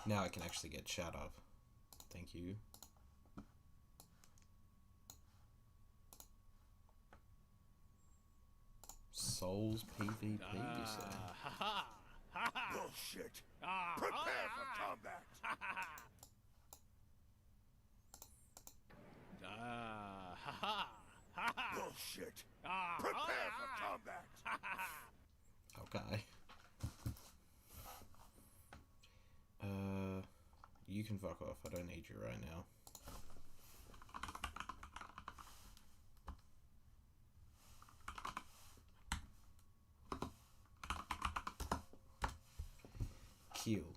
Now I can actually get chat up. Thank you. Souls PvP, you say? Bullshit! Prepare for combat! Bullshit! Prepare for combat! Okay. You can fuck off. I don't need you right now. Kill.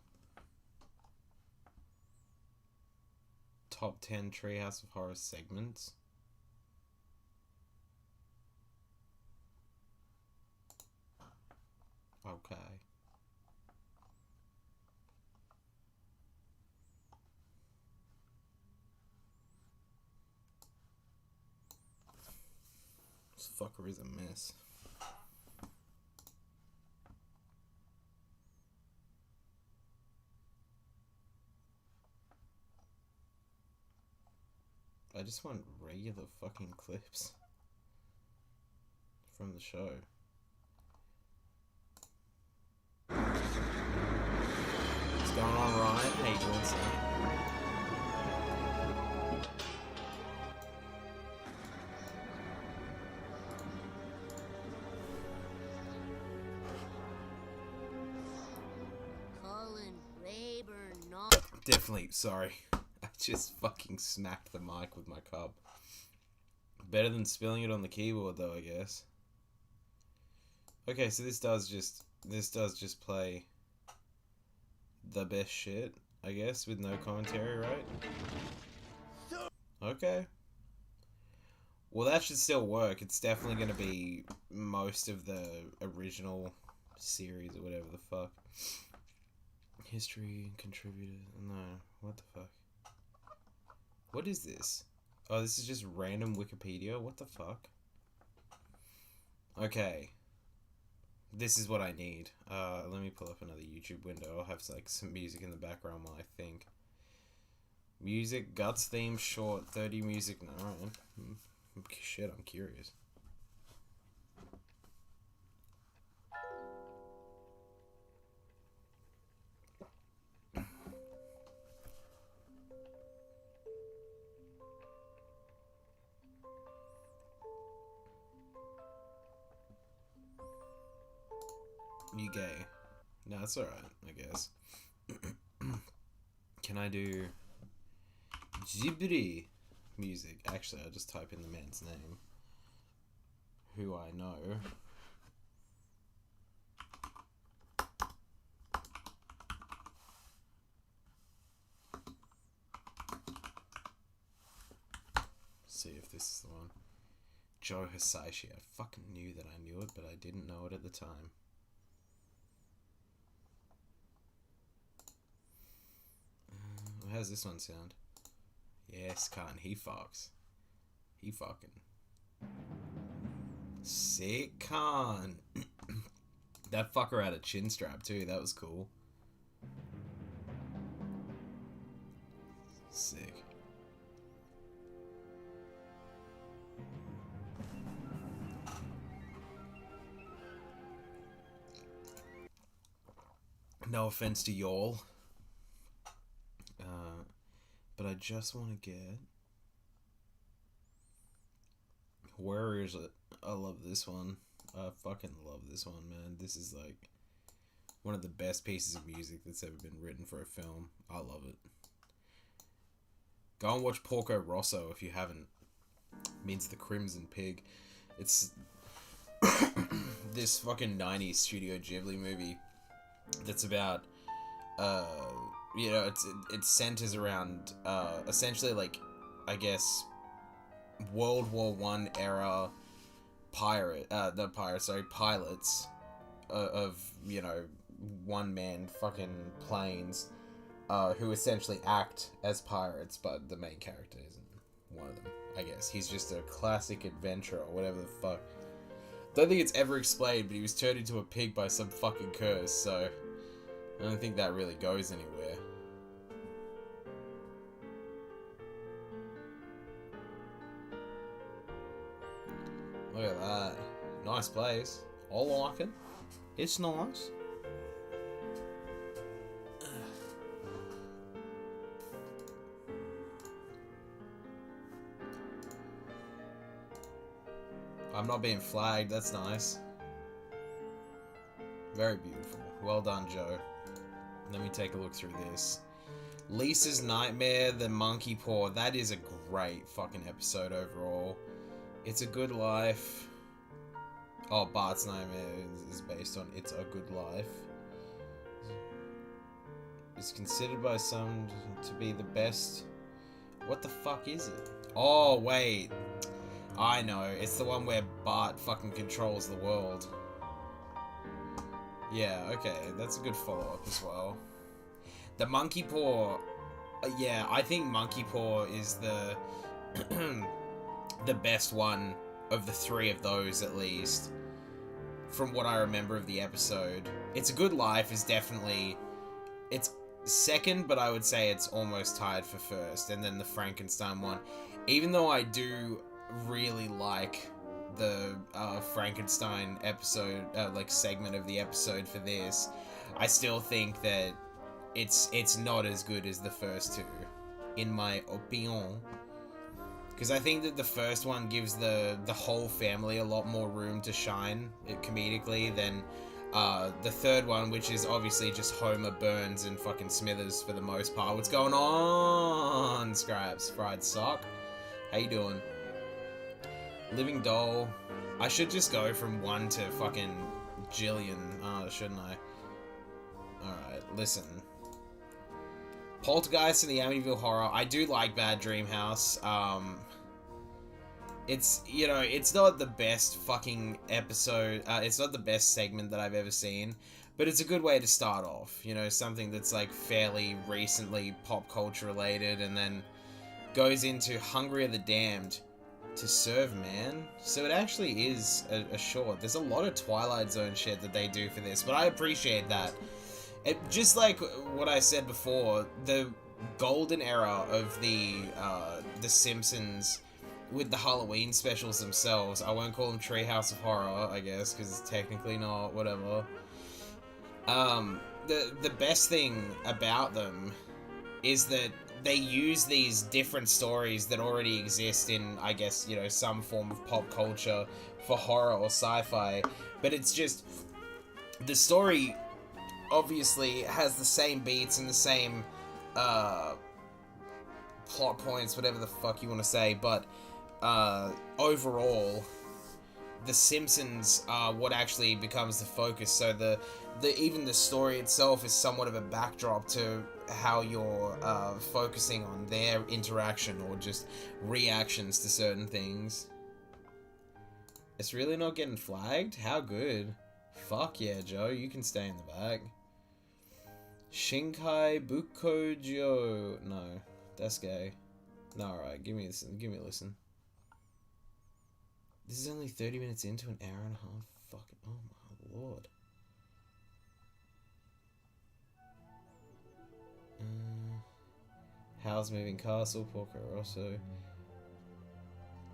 Top 10 Treehouse of Horror segments. Okay. This fucker is a mess. I just want regular fucking clips from the show. What's going on, Ryan? How you doing, son? Colin Rayburn, not. Definitely, sorry. I just fucking smacked the mic with my cup. Better than spilling it on the keyboard, though, I guess. Okay, so this does just play the best shit, I guess, with no commentary, right? Okay. Well, that should still work. It's definitely going to be most of the original series or whatever the fuck. History contributed. No, what the fuck? What is this? Oh, this is just random Wikipedia? What the fuck? Okay. This is what I need. Let me pull up another YouTube window. I'll have like some music in the background while I think. Music, Guts theme, short, 30 music. No, alright. Shit, I'm curious. You gay. No, that's alright, I guess. Can I do Ghibli music? Actually, I'll just type in the man's name. Who I know. See if this is the one. Joe Hisaishi. I fucking knew that I knew it, but I didn't know it at the time. How's this one sound? Yes, Khan. He fucks. He fucking. Sick, Khan. That fucker had a chin strap too. That was cool. Sick. No offense to y'all. But I just want to get... Where is it? I love this one. I fucking love this one, man. This is like one of the best pieces of music that's ever been written for a film. I love it. Go and watch Porco Rosso if you haven't. It means the Crimson Pig. It's this fucking 90s Studio Ghibli movie that's about... you know, it centers around essentially like, I guess, World War I era pilots of, you know, one-man fucking planes who essentially act as pirates, but the main character isn't one of them, I guess. He's just a classic adventurer or whatever the fuck. Don't think it's ever explained, but he was turned into a pig by some fucking curse, so I don't think that really goes anywhere. that. Nice place. I like it. It's nice. I'm not being flagged. That's nice. Very beautiful. Well done, Joe. Let me take a look through this. Lisa's Nightmare, the Monkey Paw. That is a great fucking episode overall. It's a Good Life. Oh, Bart's Nightmare is based on It's a Good Life. It's considered by some to be the best. What the fuck is it? Oh, wait. I know. It's the one where Bart fucking controls the world. Yeah, okay. That's a good follow-up as well. The Monkey Paw... yeah, I think Monkey Paw is the... the best one of the three of those, at least. From what I remember of the episode. It's a Good Life is definitely... it's second, but I would say it's almost tied for first. And then the Frankenstein one. Even though I do really like the Frankenstein episode, like segment of the episode for this, I still think that it's not as good as the first two, in my opinion. Because I think that the first one gives the whole family a lot more room to shine comedically than the third one, which is obviously just Homer, Burns, and fucking Smithers for the most part. What's going on, Scraps? Fried Sock? How you doing? Living Doll. I should just go from 1 to fucking Jillian, shouldn't I? Alright, listen. Poltergeist and the Amityville Horror. I do like Bad Dream House. It's, you know, it's not the best fucking episode. It's not the best segment that I've ever seen. But it's a good way to start off. You know, something that's like fairly recently pop culture related, and then goes into Hungry the Damned. To Serve Man. So it actually is a short. There's a lot of Twilight Zone shit that they do for this, but I appreciate that. It, just like what I said before, the golden era of the Simpsons with the Halloween specials themselves. I won't call them Treehouse of Horror, I guess, because it's technically not, whatever. The best thing about them is that they use these different stories that already exist in, I guess, you know, some form of pop culture for horror or sci-fi, but it's just, the story obviously has the same beats and the same, plot points, whatever the fuck you want to say, but, overall, the Simpsons are what actually becomes the focus, so even the story itself is somewhat of a backdrop to how you're focusing on their interaction or just reactions to certain things. It's really not getting flagged? How good. Fuck yeah, Joe, you can stay in the back. Shinkai Bukojo. No, that's gay. No, alright, give me a listen. This is only 30 minutes into an hour and a half. Fucking, oh my lord. Howl's Moving Castle, Porco Rosso.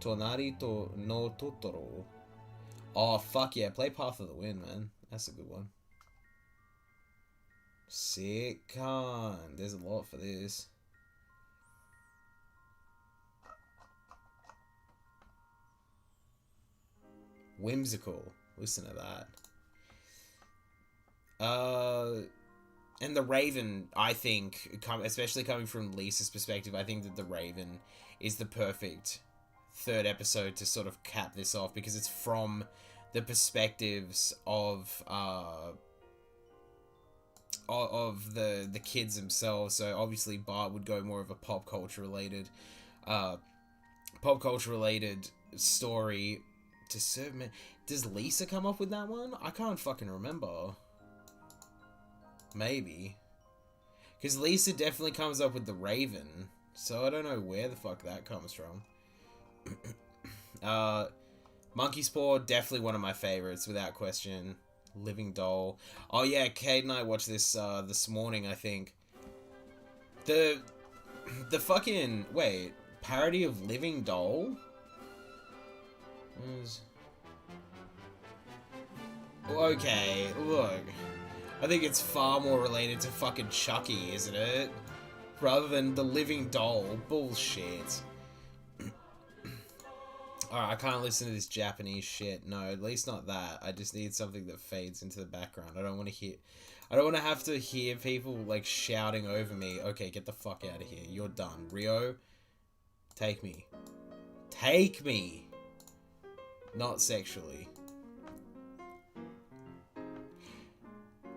Tonari to no Totoro. Oh, fuck yeah, play Path of the Wind, man. That's a good one. Sick, con. There's a lot for this. Whimsical. Listen to that. And The Raven, I think, especially coming from Lisa's perspective, I think that The Raven is the perfect third episode to sort of cap this off, because it's from the perspectives of the kids themselves. So obviously Bart would go more of a pop culture related story. To Serve Man. Does Lisa come up with that one? I can't fucking remember. Maybe. Because Lisa definitely comes up with The Raven. So I don't know where the fuck that comes from. Monkey's Paw, definitely one of my favorites, without question. Living Doll. Oh yeah, Kate and I watched this this morning, I think. The fucking... Wait. Parody of Living Doll? Okay, look. I think it's far more related to fucking Chucky, isn't it? Rather than the living doll. Bullshit. Alright, I can't listen to this Japanese shit. No, at least not that. I just need something that fades into the background. I don't want to have to hear people, like, shouting over me. Okay, get the fuck out of here. You're done. Rio, take me. Take me! Not sexually.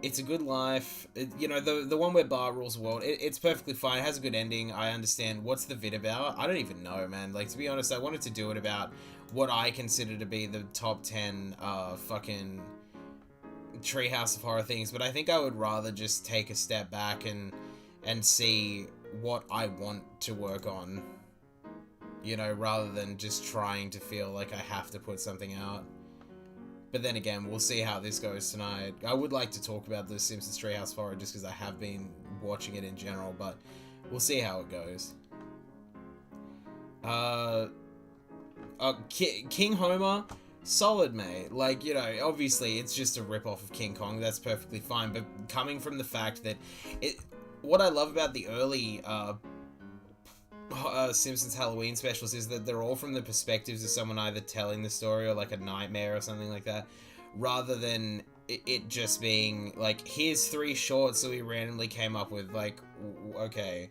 It's a Good Life. You know, the one where Bar rules the world, it's perfectly fine. It has a good ending. I understand. What's the vid about? I don't even know, man. Like, to be honest, I wanted to do it about what I consider to be the top 10 fucking Treehouse of Horror things, but I think I would rather just take a step back and see what I want to work on. You know, rather than just trying to feel like I have to put something out. But then again, we'll see how this goes tonight. I would like to talk about the Simpsons Treehouse of Horror just because I have been watching it in general, but we'll see how it goes. King Homer, solid, mate. Like, you know, obviously it's just a rip-off of King Kong. That's perfectly fine. But coming from the fact that what I love about the early Simpsons Halloween specials is that they're all from the perspectives of someone either telling the story or like a nightmare or something like that, rather than it just being like, here's 3 shorts that we randomly came up with. Like, okay,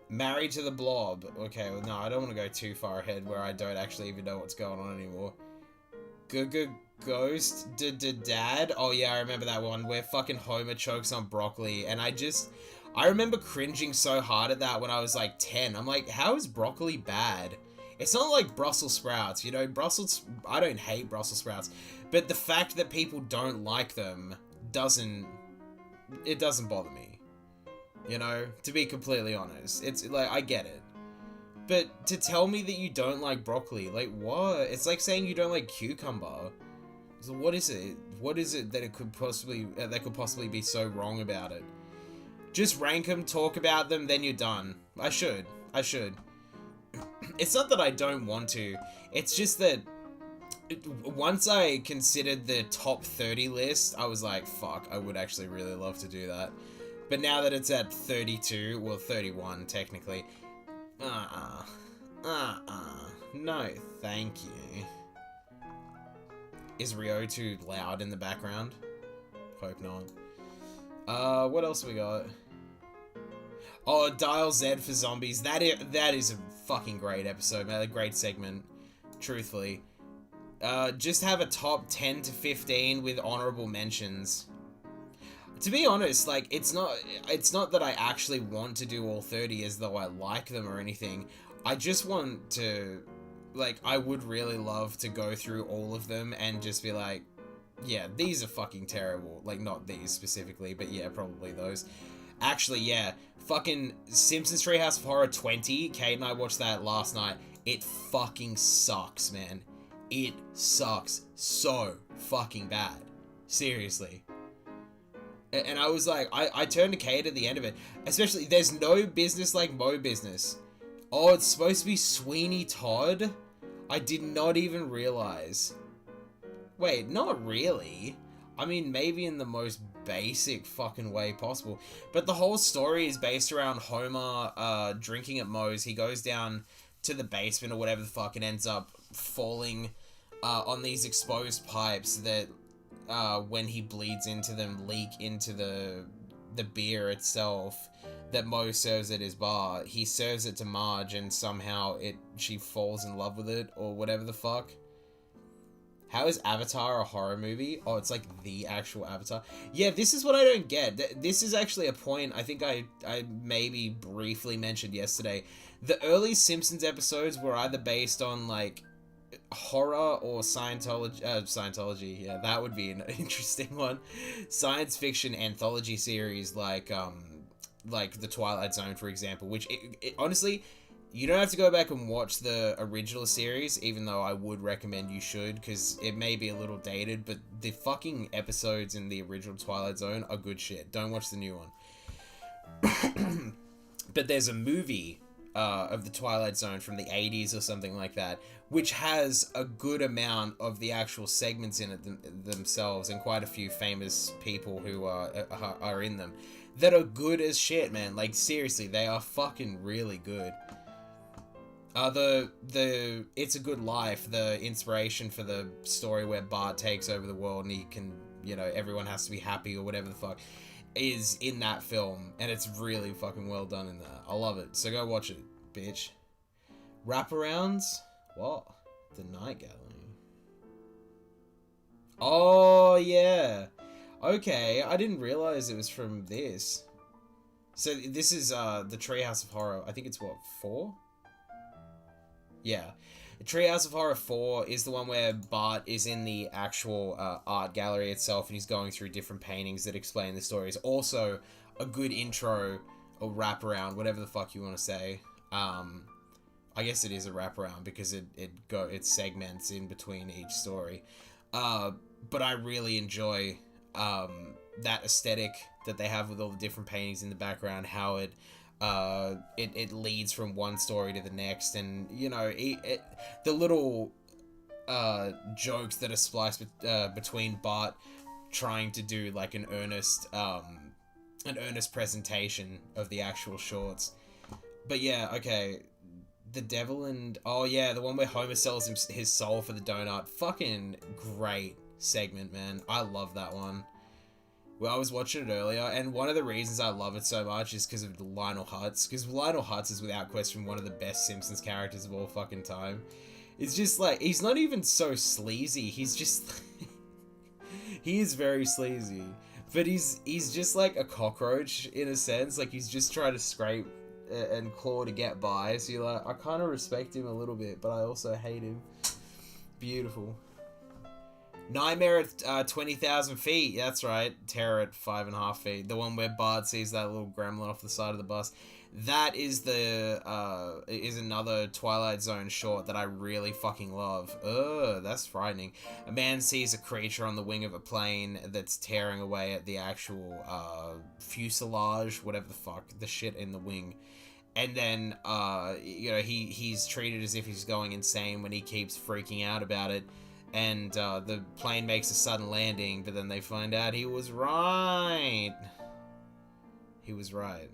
Married to the Blob. Okay, well, no, I don't want to go too far ahead where I don't actually even know what's going on anymore. Ghost Dad. Oh yeah, I remember that one where fucking Homer chokes on broccoli, and I remember cringing so hard at that when I was like 10. I'm like, how is broccoli bad? It's not like Brussels sprouts, you know, I don't hate Brussels sprouts, but the fact that people don't like them doesn't bother me. You know, to be completely honest. It's like, I get it. But to tell me that you don't like broccoli, like what? It's like saying you don't like cucumber. So what is it? What is it that could possibly be so wrong about it? Just rank them, talk about them, then you're done. I should. It's not that I don't want to. It's just that once I considered the top 30 list, I was like, fuck, I would actually really love to do that. But now that it's at 32, well, 31 technically, no, thank you. Is Rio too loud in the background? Hope not. What else we got? Oh, Dial Z for Zombies. That is a fucking great episode, man. A great segment, truthfully. Just have a top 10 to 15 with honorable mentions. To be honest, like, it's not that I actually want to do all 30 as though I like them or anything. I just want to, like, I would really love to go through all of them and just be like, yeah, these are fucking terrible. Like, not these specifically, but yeah, probably those. Actually, yeah, fucking Simpsons Treehouse of Horror 20, Kate and I watched that last night. It fucking sucks, man. It sucks so fucking bad. Seriously. And I was like, I turned to Kate at the end of it. Especially, there's no business like Mo Business. Oh, it's supposed to be Sweeney Todd? I did not even realize. Wait, not really. I mean, maybe in the most basic fucking way possible. But the whole story is based around Homer drinking at Moe's. He goes down to the basement or whatever the fuck and ends up falling on these exposed pipes that, when he bleeds into them, leak into the beer itself that Moe serves at his bar. He serves it to Marge and somehow she falls in love with it or whatever the fuck. How is Avatar a horror movie? Oh, it's like the actual Avatar. Yeah, this is what I don't get. This is actually a point I think I maybe briefly mentioned yesterday. The early Simpsons episodes were either based on, like, horror or Scientology. Yeah, that would be an interesting one. Science fiction anthology series like The Twilight Zone, for example, which honestly, you don't have to go back and watch the original series, even though I would recommend you should, because it may be a little dated, but the fucking episodes in the original Twilight Zone are good shit. Don't watch the new one. But there's a movie of the Twilight Zone from the 80s or something like that, which has a good amount of the actual segments in it themselves, and quite a few famous people who are in them that are good as shit, man. Like, seriously, they are fucking really good. The It's a Good Life, the inspiration for the story where Bart takes over the world and he can, you know, everyone has to be happy or whatever the fuck, is in that film, and it's really fucking well done in that. I love it. So go watch it, bitch. Wraparounds? What? The Night Gallery. Oh, yeah. Okay, I didn't realize it was from this. So this is the Treehouse of Horror. I think it's what, 4? Yeah. Treehouse of Horror 4 is the one where Bart is in the actual art gallery itself, and he's going through different paintings that explain the stories. Also, a good intro or wraparound, whatever the fuck you want to say. I guess it is a wraparound because it segments in between each story. But I really enjoy that aesthetic that they have with all the different paintings in the background, how it leads from one story to the next, and you know, the little jokes that are spliced between Bart trying to do like an earnest presentation of the actual shorts. But yeah, okay, the Devil and the one where Homer sells his soul for the donut. Fucking great segment, man. I love that one. Well, I was watching it earlier, and one of the reasons I love it so much is because of Lionel Hutz. Because Lionel Hutz is without question one of the best Simpsons characters of all fucking time. It's just like, he's not even so sleazy. He's just... he is very sleazy. But he's just like a cockroach, in a sense. Like, he's just trying to scrape and claw to get by. So you're like, I kind of respect him a little bit, but I also hate him. Beautiful. Nightmare at 20,000 feet. That's right. Terror at 5.5 feet. The one where Bart sees that little gremlin off the side of the bus. That is is another Twilight Zone short that I really fucking love. Ugh, that's frightening. A man sees a creature on the wing of a plane that's tearing away at the actual fuselage, whatever the fuck, the shit in the wing. And then, you know, he's treated as if he's going insane when he keeps freaking out about it. And the plane makes a sudden landing, but then they find out he was right. He was right.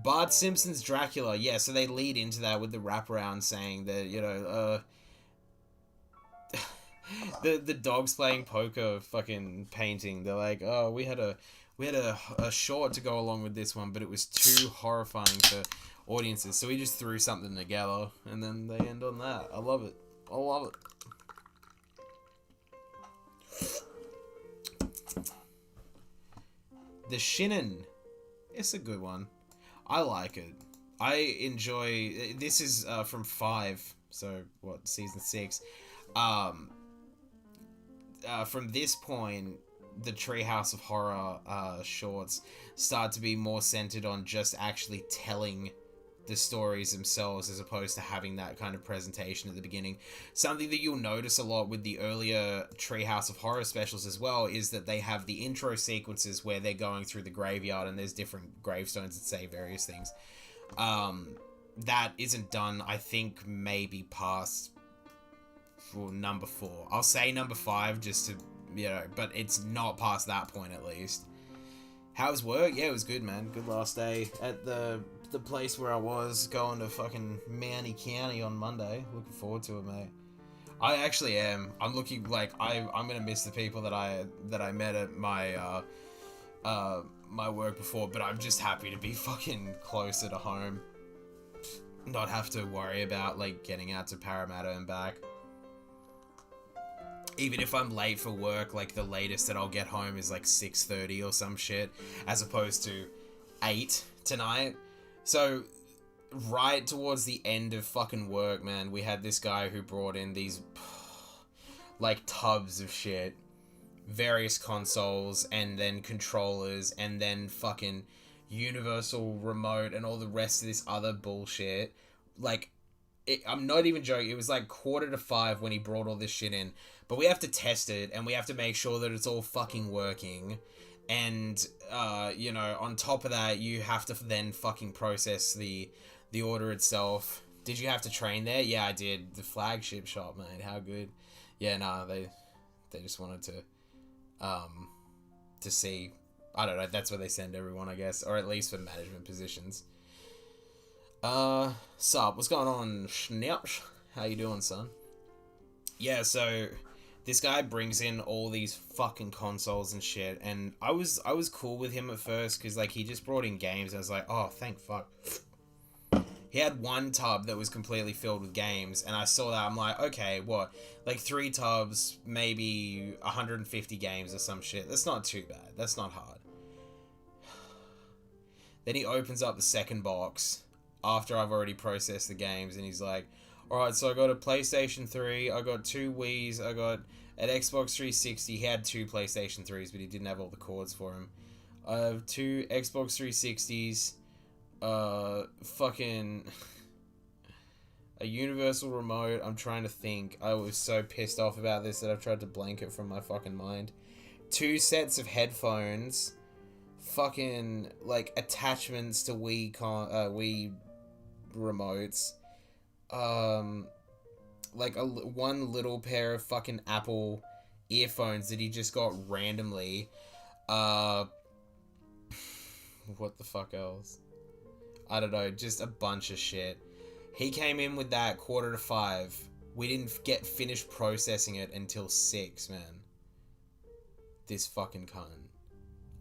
Bart Simpson's Dracula. Yeah, so they lead into that with the wraparound saying that, you know, the dogs playing poker fucking painting. They're like, oh, we had a short to go along with this one, but it was too horrifying for audiences, so we just threw something together, and then they end on that. I love it. I love it. The Shinnin. It's a good one. I like it. I enjoy... This is from 5. So, what? Season 6. From this point, the Treehouse of Horror shorts start to be more centered on just actually telling the stories themselves, as opposed to having that kind of presentation at the beginning. Something that you'll notice a lot with the earlier Treehouse of Horror specials as well is that they have the intro sequences where they're going through the graveyard and there's different gravestones that say various things. That isn't done, I think, maybe past number 4. I'll say number 5 just to, you know, but it's not past that point at least. How's work? Yeah, it was good, man. Good last day at the place where I was, going to fucking Mountie County on Monday. Looking forward to it, mate. I actually am. I'm looking like I'm gonna miss the people that I met at my my work before, but I'm just happy to be fucking closer to home. Not have to worry about like getting out to Parramatta and back. Even if I'm late for work, like the latest that I'll get home is like 6:30 or some shit, as opposed to 8 tonight. So, right towards the end of fucking work, man, we had this guy who brought in these, like, tubs of shit. Various consoles, and then controllers, and then fucking universal remote, and all the rest of this other bullshit. Like, I'm not even joking, it was like 4:45 when he brought all this shit in. But we have to test it, and we have to make sure that it's all fucking working. And, you know, on top of that, you have to then fucking process the the order itself. Did you have to train there? Yeah, I did. The flagship shop, mate. How good. Yeah, nah, they just wanted to see. I don't know, that's where they send everyone, I guess. Or at least for management positions. Sup, what's going on, Schnaps? How you doing, son? Yeah, so this guy brings in all these fucking consoles and shit, and I was cool with him at first, because, like, he just brought in games, and I was like, oh, thank fuck. He had one tub that was completely filled with games, and I saw that, I'm like, okay, what? Like, 3 tubs, maybe 150 games or some shit. That's not too bad. That's not hard. Then he opens up the second box, after I've already processed the games, and he's like, alright, so I got a PlayStation 3, I got 2 Wiis, I got an Xbox 360. He had 2 PlayStation 3s, but he didn't have all the cords for him. I have 2 Xbox 360s, fucking a universal remote. I'm trying to think. I was so pissed off about this that I've tried to blank it from my fucking mind. 2 sets of headphones, fucking, like, attachments to Wii remotes, like one little pair of fucking Apple earphones that he just got randomly. What the fuck else? I don't know, just a bunch of shit. He came in with that 4:45. We didn't get finished processing it until 6, man. This fucking cunt.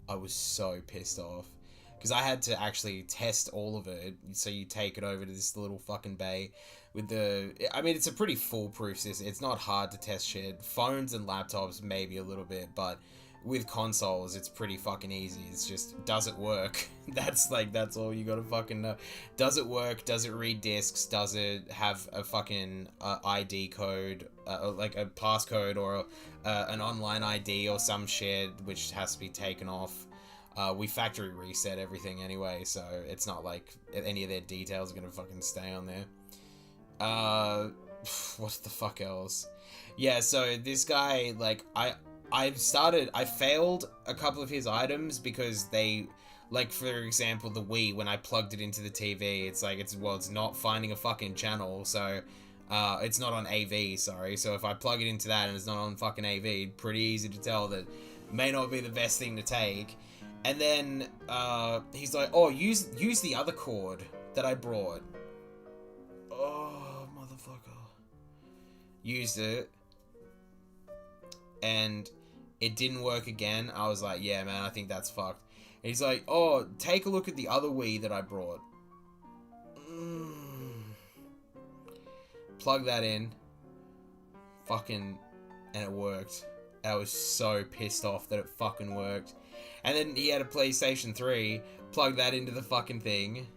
I was so pissed off. Because I had to actually test all of it. So you take it over to this little fucking bay with the... I mean, it's a pretty foolproof system. It's not hard to test shit. Phones and laptops, maybe a little bit. But with consoles, it's pretty fucking easy. It's just, does it work? That's all you gotta fucking know. Does it work? Does it read discs? Does it have a fucking ID code? Like a passcode or an online ID or some shit, which has to be taken off. We factory reset everything anyway, so it's not like any of their details are gonna fucking stay on there. What the fuck else? Yeah, so this guy, like, I failed a couple of his items because they, like, for example, the Wii, when I plugged it into the TV, it's like, it's not finding a fucking channel, so, it's not on AV, sorry, so if I plug it into that and it's not on fucking AV, pretty easy to tell that may not be the best thing to take. And then, he's like, oh, use the other cord that I brought. Oh, motherfucker. Used it. And it didn't work again. I was like, yeah, man, I think that's fucked. And he's like, oh, take a look at the other Wii that I brought. Plug that in. Fucking, and it worked. I was so pissed off that it fucking worked. And then he had a PlayStation 3, plug that into the fucking thing.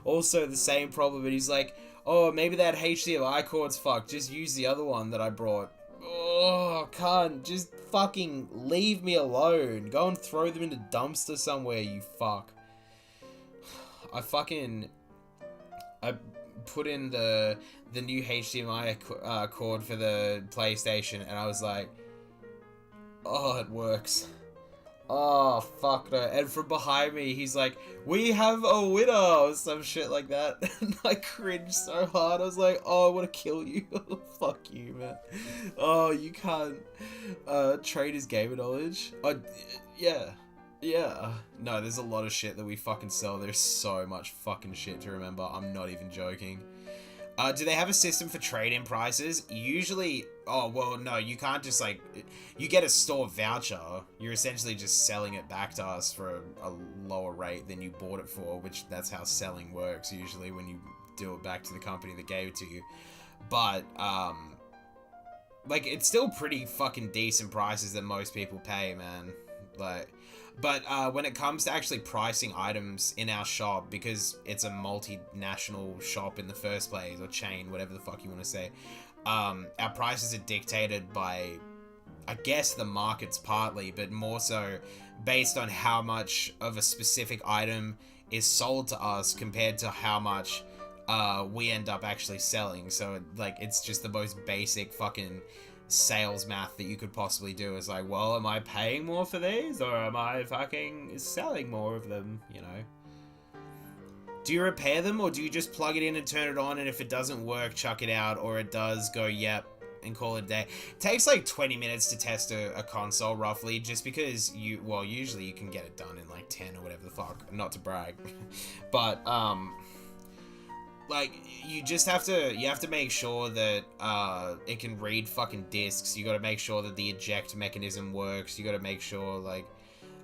Also the same problem, but he's like, oh, maybe that HDMI cord's fucked, just use the other one that I brought. Oh, can't, just fucking leave me alone. Go and throw them in a dumpster somewhere, you fuck. I put in the new HDMI cord for the PlayStation, and I was like, oh, it works. Oh, fuck no. And from behind me, he's like, we have a winner, or some shit like that. And I cringed so hard. I was like, oh, I want to kill you. Fuck you, man. Oh, you can't trade his gamer knowledge. Yeah. Yeah. No, there's a lot of shit that we fucking sell. There's so much fucking shit to remember. I'm not even joking. Do they have a system for trade-in prices? Usually, oh, well, no, you can't just, like, you get a store voucher. You're essentially just selling it back to us for a lower rate than you bought it for, which that's how selling works, usually, when you do it back to the company that gave it to you. But, like, it's still pretty fucking decent prices that most people pay, man. Like... But when it comes to actually pricing items in our shop, because it's a multinational shop in the first place, or chain, whatever the fuck you want to say, our prices are dictated by, I guess, the markets partly, but more so based on how much of a specific item is sold to us compared to how much we end up actually selling. So, like, it's just the most basic fucking sales math that you could possibly do. It's like, well, am I paying more for these, or am I fucking selling more of them, you know? Do you repair them, or do you just plug it in and turn it on, and if it doesn't work, chuck it out, or it does, go, yep, and call it a day? It takes like 20 minutes to test a console, roughly, just because usually you can get it done in like 10 or whatever the fuck, not to brag. But, like, you have to make sure that, it can read fucking discs. You gotta make sure that the eject mechanism works. You gotta make sure, like,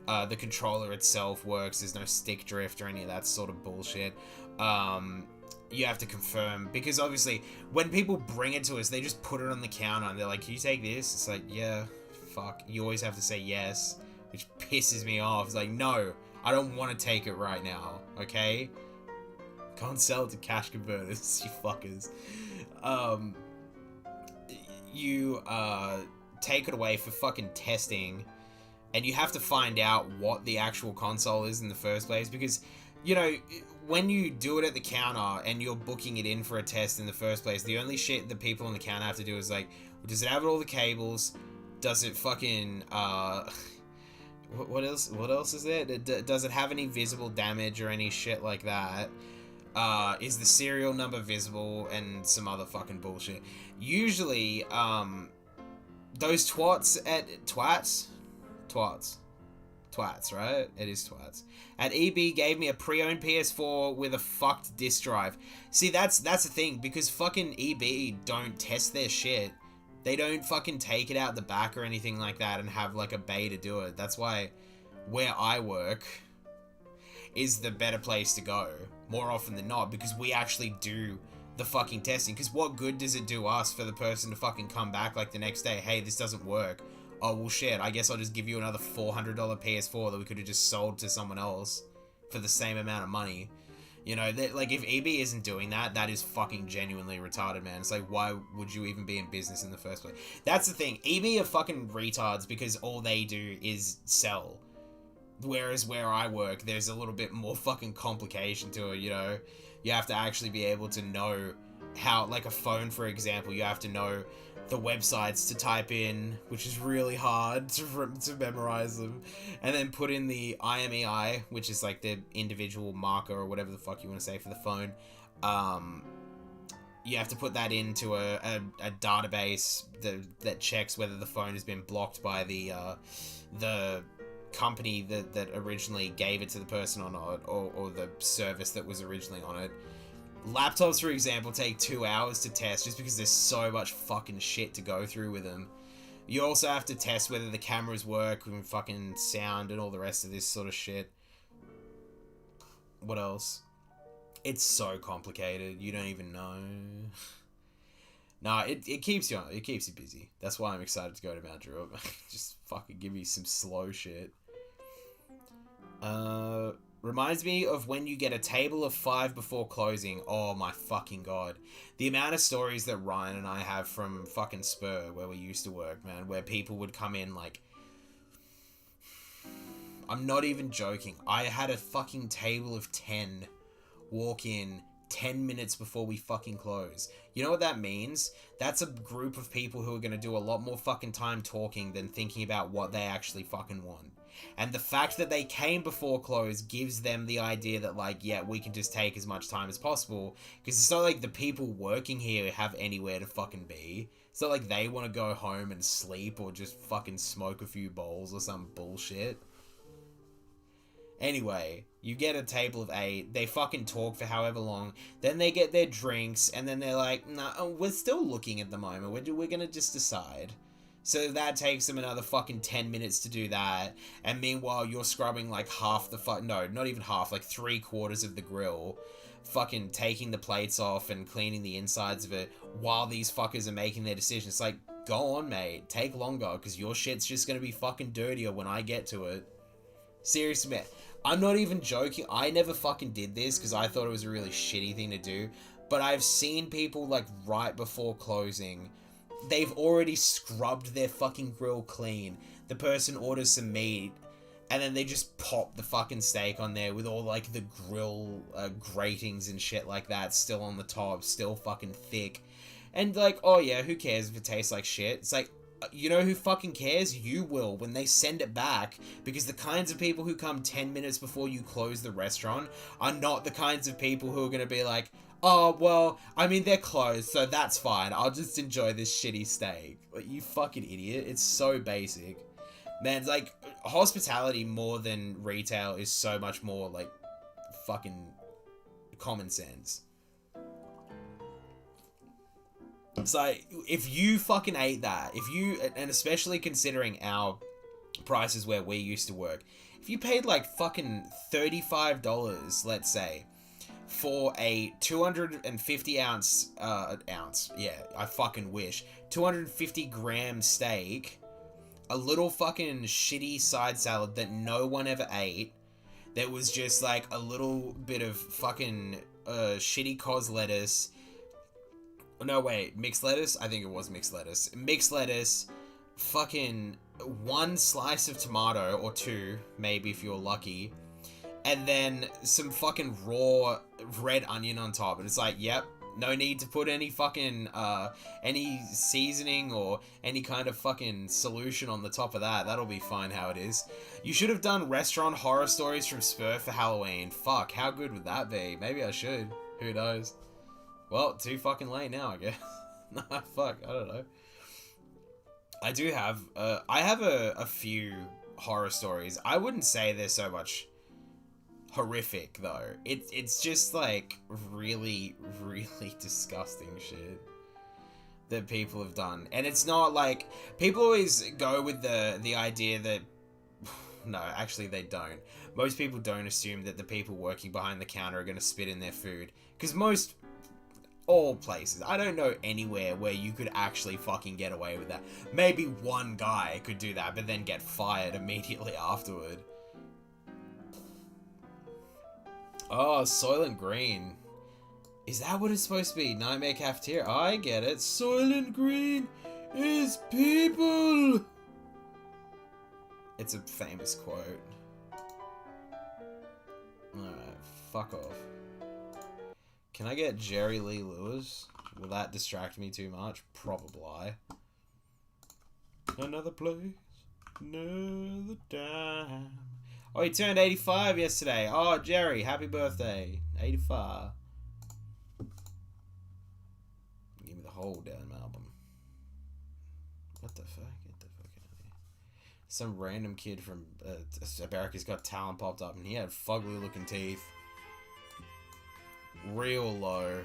the controller itself works. There's no stick drift or any of that sort of bullshit. You have to confirm, because obviously, when people bring it to us, they just put it on the counter, and they're like, can you take this? It's like, yeah, fuck. You always have to say yes, which pisses me off. It's like, no, I don't want to take it right now, okay? Can't sell it to cash converters, you fuckers. You take it away for fucking testing, and you have to find out what the actual console is in the first place, because, you know, when you do it at the counter and you're booking it in for a test in the first place, the only shit that people on the counter have to do is like, does it have all the cables? Does it fucking, what else is there? Does it have any visible damage or any shit like that? Is the serial number visible, and some other fucking bullshit. Usually, those twats, right? It is twats. At EB gave me a pre-owned PS4 with a fucked disk drive. See, that's the thing, because fucking EB don't test their shit. They don't fucking take it out the back or anything like that and have like a bay to do it. That's why where I work is the better place to go, more often than not, because we actually do the fucking testing. Because what good does it do us for the person to fucking come back like the next day, hey, this doesn't work. Oh, well, shit, I guess I'll just give you another $400 PS4 that we could have just sold to someone else for the same amount of money. You know, like, if EB isn't doing that, that is fucking genuinely retarded, man. It's like, why would you even be in business in the first place? That's the thing. EB are fucking retards because all they do is sell. Whereas where I work, there's a little bit more fucking complication to it, you know? You have to actually be able to know how, like a phone, for example, you have to know the websites to type in, which is really hard to memorize them, and then put in the IMEI, which is like the individual marker or whatever the fuck you want to say for the phone. You have to put that into a database that checks whether the phone has been blocked by the company that originally gave it to the person or not, or the service that was originally on it. Laptops, for example, take 2 hours to test just because there's so much fucking shit to go through with them. You also have to test whether the cameras work and fucking sound and all the rest of this sort of shit. What else? It's so complicated, you don't even know. Nah, it keeps you busy. That's why I'm excited to go to Mount Druitt. Just fucking give me some slow shit. Reminds me of when you get a table of 5 before closing. Oh my fucking god. The amount of stories that Ryan and I have from fucking Spur, where we used to work, man, where people would come in like... I'm not even joking. I had a fucking table of 10 walk in 10 minutes before we fucking close. You know what that means? That's a group of people who are going to do a lot more fucking time talking than thinking about what they actually fucking want. And the fact that they came before close gives them the idea that, like, yeah, we can just take as much time as possible. Because it's not like the people working here have anywhere to fucking be. It's not like they want to go home and sleep or just fucking smoke a few bowls or some bullshit. Anyway, you get a table of 8, they fucking talk for however long, then they get their drinks, and then they're like, nah, we're still looking at the moment, we're gonna just decide. So that takes them another fucking 10 minutes to do that, and meanwhile you're scrubbing like half the no, not even half, like 3/4 of the grill, fucking taking the plates off and cleaning the insides of it, while these fuckers are making their decisions. It's like, go on, mate, take longer, because your shit's just gonna be fucking dirtier when I get to it. Seriously, man. I'm not even joking. I never fucking did this because I thought it was a really shitty thing to do. But I've seen people, like, right before closing, they've already scrubbed their fucking grill clean. The person orders some meat, and then they just pop the fucking steak on there with all, like, the grill gratings and shit like that still on the top, still fucking thick. And like, oh yeah, who cares if it tastes like shit? It's like, you know who fucking cares? You will, when they send it back, because the kinds of people who come 10 minutes before you close the restaurant are not the kinds of people who are going to be like, oh, well, I mean, they're closed, so that's fine. I'll just enjoy this shitty steak. Like, you fucking idiot. It's so basic. Man, like, hospitality more than retail is so much more, like, fucking common sense. It's like, if you fucking ate that, and especially considering our prices where we used to work, if you paid like fucking $35, let's say, for a 250 ounce, yeah, I fucking wish, 250 gram steak, a little fucking shitty side salad that no one ever ate, that was just like a little bit of fucking shitty cos lettuce. No, wait, mixed lettuce? I think it was mixed lettuce. Mixed lettuce, fucking one slice of tomato, or two, maybe if you're lucky, and then some fucking raw red onion on top. And it's like, yep, no need to put any fucking, any seasoning or any kind of fucking solution on the top of that. That'll be fine how it is. You should have done restaurant horror stories from Spur for Halloween. Fuck, how good would that be? Maybe I should. Who knows? Well, too fucking late now, I guess. Nah, fuck, I don't know. I do have, I have a few horror stories. I wouldn't say they're so much horrific, though. It's just, like, really, really disgusting shit that people have done. And it's not, like, people always go with the idea that, no, actually they don't. Most people don't assume that the people working behind the counter are going to spit in their food. Because all places. I don't know anywhere where you could actually fucking get away with that. Maybe one guy could do that, but then get fired immediately afterward. Oh, Soylent Green. Is that what it's supposed to be? Nightmare Cafeteria? I get it. Soylent Green is people. It's a famous quote. Alright, fuck off. Can I get Jerry Lee Lewis? Will that distract me too much? Probably. Another place, another time. Oh, he turned 85 yesterday. Oh, Jerry, happy birthday. 85. Give me the whole damn album. What the fuck? Get the fuck out of here. Some random kid from America's Got Talent popped up and he had fugly looking teeth. Real low.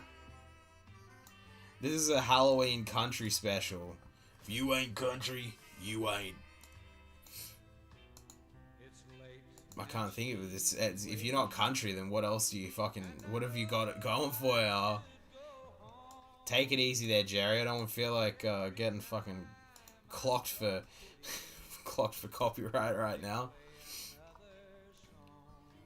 This is a Halloween country special. If you ain't country, you ain't. I can't think of it. If you're not country, then what else do you fucking... What have you got it going for you? Take it easy there, Jerry. I don't feel like getting fucking clocked for... clocked for copyright right now.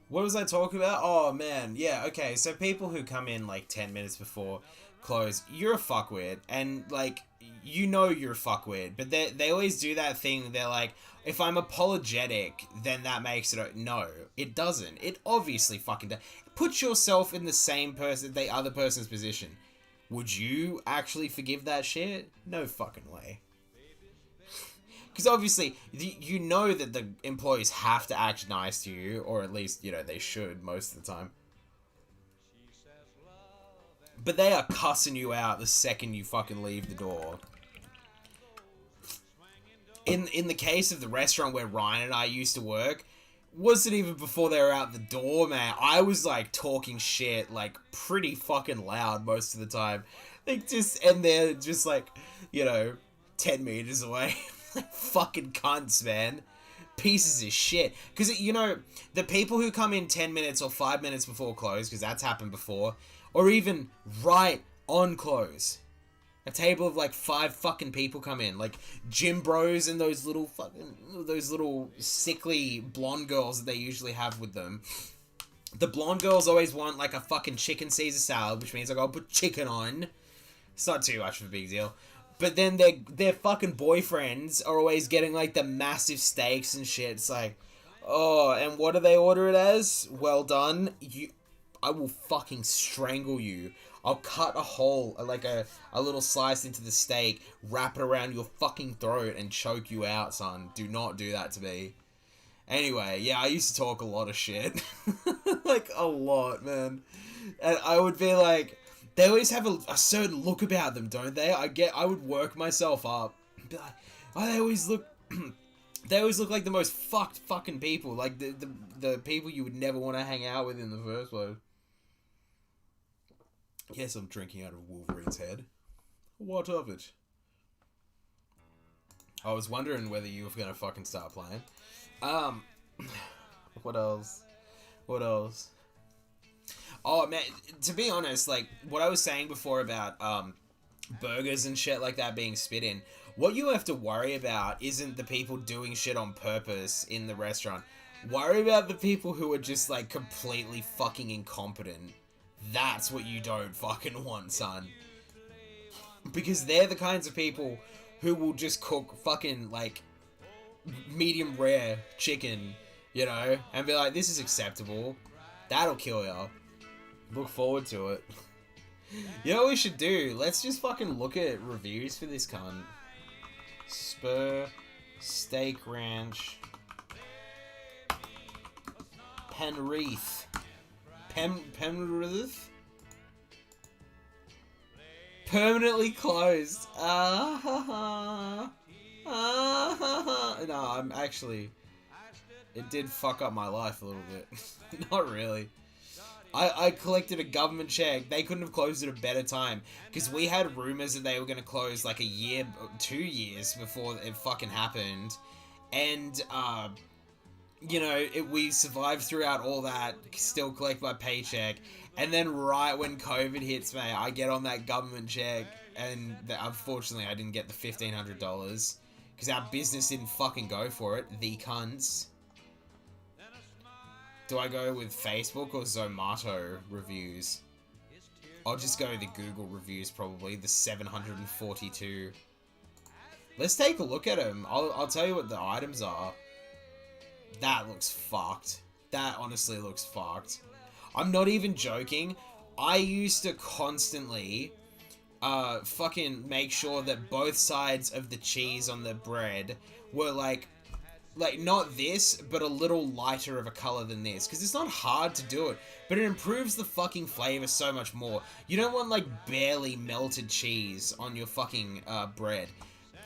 What was I talking about? Oh, man. Yeah, okay. So people who come in, like, 10 minutes before close, you're a fuckwit. And, like, you know you're a fuckwit. But they always do that thing. They're like, if I'm apologetic, then that makes it... No, it doesn't. It obviously fucking does. Put yourself in the same person, the other person's position. Would you actually forgive that shit? No fucking way. Because obviously, you know that the employees have to act nice to you, or at least, you know, they should most of the time. But they are cussing you out the second you fucking leave the door. In the case of the restaurant where Ryan and I used to work, wasn't even before they were out the door, man. I was, like, talking shit, like, pretty fucking loud most of the time. Like, and they're just, like, you know, 10 meters away. Fucking cunts, man. Pieces of shit. Because, you know, the people who come in 10 minutes or 5 minutes before close, because that's happened before, or even right on close. A table of, like, 5 fucking people come in. Like, gym bros and those little sickly blonde girls that they usually have with them. The blonde girls always want, like, a fucking chicken Caesar salad, which means I gotta put chicken on. It's not too much of a big deal. But then their fucking boyfriends are always getting, like, the massive steaks and shit. It's like, oh, and what do they order it as? Well done. I will fucking strangle you. I'll cut a hole, like a little slice into the steak, wrap it around your fucking throat, and choke you out, son. Do not do that to me. Anyway, yeah, I used to talk a lot of shit. Like, a lot, man. And I would be like, they always have a certain look about them, don't they? I would work myself up. Be like, oh, they always look like the most fucked fucking people. Like, the people you would never want to hang out with in the first place. Yes, I'm drinking out of Wolverine's head. What of it? I was wondering whether you were gonna fucking start playing. What else? Oh, man, to be honest, like, what I was saying before about, burgers and shit like that being spit in, what you have to worry about isn't the people doing shit on purpose in the restaurant. Worry about the people who are just, like, completely fucking incompetent. That's what you don't fucking want, son. Because they're the kinds of people who will just cook fucking, like, medium rare chicken, you know, and be like, this is acceptable. That'll kill ya. Look forward to it. You know what we should do? Let's just fucking look at reviews for this cunt. Spur, Steak Ranch, Penrith. Penrith? Permanently closed. No, I'm actually... It did fuck up my life a little bit. Not really. I collected a government check. They couldn't have closed at a better time. Because we had rumors that they were going to close like a year, 2 years before it fucking happened. And, you know, we survived throughout all that, still collect my paycheck. And then right when COVID hits me, I get on that government check. And unfortunately, I didn't get the $1,500. Because our business didn't fucking go for it. The cunts. Do I go with Facebook or Zomato reviews? I'll just go with the Google reviews probably, the 742. Let's take a look at them. I'll tell you what the items are. That looks fucked. That honestly looks fucked. I'm not even joking. I used to constantly fucking make sure that both sides of the cheese on the bread were like not this, but a little lighter of a color than this. Because it's not hard to do it, but it improves the fucking flavor so much more. You don't want, like, barely melted cheese on your fucking bread.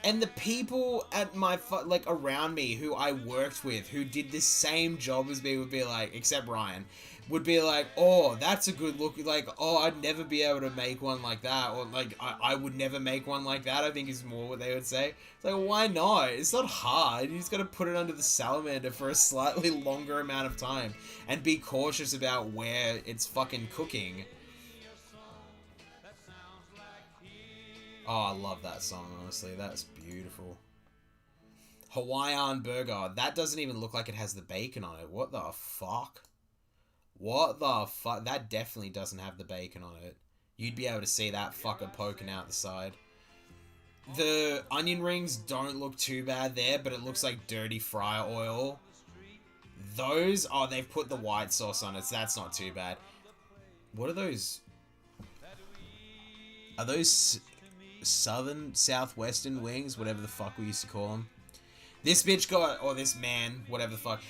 And the people at my, around me who I worked with, who did the same job as me, would be like, except Ryan, would be like, oh, that's a good look, like, oh, I'd never be able to make one like that, or, like, I would never make one like that, I think is more what they would say. It's like, why not? It's not hard, you just gotta put it under the salamander for a slightly longer amount of time, and be cautious about where it's fucking cooking. Oh, I love that song, honestly, that's beautiful. Hawaiian burger, that doesn't even look like it has the bacon on it, what the fuck? What the fuck? That definitely doesn't have the bacon on it. You'd be able to see that fucker poking out the side. The onion rings don't look too bad there, but it looks like dirty fryer oil. Those, oh, they've put the white sauce on it, so that's not too bad. What are those? Are those southwestern wings? Whatever the fuck we used to call them. This bitch got, or this man, whatever the fuck.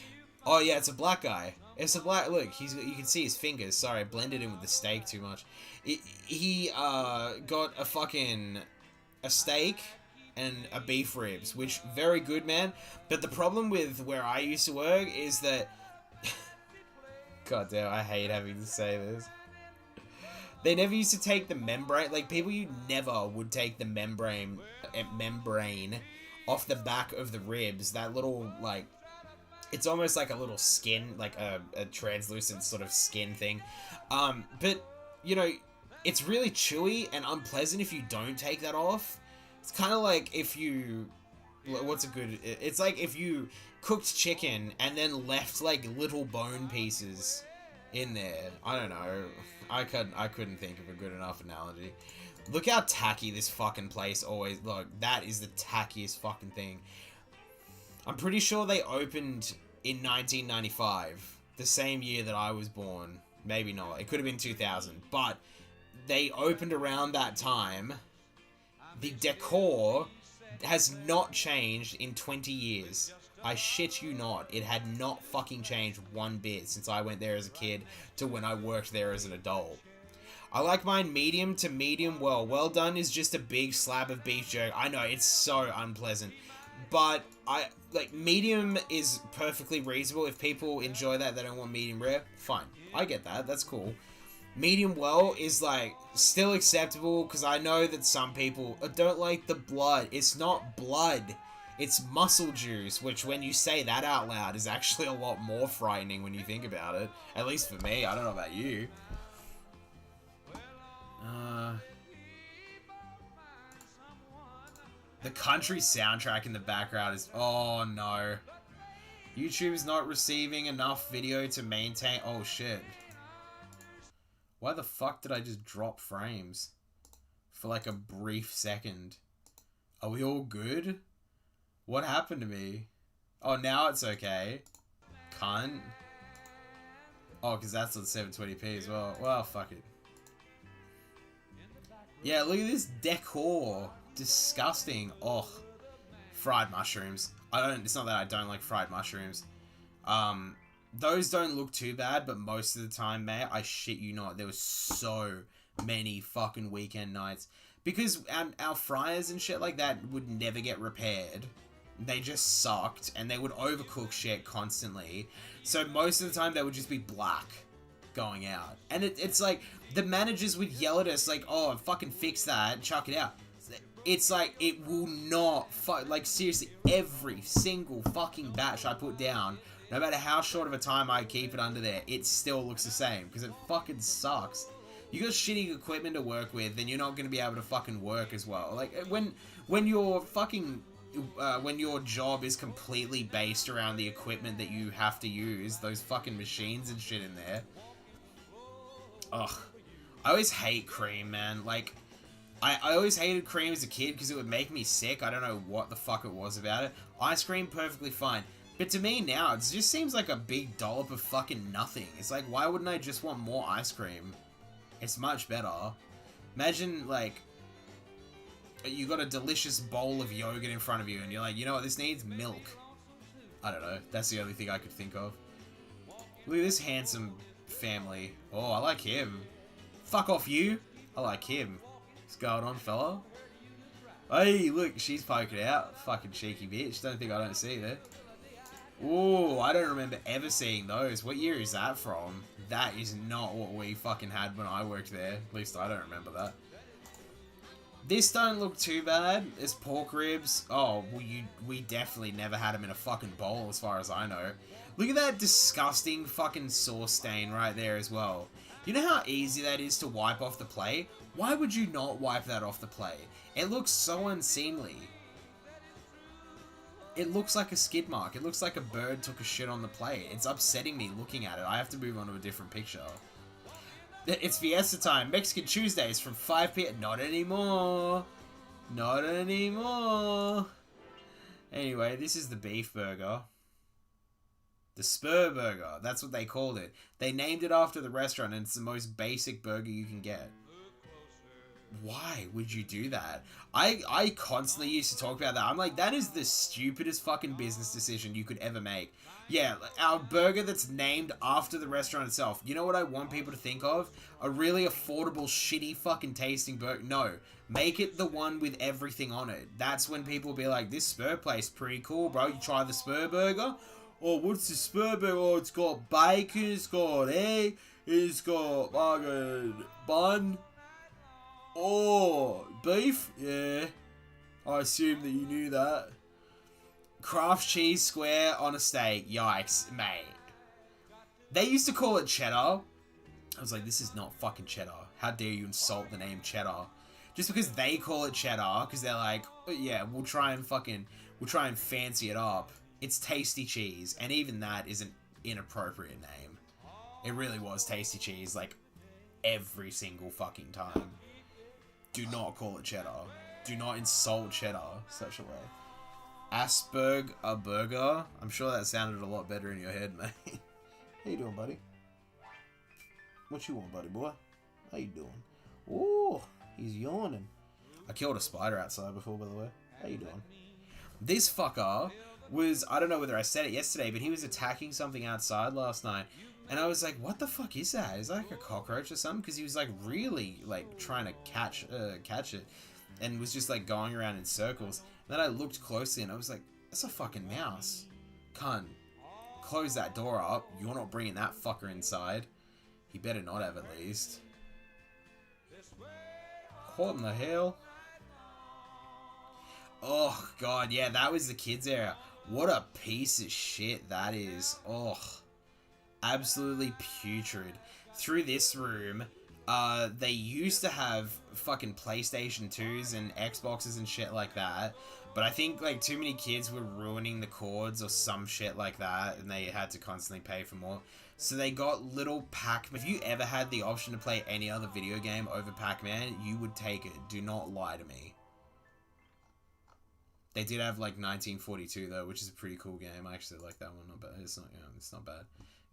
Oh yeah, it's a black guy. It's a black, look, you can see his fingers. Sorry, I blended in with the steak too much. He got a steak and a beef ribs, which, very good, man. But the problem with where I used to work is that, god damn, I hate having to say this. They never used to take the membrane, like, people you never would take the membrane off the back of the ribs. That little, like, it's almost like a little skin, like a translucent sort of skin thing. But, you know, it's really chewy and unpleasant if you don't take that off. It's kind of like if you... It's like if you cooked chicken and then left, like, little bone pieces in there. I don't know. I couldn't think of a good enough analogy. Look how tacky this fucking place always... Look, that is the tackiest fucking thing. I'm pretty sure they opened in 1995, the same year that I was born. Maybe not. It could have been 2000. But they opened around that time. The decor has not changed in 20 years. I shit you not. It had not fucking changed one bit since I went there as a kid to when I worked there as an adult. I like mine medium to medium well. Well done is just a big slab of beef jerky. I know, it's so unpleasant. But, medium is perfectly reasonable. If people enjoy that, they don't want medium rare, fine. I get that, that's cool. Medium well is, still acceptable, because I know that some people don't like the blood. It's not blood. It's muscle juice, which when you say that out loud is actually a lot more frightening when you think about it. At least for me, I don't know about you. The country soundtrack in the background is... Oh, no. YouTube is not receiving enough video to maintain... Oh, shit. Why the fuck did I just drop frames? For, a brief second. Are we all good? What happened to me? Oh, now it's okay. Cunt. Oh, because that's on 720p as well. Well, fuck it. Yeah, look at this decor. Disgusting. Oh, fried mushrooms. It's not that I don't like fried mushrooms. Those don't look too bad, but most of the time, mate, I shit you not, there was so many fucking weekend nights. Because our fryers and shit like that would never get repaired. They just sucked, and they would overcook shit constantly. So most of the time, they would just be black going out. And it's like, the managers would yell at us like, oh, fucking fix that, chuck it out. It's like, it will not, seriously, every single fucking batch I put down, no matter how short of a time I keep it under there, it still looks the same, because it fucking sucks. You got shitty equipment to work with, then you're not going to be able to fucking work as well. When you're fucking... when your job is completely based around the equipment that you have to use, those fucking machines and shit in there. Ugh. I always hate cream, man. I always hated cream as a kid because it would make me sick. I don't know what the fuck it was about it. Ice cream, perfectly fine. But to me now, it just seems like a big dollop of fucking nothing. It's like, why wouldn't I just want more ice cream? It's much better. Imagine, you got a delicious bowl of yogurt in front of you, and you're like, you know what this needs? Milk. I don't know. That's the only thing I could think of. Look at this handsome family. Oh, I like him. Fuck off you. I like him. What's going on, fella? Hey, look, she's poking out. Fucking cheeky bitch. Don't think I don't see that. Ooh, I don't remember ever seeing those. What year is that from? That is not what we fucking had when I worked there. At least I don't remember that. This don't look too bad. It's pork ribs. Oh, well, we definitely never had them in a fucking bowl as far as I know. Look at that disgusting fucking sauce stain right there as well. You know how easy that is to wipe off the plate? Why would you not wipe that off the plate? It looks so unseemly. It looks like a skid mark. It looks like a bird took a shit on the plate. It's upsetting me looking at it. I have to move on to a different picture. It's Fiesta time. Mexican Tuesdays from 5 p.m. Not anymore. Not anymore. Anyway, this is the beef burger. The Spur Burger. That's what they called it. They named it after the restaurant, and it's the most basic burger you can get. Why would you do that? I constantly used to talk about that. I'm like, that is the stupidest fucking business decision you could ever make. Yeah, our burger that's named after the restaurant itself. You know what I want people to think of? A really affordable, shitty fucking tasting burger. No, make it the one with everything on it. That's when people will be like, this Spur place pretty cool, bro. You try the Spur Burger? Oh, what's the Spur Burger? Oh, it's got bacon, it's got egg, it's got fucking bun. Oh, beef? Yeah. I assume that you knew that. Kraft cheese square on a steak. Yikes, mate. They used to call it cheddar. I was like, this is not fucking cheddar. How dare you insult the name cheddar? Just because they call it cheddar, because they're like, oh, yeah, we'll try and fancy it up. It's tasty cheese, and even that is an inappropriate name. It really was tasty cheese, every single fucking time. Do not call it cheddar. Do not insult cheddar such a way. Asperg a burger. I'm sure that sounded a lot better in your head, mate. How you doing, buddy? What you want, buddy boy? How you doing? Ooh, he's yawning. I killed a spider outside before, by the way. How you doing? This fucker was, I don't know whether I said it yesterday, but he was attacking something outside last night. And I was like, what the fuck is that? Is that like a cockroach or something? Because he was like really like trying to catch it. And was just like going around in circles. And then I looked closely and I was like, that's a fucking mouse. Cunt. Close that door up. You're not bringing that fucker inside. He better not have, at least. What in the hell? Oh, God, yeah, that was the kids' area. What a piece of shit that is. Oh, absolutely putrid. Through this room, they used to have fucking PlayStation 2s and Xboxes and shit like that. But I think, like, too many kids were ruining the cords or some shit like that, and they had to constantly pay for more. So they got little Pac-Man. If you ever had the option to play any other video game over Pac-Man, you would take it. Do not lie to me. They did have, like, 1942, though, which is a pretty cool game. I actually like that one. Not bad. It's not bad.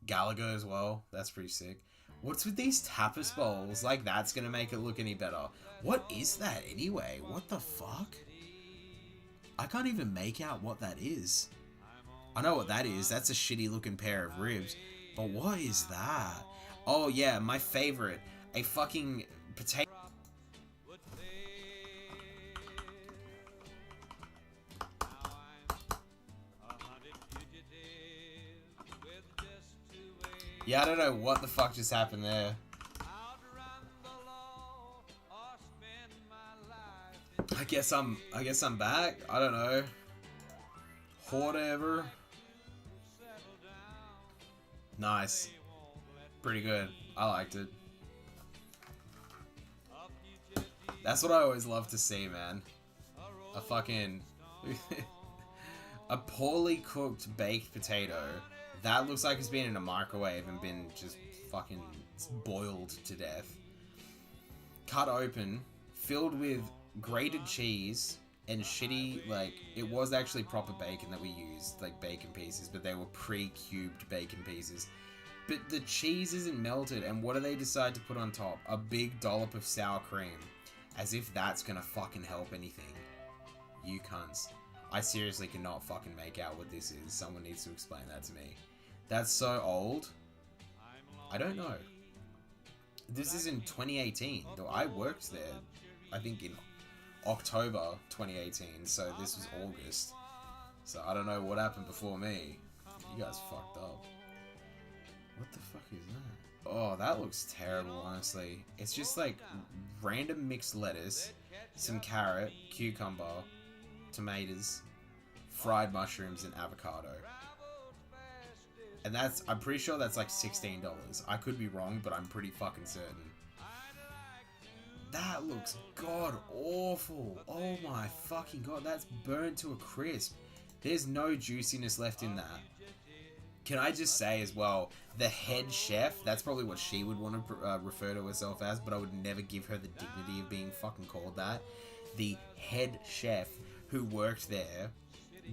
Galaga as well. That's pretty sick. What's with these tapas bowls? Like, that's gonna make it look any better. What is that, anyway? What the fuck? I can't even make out what that is. I know what that is. That's a shitty looking pair of ribs. But what is that? Oh yeah, my favorite. A fucking potato. Yeah, I don't know what the fuck just happened there. I guess I'm back. I don't know. Whatever. Nice. Pretty good. I liked it. That's what I always love to see, man. A fucking a poorly cooked baked potato that looks like it's been in a microwave and been just fucking boiled to death. Cut open, filled with grated cheese and shitty, like, it was actually proper bacon that we used, like bacon pieces, but they were pre-cubed bacon pieces. But the cheese isn't melted, and what do they decide to put on top? A big dollop of sour cream. As if that's gonna fucking help anything. You cunts. I seriously cannot fucking make out what this is. Someone needs to explain that to me. That's so old. I don't know. This is in 2018, though I worked there, I think in October 2018, so this was August. So I don't know what happened before me. You guys fucked up. What the fuck is that? Oh, that looks terrible, honestly. It's just like random mixed lettuce, some carrot, cucumber, tomatoes, fried mushrooms, and avocado. And that's, I'm pretty sure that's like $16. I could be wrong, but I'm pretty fucking certain. That looks god awful. Oh my fucking god, that's burnt to a crisp. There's no juiciness left in that. Can I just say as well, the head chef, that's probably what she would want to refer to herself as, but I would never give her the dignity of being fucking called that. The head chef who worked there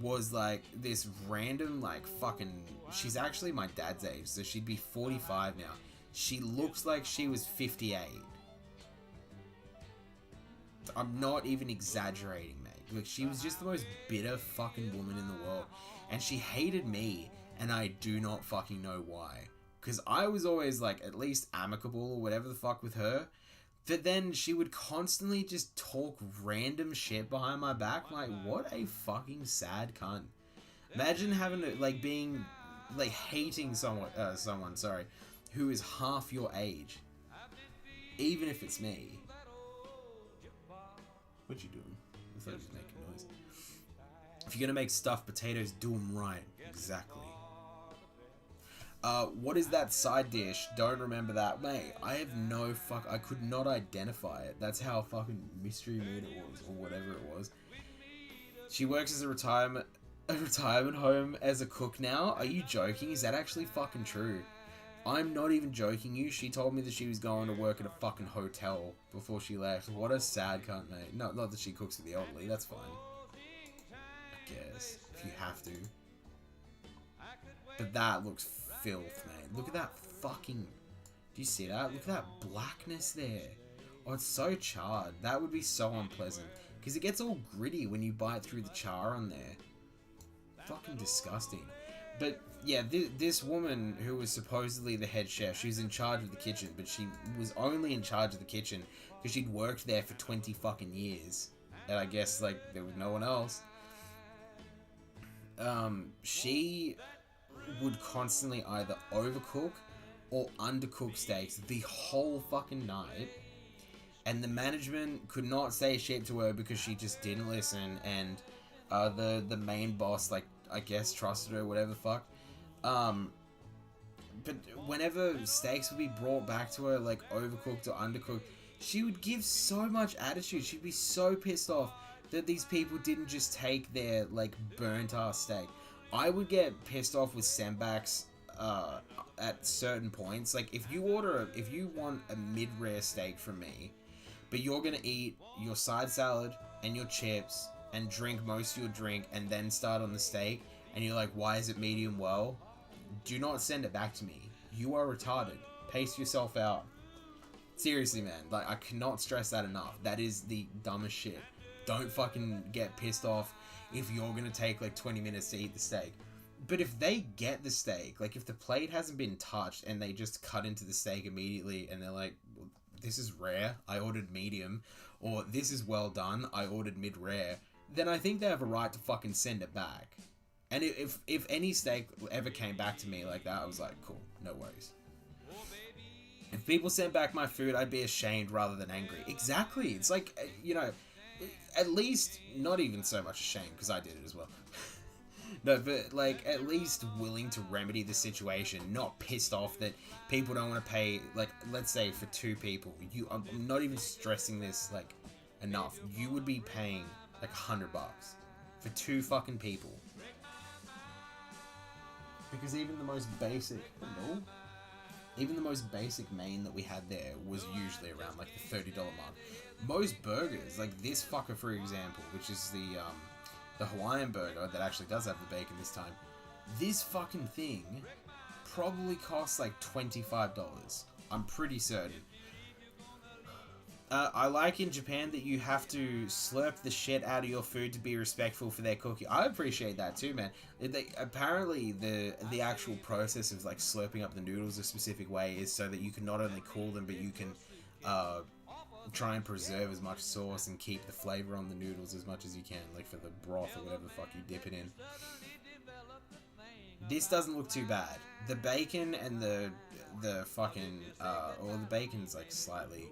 was like this random, like, fucking, she's actually my dad's age, so she'd be 45 now. She looks like she was 58. I'm not even exaggerating, mate. Like, she was just the most bitter fucking woman in the world. And she hated me, and I do not fucking know why. Because I was always, like, at least amicable or whatever the fuck with her. But then she would constantly just talk random shit behind my back. Like, what a fucking sad cunt. Imagine having to, like, being, like, hating someone, sorry, who is half your age. Even if it's me. What you doing? I thought you was making noise. If you're gonna make stuffed potatoes, do them right. Exactly. What is that side dish? Don't remember that. Mate, I have no fuck... I could not identify it. That's how fucking mystery meat it was, or whatever it was. She works as a retirement home as a cook now? Are you joking? Is that actually fucking true? I'm not even joking you. She told me that she was going to work at a fucking hotel before she left. What a sad cunt, mate. No, not that she cooks for the elderly. That's fine. I guess. If you have to. But that looks filth, mate. Look at that fucking... Do you see that? Look at that blackness there. Oh, it's so charred. That would be so unpleasant. Because it gets all gritty when you bite through the char on there. Fucking disgusting. But, yeah, this woman who was supposedly the head chef, she was in charge of the kitchen, but she was only in charge of the kitchen because she'd worked there for 20 fucking years. And I guess, like, there was no one else. She would constantly either overcook or undercook steaks the whole fucking night. And the management could not say shit to her because she just didn't listen. And the main boss, like, I guess trusted her, whatever the fuck. But whenever steaks would be brought back to her, like overcooked or undercooked, she would give so much attitude. She'd be so pissed off that these people didn't just take their, like, burnt ass steak. I would get pissed off with sembaks at certain points. Like, if you want a mid-rare steak from me, but you're gonna eat your side salad and your chips and drink most of your drink and then start on the steak, and you're like, why is it medium well? Do not send it back to me. You are retarded. Pace yourself out. Seriously, man. Like, I cannot stress that enough. That is the dumbest shit. Don't fucking get pissed off if you're gonna take, like, 20 minutes to eat the steak. But if they get the steak, like, if the plate hasn't been touched and they just cut into the steak immediately and they're like, well, this is rare, I ordered medium, or this is well done, I ordered mid-rare, then I think they have a right to fucking send it back. And if any steak ever came back to me like that, I was like, cool, no worries. If people sent back my food, I'd be ashamed rather than angry. Exactly. It's like, you know, at least, not even so much ashamed, because I did it as well. No, but, like, at least willing to remedy the situation, not pissed off that people don't want to pay, like, let's say for 2 people. I'm not even stressing this, like, enough. You would be paying, like, $100 for 2 fucking people. Because even the most basic, even the most basic main that we had there was usually around, like, the $30 mark. Most burgers, like this fucker, for example, which is the Hawaiian burger that actually does have the bacon this time, this fucking thing probably costs like $25. I'm pretty certain. I like in Japan that you have to slurp the shit out of your food to be respectful for their cooking. I appreciate that too, man. Apparently the actual process of, like, slurping up the noodles a specific way is so that you can not only cool them, but you can try and preserve as much sauce and keep the flavor on the noodles as much as you can, like for the broth or whatever the fuck you dip it in. This doesn't look too bad. The bacon and the fucking or the bacon's like slightly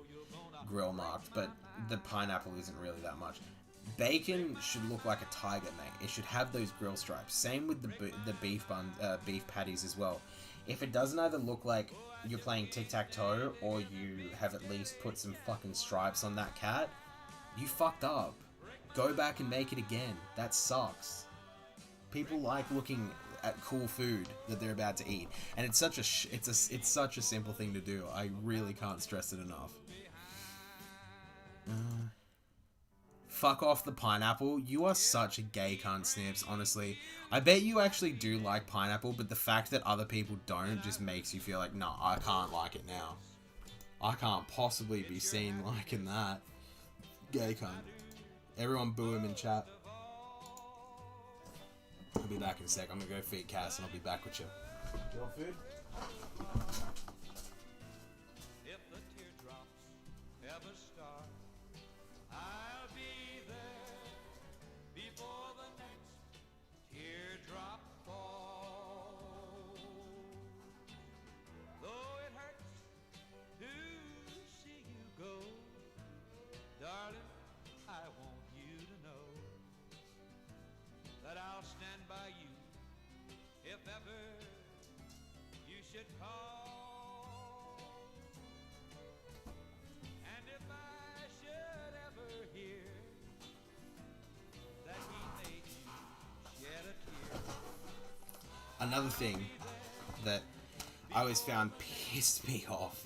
grill marked, but the pineapple isn't really that much. Bacon should look like a tiger, mate. It should have those grill stripes. Same with the beef patties as well. If it doesn't either look like you're playing tic-tac-toe or you have at least put some fucking stripes on that cat, you fucked up. Go back and make it again. That sucks. People like looking at cool food that they're about to eat, and it's such a simple thing to do. I really can't stress it enough. Fuck off the pineapple. You are such a gay cunt, Snips, honestly. I bet you actually do like pineapple, but the fact that other people don't just makes you feel like, nah, I can't like it now. I can't possibly be seen liking that. Gay cunt. Everyone boo him in chat. I'll be back in a sec. I'm gonna go feed Cass and I'll be back with you. You want food? If the teardrops ever start, I'll be there before the next teardrop falls. Though it hurts to see you go, darling, I want you to know that I'll stand by you if ever you should call. And if I should ever hear that he made you shed a tear. Another thing that I always found pissed me off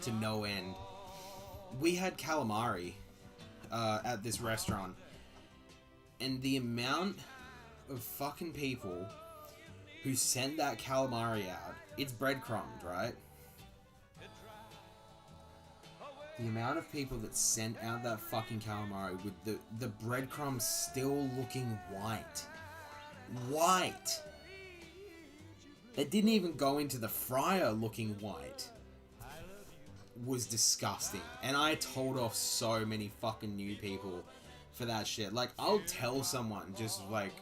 to no end. We had calamari at this restaurant, and the amount of fucking people who send that calamari out, it's breadcrumbed, right? The amount of people that sent out that fucking calamari with the breadcrumbs still looking white. White! They didn't even go into the fryer looking white. Was disgusting. And I told off so many fucking new people for that shit. Like, I'll tell someone just like,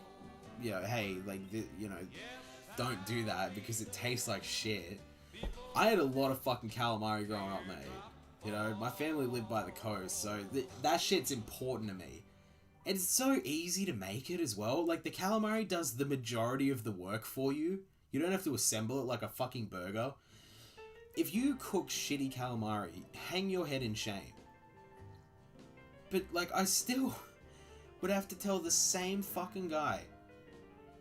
you know, hey, like, you know, don't do that because it tastes like shit. I had a lot of fucking calamari growing up, mate. You know, my family lived by the coast, so that shit's important to me. And it's so easy to make it as well. Like, the calamari does the majority of the work for you. You don't have to assemble it like a fucking burger. If you cook shitty calamari, hang your head in shame. But, like, I still would have to tell the same fucking guy,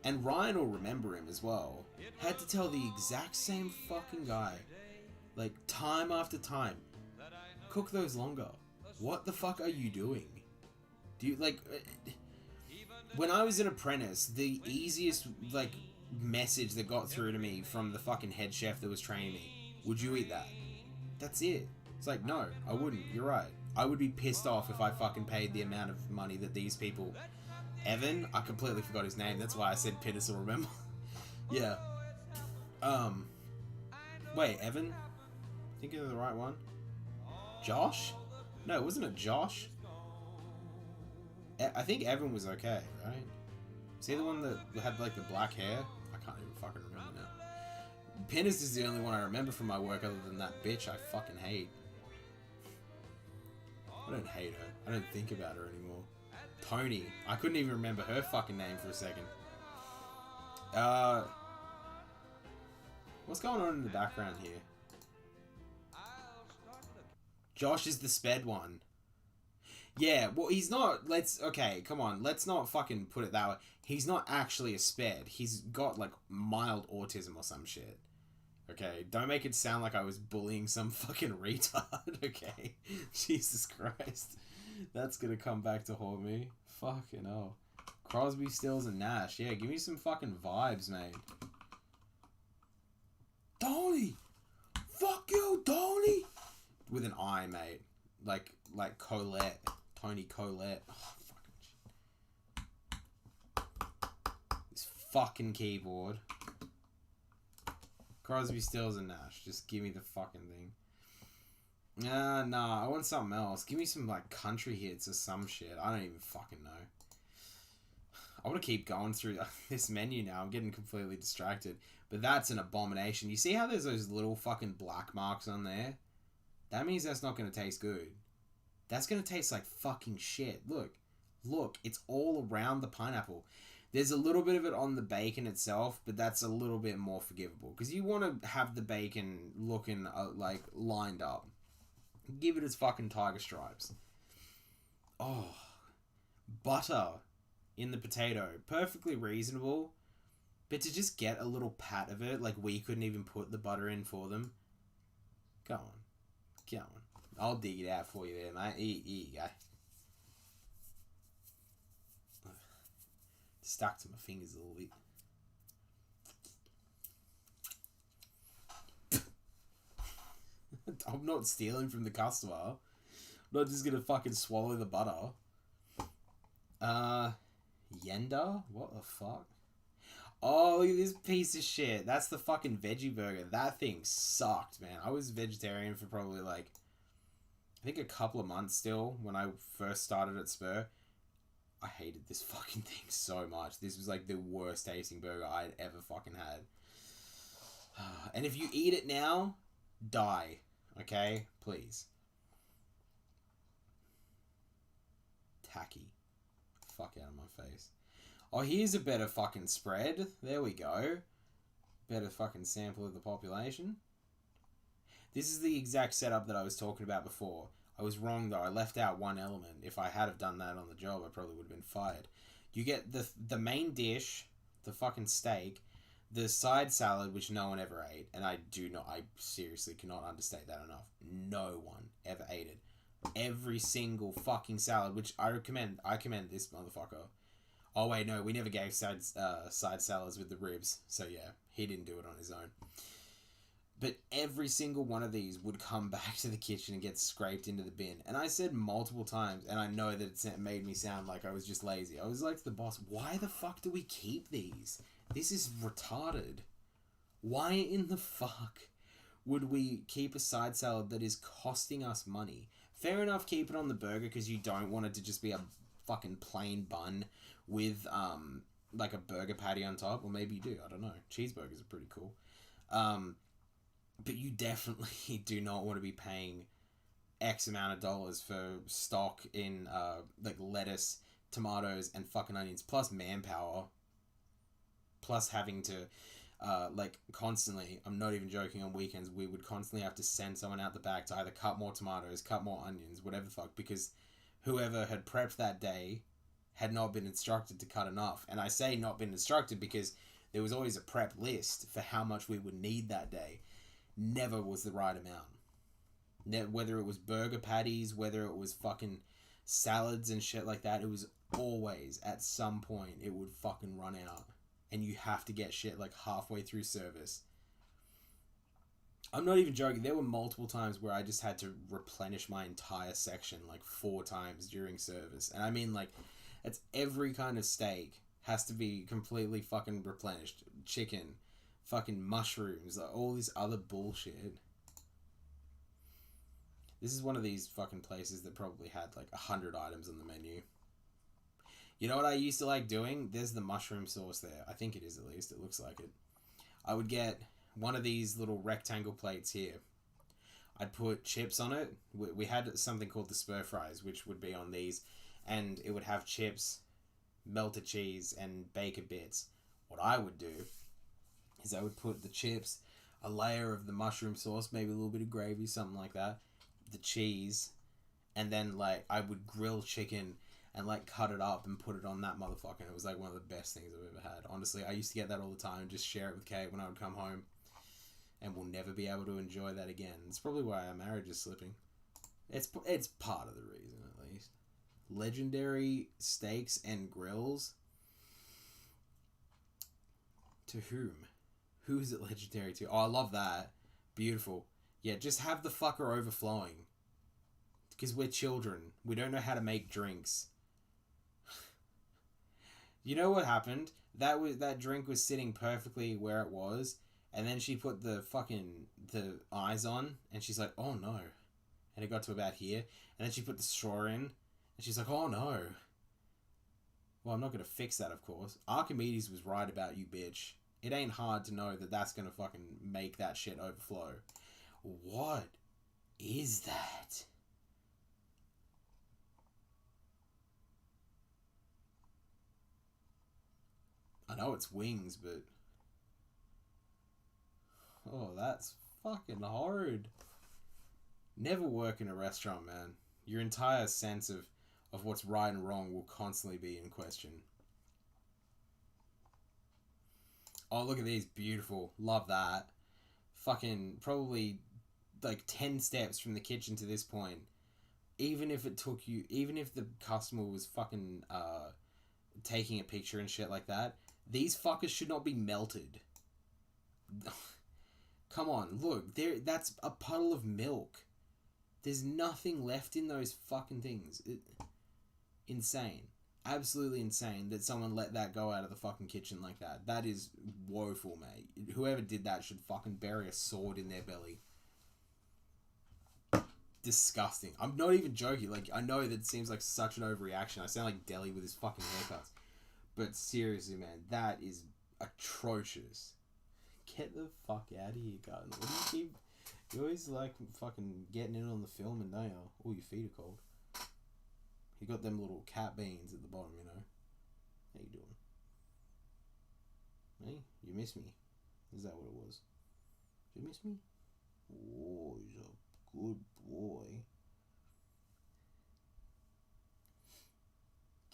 and Ryan will remember him as well, had to tell the exact same fucking guy, like, time after time, cook those longer. What the fuck are you doing? Do you, like, when I was an apprentice, the easiest, like, message that got through to me from the fucking head chef that was training me, would you eat that? That's it. It's like, no, I wouldn't. You're right. I would be pissed off if I fucking paid the amount of money that these people... Evan? I completely forgot his name. That's why I said Pittis will remember. Yeah. Wait, Evan? Thinking of the right one? Josh? No, wasn't it Josh? I think Evan was okay, right? Was he the one that had, like, the black hair? I can't even fucking remember now. Pittis is the only one I remember from my work other than that bitch I fucking hate. I don't hate her. I don't think about her anymore. Tony. I couldn't even remember her fucking name for a second. What's going on in the background here? Josh is the sped one. Yeah, well, he's not... Okay, come on. Let's not fucking put it that way. He's not actually a sped. He's got, like, mild autism or some shit. Okay, don't make it sound like I was bullying some fucking retard, okay? Jesus Christ. That's gonna come back to haunt me. Fucking hell. Crosby, Stills, and Nash. Yeah, give me some fucking vibes, mate. Tony! Fuck you, Tony! With an I, mate. Like Colette. Tony Colette. Oh, fucking shit. This fucking keyboard. Crosby, Stills, and Nash. Just give me the fucking thing. Nah, I want something else. Give me some, like, country hits or some shit. I don't even fucking know. I want to keep going through this menu now. I'm getting completely distracted. But that's an abomination. You see how there's those little fucking black marks on there? That means that's not going to taste good. That's going to taste like fucking shit. Look, it's all around the pineapple. There's a little bit of it on the bacon itself, but that's a little bit more forgivable. Because you want to have the bacon looking, like, lined up. Give it its fucking tiger stripes. Oh. Butter in the potato. Perfectly reasonable. But to just get a little pat of it, like we couldn't even put the butter in for them. Go on. Go on. I'll dig it out for you there, mate. Here you go. Stuck to my fingers a little bit. I'm not stealing from the customer. I'm not just gonna fucking swallow the butter. Yenda? What the fuck? Oh, look at this piece of shit. That's the fucking veggie burger. That thing sucked, man. I was vegetarian for probably, like, I think a couple of months still when I first started at Spur. I hated this fucking thing so much. This was, like, the worst tasting burger I'd ever fucking had. And if you eat it now, die. Okay? Please. Tacky. Fuck out of my face. Oh, here's a better fucking spread. There we go. Better fucking sample of the population. This is the exact setup that I was talking about before. I was wrong though. I left out one element. If I had have done that on the job, I probably would have been fired. You get the main dish, the fucking steak, the side salad, which no one ever ate, and I seriously cannot understate that enough. No one ever ate it. Every single fucking salad, which I commend this motherfucker. Oh wait, no, we never gave side salads with the ribs, so yeah, he didn't do it on his own. But every single one of these would come back to the kitchen and get scraped into the bin. And I said multiple times, and I know that it made me sound like I was just lazy. I was like to the boss, why the fuck do we keep these? This is retarded. Why in the fuck would we keep a side salad that is costing us money? Fair enough, keep it on the burger because you don't want it to just be a fucking plain bun with, like a burger patty on top. Or maybe you do, I don't know. Cheeseburgers are pretty cool. But you definitely do not want to be paying X amount of dollars for stock in, like, lettuce, tomatoes, and fucking onions, plus manpower, plus having to, like, constantly, I'm not even joking, on weekends, we would constantly have to send someone out the back to either cut more tomatoes, cut more onions, whatever the fuck, because whoever had prepped that day had not been instructed to cut enough. And I say not been instructed because there was always a prep list for how much we would need that day. Never was the right amount. Whether it was burger patties, whether it was fucking salads and shit like that, it was always, at some point, it would fucking run out. And you have to get shit like halfway through service. I'm not even joking. There were multiple times where I just had to replenish my entire section like 4 times during service. And I mean, like, it's every kind of steak has to be completely fucking replenished. Chicken, fucking mushrooms, like, all this other bullshit. This is one of these fucking places that probably had like 100 items on the menu. You know what I used to like doing? There's the mushroom sauce there. I think it is, at least. It looks like it. I would get one of these little rectangle plates here. I'd put chips on it. We had something called the spur fries, which would be on these. And it would have chips, melted cheese, and bacon bits. What I would do is I would put the chips, a layer of the mushroom sauce, maybe a little bit of gravy, something like that, the cheese, and then like I would grill chicken and like cut it up and put it on that motherfucker. And it was like one of the best things I've ever had. Honestly, I used to get that all the time and just share it with Kate when I would come home. And we'll never be able to enjoy that again. It's probably why our marriage is slipping. It's part of the reason, at least. Legendary steaks and grills. To whom? Who is it legendary to? Oh, I love that. Beautiful. Yeah, just have the fucker overflowing. Because we're children. We don't know how to make drinks. You know what happened? That drink was sitting perfectly where it was, and then she put the eyes on, and she's like, oh no. And it got to about here, and then she put the straw in, and she's like, oh no. Well, I'm not going to fix that, of course. Archimedes was right about you, bitch. It ain't hard to know that that's going to fucking make that shit overflow. What is that? I know it's wings, but... oh, that's fucking hard. Never work in a restaurant, man. Your entire sense of what's right and wrong will constantly be in question. Oh, look at these. Beautiful. Love that. Fucking probably like 10 steps from the kitchen to this point. Even if the customer was fucking taking a picture and shit like that, these fuckers should not be melted. Come on, look, that's a puddle of milk. There's nothing left in those fucking things. Insane. Absolutely insane that someone let that go out of the fucking kitchen like that. That is woeful, mate. Whoever did that should fucking bury a sword in their belly. Disgusting. I'm not even joking. Like, I know that it seems like such an overreaction. I sound like Deli with his fucking haircuts. But seriously, man, that is atrocious. Get the fuck out of here, Garden. What do you keep... You always like fucking getting in on the film and don't you? Oh, your feet are cold. You got them little cat beans at the bottom, you know. How you doing? Hey, you miss me. Is that what it was? Did you miss me? Oh, he's a good boy.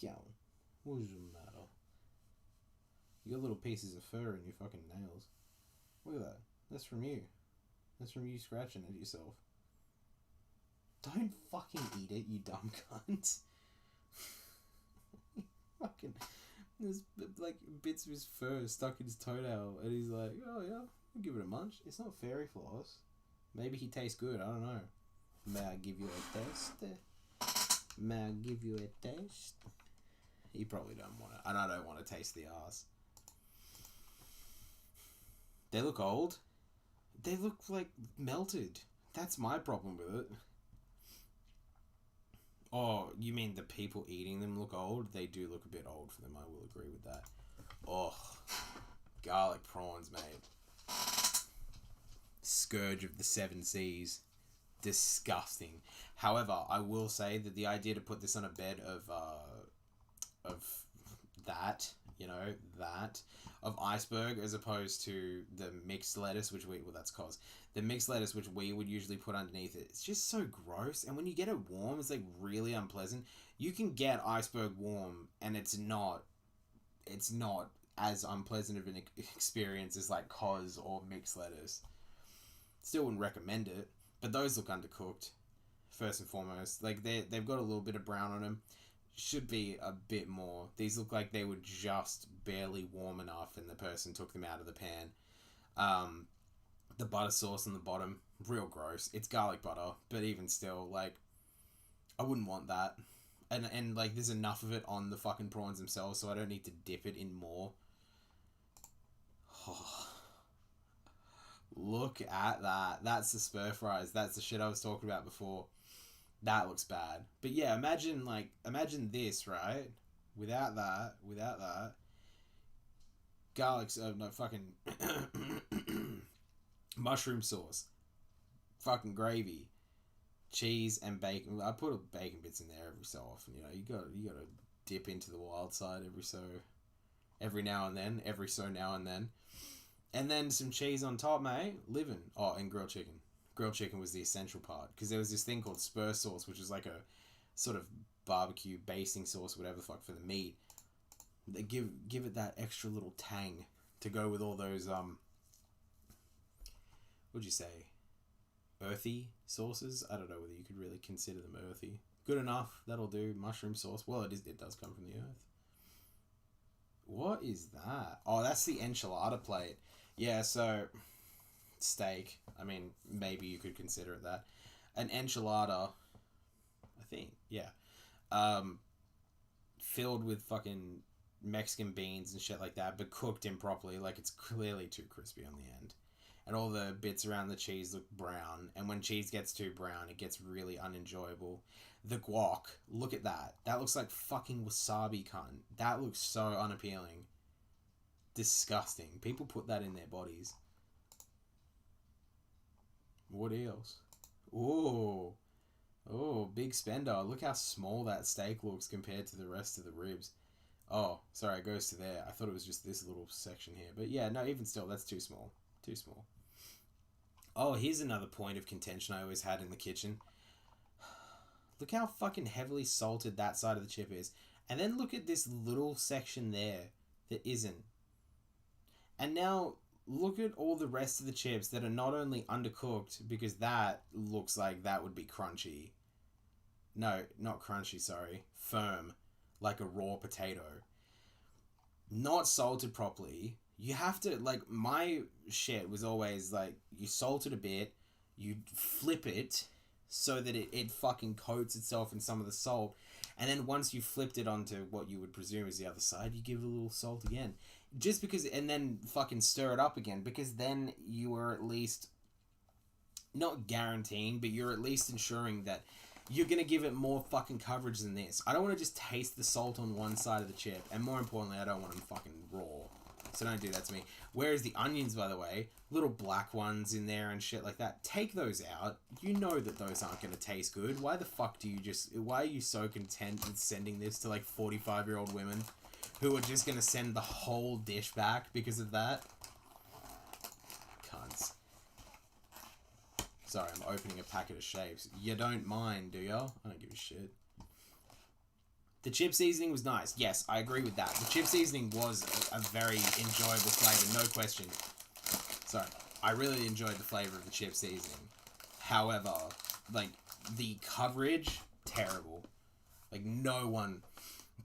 Gowan, what's the matter? You got little pieces of fur in your fucking nails. Look at that. That's from you. That's from you scratching at yourself. Don't fucking eat it, you dumb cunt. Fucking... There's like bits of his fur stuck in his toenail, and he's like, oh yeah, I'll give it a munch. It's not fairy floss. Maybe he tastes good. I don't know. May I give you a taste? May I give you a taste? You probably don't want it. And I don't want to taste the ass. They look old. They look like melted. That's my problem with it. Oh, you mean the people eating them look old? They do look a bit old for them, I will agree with that. Oh, garlic prawns, mate. Scourge of the seven seas. Disgusting. However, I will say that the idea to put this on a bed of that, of iceberg, as opposed to the mixed lettuce, the mixed lettuce which we would usually put underneath it, it's just so gross. And when you get it warm, it's like really unpleasant. You can get iceberg warm and it's not as unpleasant of an experience as like cos or mixed lettuce. Still wouldn't recommend it, but those look undercooked first and foremost. Like they've got a little bit of brown on them. Should be a bit more. These look like they were just barely warm enough and the person took them out of the pan. The butter sauce on the bottom, real gross. It's garlic butter, but even still, like, I wouldn't want that. And like, there's enough of it on the fucking prawns themselves, so I don't need to dip it in more. Oh. Look at that. That's the spur fries. That's the shit I was talking about before. That looks bad. But yeah, imagine this, right? Without that. Mushroom sauce. Fucking gravy. Cheese and bacon. I put bacon bits in there every so often, you gotta dip into the wild side every now and then. And then some cheese on top, mate. Living. Oh, and grilled chicken. Grilled chicken was the essential part, because there was this thing called spur sauce, which is like a sort of barbecue basting sauce, whatever the fuck, for the meat. They give it that extra little tang to go with all those what'd you say, earthy sauces? I don't know whether you could really consider them earthy. Good enough, that'll do. Mushroom sauce, well, it does come from the earth. What is that? Oh, that's the enchilada plate. Yeah, so steak. I mean, maybe you could consider it that. An enchilada, I think, yeah. Filled with fucking Mexican beans and shit like that, but cooked improperly. Like, it's clearly too crispy on the end. And all the bits around the cheese look brown. And when cheese gets too brown, it gets really unenjoyable. The guac, look at that. That looks like fucking wasabi, cunt. That looks so unappealing. Disgusting. People put that in their bodies. What else? Oh, big spender. Look how small that steak looks compared to the rest of the ribs. Oh, sorry, it goes to there. I thought it was just this little section here. But yeah, no, even still, that's too small. Too small. Oh, here's another point of contention I always had in the kitchen. Look how fucking heavily salted that side of the chip is. And then look at this little section there that isn't. And now look at all the rest of the chips that are not only undercooked, because that looks like that would be crunchy. No, not crunchy, sorry. Firm. Like a raw potato. Not salted properly. You have to, like, my shit was always, like, you salt it a bit, you flip it so that it fucking coats itself in some of the salt, and then once you flipped it onto what you would presume is the other side, you give it a little salt again. Just because, and then fucking stir it up again, because then you are at least, not guaranteeing, but you're at least ensuring that you're going to give it more fucking coverage than this. I don't want to just taste the salt on one side of the chip, and more importantly, I don't want them fucking raw. So don't do that to me. Whereas the onions, by the way, little black ones in there and shit like that, take those out. You know that those aren't going to taste good. Why are you so content with sending this to like 45-year-old women who are just going to send the whole dish back because of that? Cunts. Sorry, I'm opening a packet of shapes. You don't mind, do ya? I don't give a shit. The chip seasoning was nice. Yes, I agree with that. The chip seasoning was a very enjoyable flavour, no question. Sorry, I really enjoyed the flavour of the chip seasoning. However, like, the coverage, terrible. Like, no one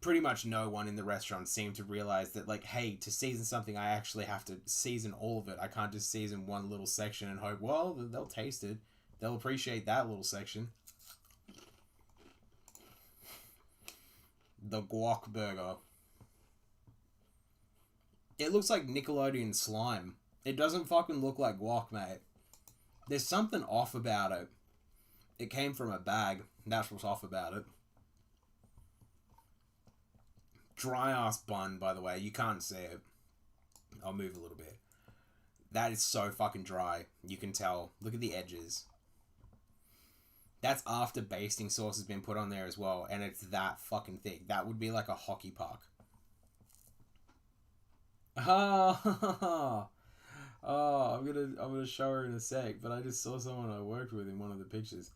pretty much no one in the restaurant seemed to realize that, like, hey, to season something, I actually have to season all of it. I can't just season one little section and hope, well, they'll taste it. They'll appreciate that little section. The guac burger. It looks like Nickelodeon slime. It doesn't fucking look like guac, mate. There's something off about it. It came from a bag. That's what's off about it. Dry ass bun, by the way. You can't see it. I'll move a little bit. That is so fucking dry. You can tell. Look at the edges. That's after basting sauce has been put on there as well, and it's that fucking thick. That would be like a hockey puck. Oh, I'm gonna show her in a sec, but I just saw someone I worked with in one of the pictures.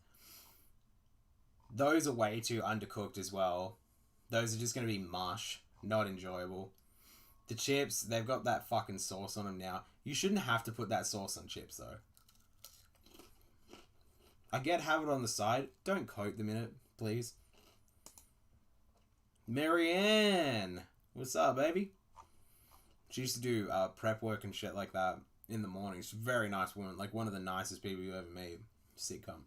Those are way too undercooked as well. Those are just gonna be mush, not enjoyable. The chips, they've got that fucking sauce on them now. You shouldn't have to put that sauce on chips though. I get have it on the side. Don't coat them in it, please. Marianne! What's up, baby? She used to do prep work and shit like that in the morning. She's a very nice woman. Like, one of the nicest people you ever meet. Sitcom.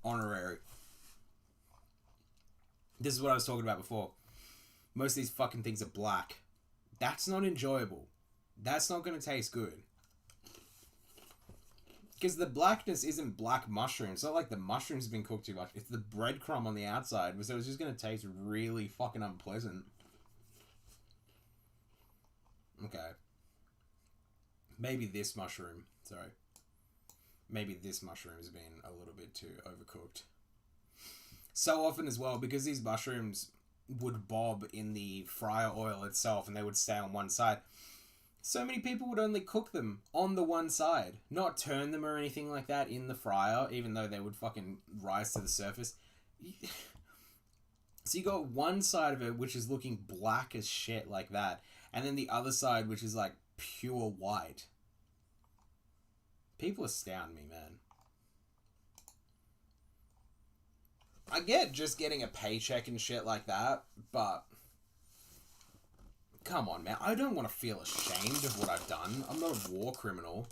Honorary. This is what I was talking about before. Most of these fucking things are black. That's not enjoyable. That's not going to taste good. Because the blackness isn't black mushrooms. It's not like the mushrooms have been cooked too much. It's the breadcrumb on the outside. So it's just going to taste really fucking unpleasant. Okay. Maybe this mushroom. Sorry. Maybe this mushroom has been a little bit too overcooked. So often as well, because these mushrooms would bob in the fryer oil itself and they would stay on one side. So many people would only cook them on the one side. Not turn them or anything like that in the fryer, even though they would fucking rise to the surface. So you got one side of it which is looking black as shit like that. And then the other side which is like pure white. People astound me, man. I get just getting a paycheck and shit like that, but come on, man. I don't want to feel ashamed of what I've done. I'm not a war criminal.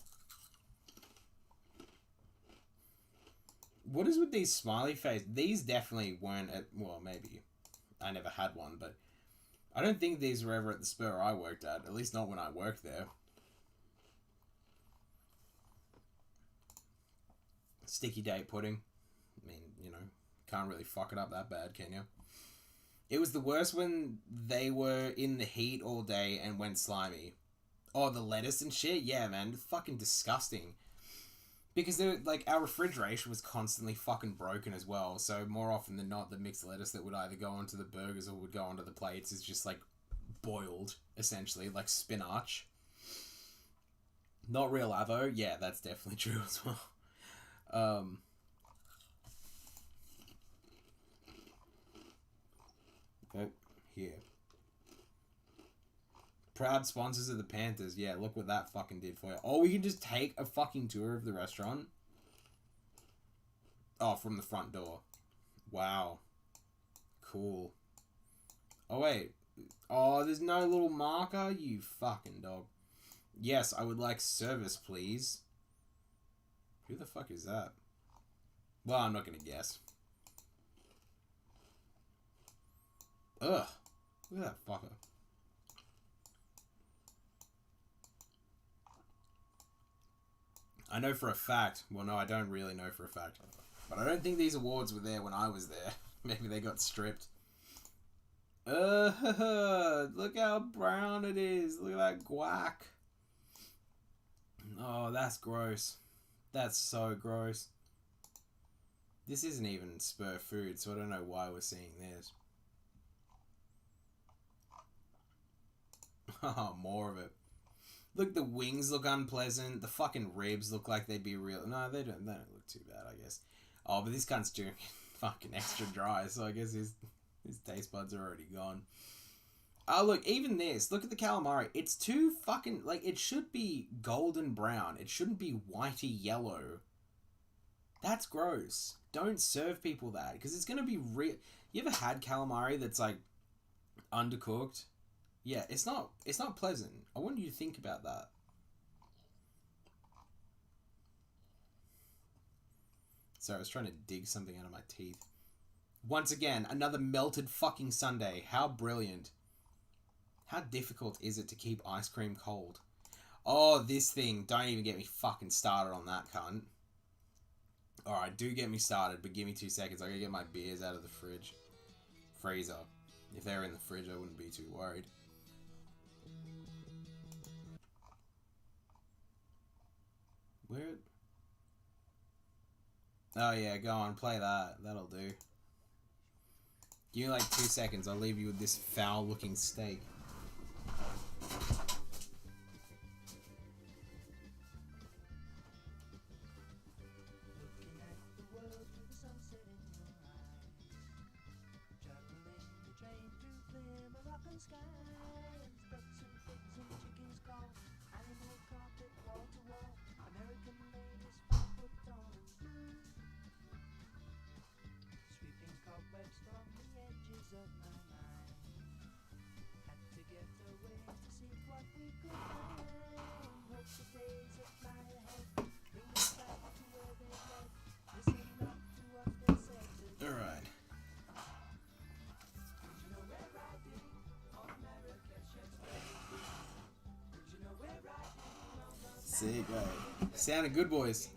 What is with these smiley faces? These definitely weren't at... Well, maybe. I never had one, but I don't think these were ever at the Spur I worked at least not when I worked there. Sticky date pudding. I mean, you know, can't really fuck it up that bad, can you? It was the worst when they were in the heat all day and went slimy. Oh, the lettuce and shit? Yeah, man. Fucking disgusting. Because they're, like, our refrigeration was constantly fucking broken as well. So more often than not, the mixed lettuce that would either go onto the burgers or would go onto the plates is just, like, boiled, essentially. Like spinach. Not real avo? Yeah, that's definitely true as well. Oh, here. Proud sponsors of the Panthers. Yeah, look what that fucking did for you. Oh, we can just take a fucking tour of the restaurant. Oh, from the front door. Wow. Cool. Oh, wait. Oh, there's no little marker? You fucking dog. Yes, I would like service, please. Who the fuck is that? Well, I'm not gonna guess. Ugh. Look at that fucker. I know for a fact. Well, no, I don't really know for a fact. But I don't think these awards were there when I was there. Maybe they got stripped. Look how brown it is. Look at that guac. Oh, that's gross. That's so gross. This isn't even Spur food, so I don't know why we're seeing this. Oh, more of it. Look, the wings look unpleasant. The fucking ribs look like they'd be real. No, they don't look too bad, I guess. Oh, but this cunt's doing fucking extra dry, so I guess his taste buds are already gone. Oh, look, even this. Look at the calamari. It's too fucking... Like, it should be golden brown. It shouldn't be whitey yellow. That's gross. Don't serve people that, because it's going to be real... You ever had calamari that's, like, Undercooked. Yeah, it's not pleasant. I want you to think about that. Sorry, I was trying to dig something out of my teeth. Once again, another melted fucking sundae. How brilliant. How difficult is it to keep ice cream cold? Oh, this thing. Don't even get me fucking started on that, cunt. Alright, do get me started, but give me 2 seconds. I gotta get my beers out of the freezer. If they were in the fridge, I wouldn't be too worried. Where? Oh yeah, go on, play that. That'll do. Give me like 2 seconds. I'll leave you with this foul-looking steak. Sick, right? Sounding good, boys.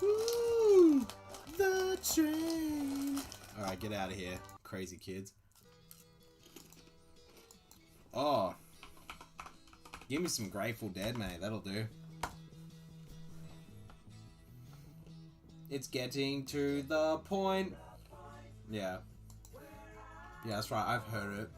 Woo! The train. All right, get out of here, crazy kids. Oh, give me some Grateful Dead, mate. That'll do. It's getting to the point. Yeah. Yeah, that's right. I've heard it.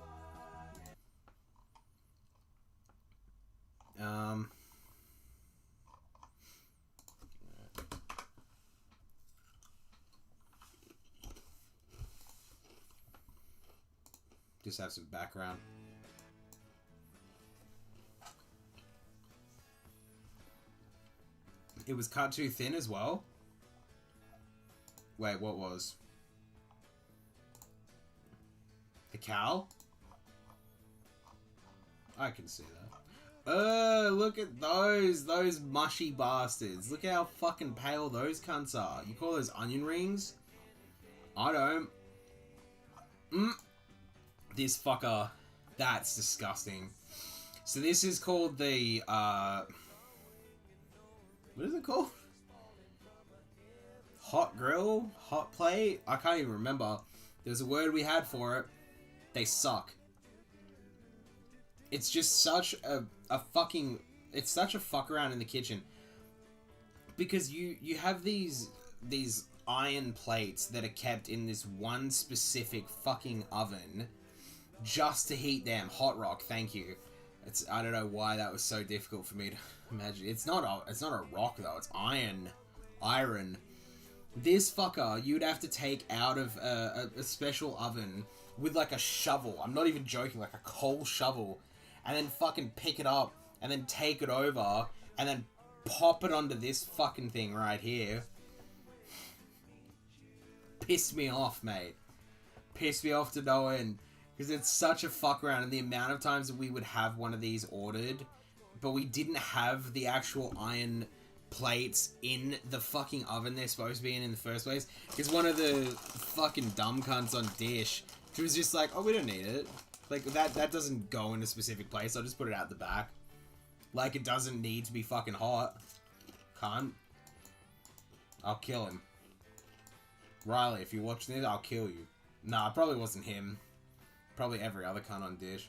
Just have some background. It was cut too thin as well. Wait, what was? The cow? I can see that. Look at those mushy bastards. Look how fucking pale those cunts are. You call those onion rings? I don't. This fucker. That's disgusting. So this is called the, what is it called? Hot grill? Hot plate? I can't even remember. There's a word we had for it. They suck. It's just such a fucking... It's such a fuck around in the kitchen. Because you have these iron plates that are kept in this one specific fucking oven just to heat them. Hot rock, thank you. I don't know why that was so difficult for me to imagine. It's not a rock though, it's iron. This fucker you'd have to take out of a special oven with like a shovel. I'm not even joking, like a coal shovel. And then fucking pick it up and then take it over and then pop it onto this fucking thing right here. Piss me off, mate. Piss me off to no end. Because it's such a fuck around, and the amount of times that we would have one of these ordered, but we didn't have the actual iron plates in the fucking oven they're supposed to be in the first place. Because one of the fucking dumb cunts on Dish, she was just like, oh, we don't need it. Like, that doesn't go in a specific place, I'll just put it out the back. Like, it doesn't need to be fucking hot. Cunt. I'll kill him. Riley, if you're watching this, I'll kill you. Nah, it probably wasn't him. Probably every other cunt on Dish.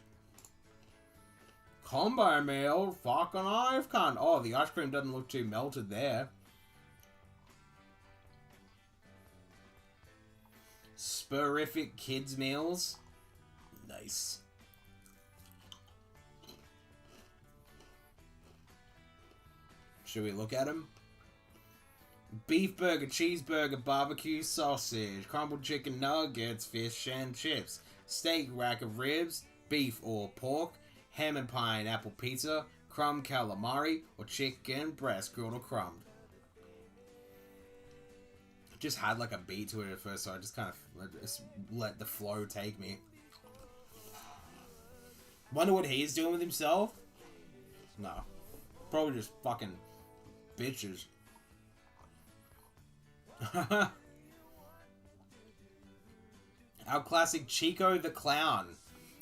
Combo meal, fucking knife cunt. Oh, the ice cream doesn't look too melted there. Spurific kids meals. Nice. Should we look at them? Beef burger, cheeseburger, barbecue sausage, crumbled chicken nuggets, fish and chips, steak rack of ribs, beef or pork, ham and pineapple pizza, crumb calamari, or chicken breast grilled or crumbed. Just had like a beat to it at first, so I just kind of let the flow take me. Wonder what he's doing with himself? No. Probably just fucking bitches. Our classic Chico the Clown.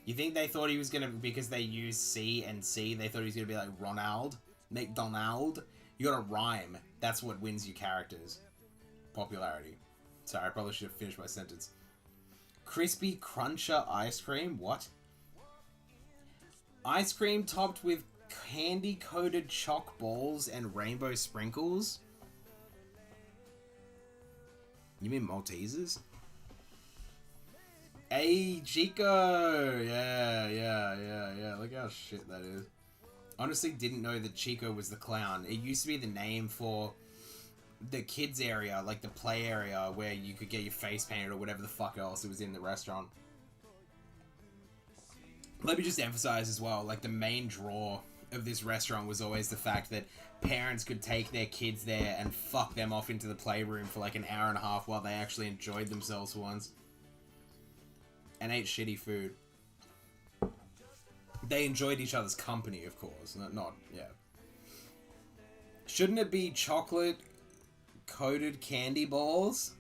You think they thought he was gonna, because they used C and C, they thought he was gonna be like Ronald, McDonald? You gotta rhyme. That's what wins you characters. Popularity. Sorry, I probably should have finished my sentence. Crispy Cruncher ice cream? What? Ice cream topped with candy-coated chalk balls and rainbow sprinkles? You mean Maltesers? Hey, Chico! Yeah. Look how shit that is. Honestly, didn't know that Chico was the clown. It used to be the name for the kids area, like the play area, where you could get your face painted or whatever the fuck else it was in the restaurant. Let me just emphasize as well, like the main draw of this restaurant was always the fact that parents could take their kids there and fuck them off into the playroom for like an hour and a half while they actually enjoyed themselves for once. And ate shitty food. They enjoyed each other's company, of course. Yeah. Shouldn't it be chocolate-coated candy balls?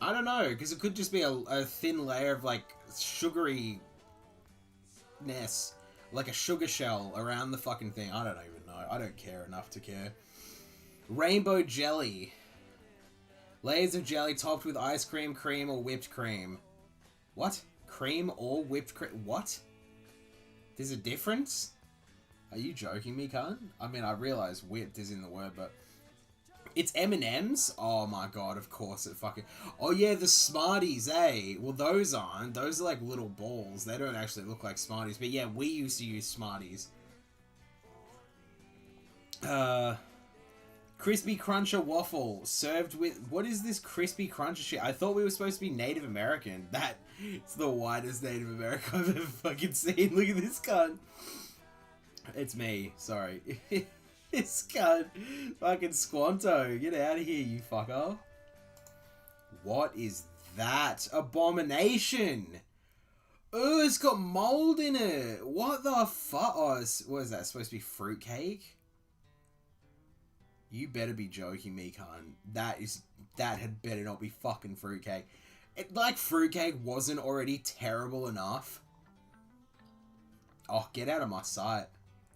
I don't know, because it could just be a thin layer of, like, sugaryness. Like a sugar shell around the fucking thing. I don't even know. I don't care enough to care. Rainbow jelly. Layers of jelly topped with ice cream, cream, or whipped cream. What? Cream or whipped cream? What? There's a difference? Are you joking me, cunt? I mean, I realize whipped is in the word, but... It's M&M's? Oh my god, of course it fucking... Oh yeah, the Smarties, eh? Well, those aren't. Those are like little balls. They don't actually look like Smarties. But yeah, we used to use Smarties. Crispy Cruncher waffle served with... What is this Crispy Cruncher shit? I thought we were supposed to be Native American. It's the whitest Native American I've ever fucking seen. Look at this cunt. It's me. Sorry. This cunt. Fucking Squanto. Get out of here, you fucker. What is that? Abomination. Oh, it's got mold in it. What the fuck? Oh, what is that? Supposed to be fruitcake? You better be joking me, cunt. That had better not be fucking fruitcake. Like fruitcake wasn't already terrible enough. Oh, get out of my sight.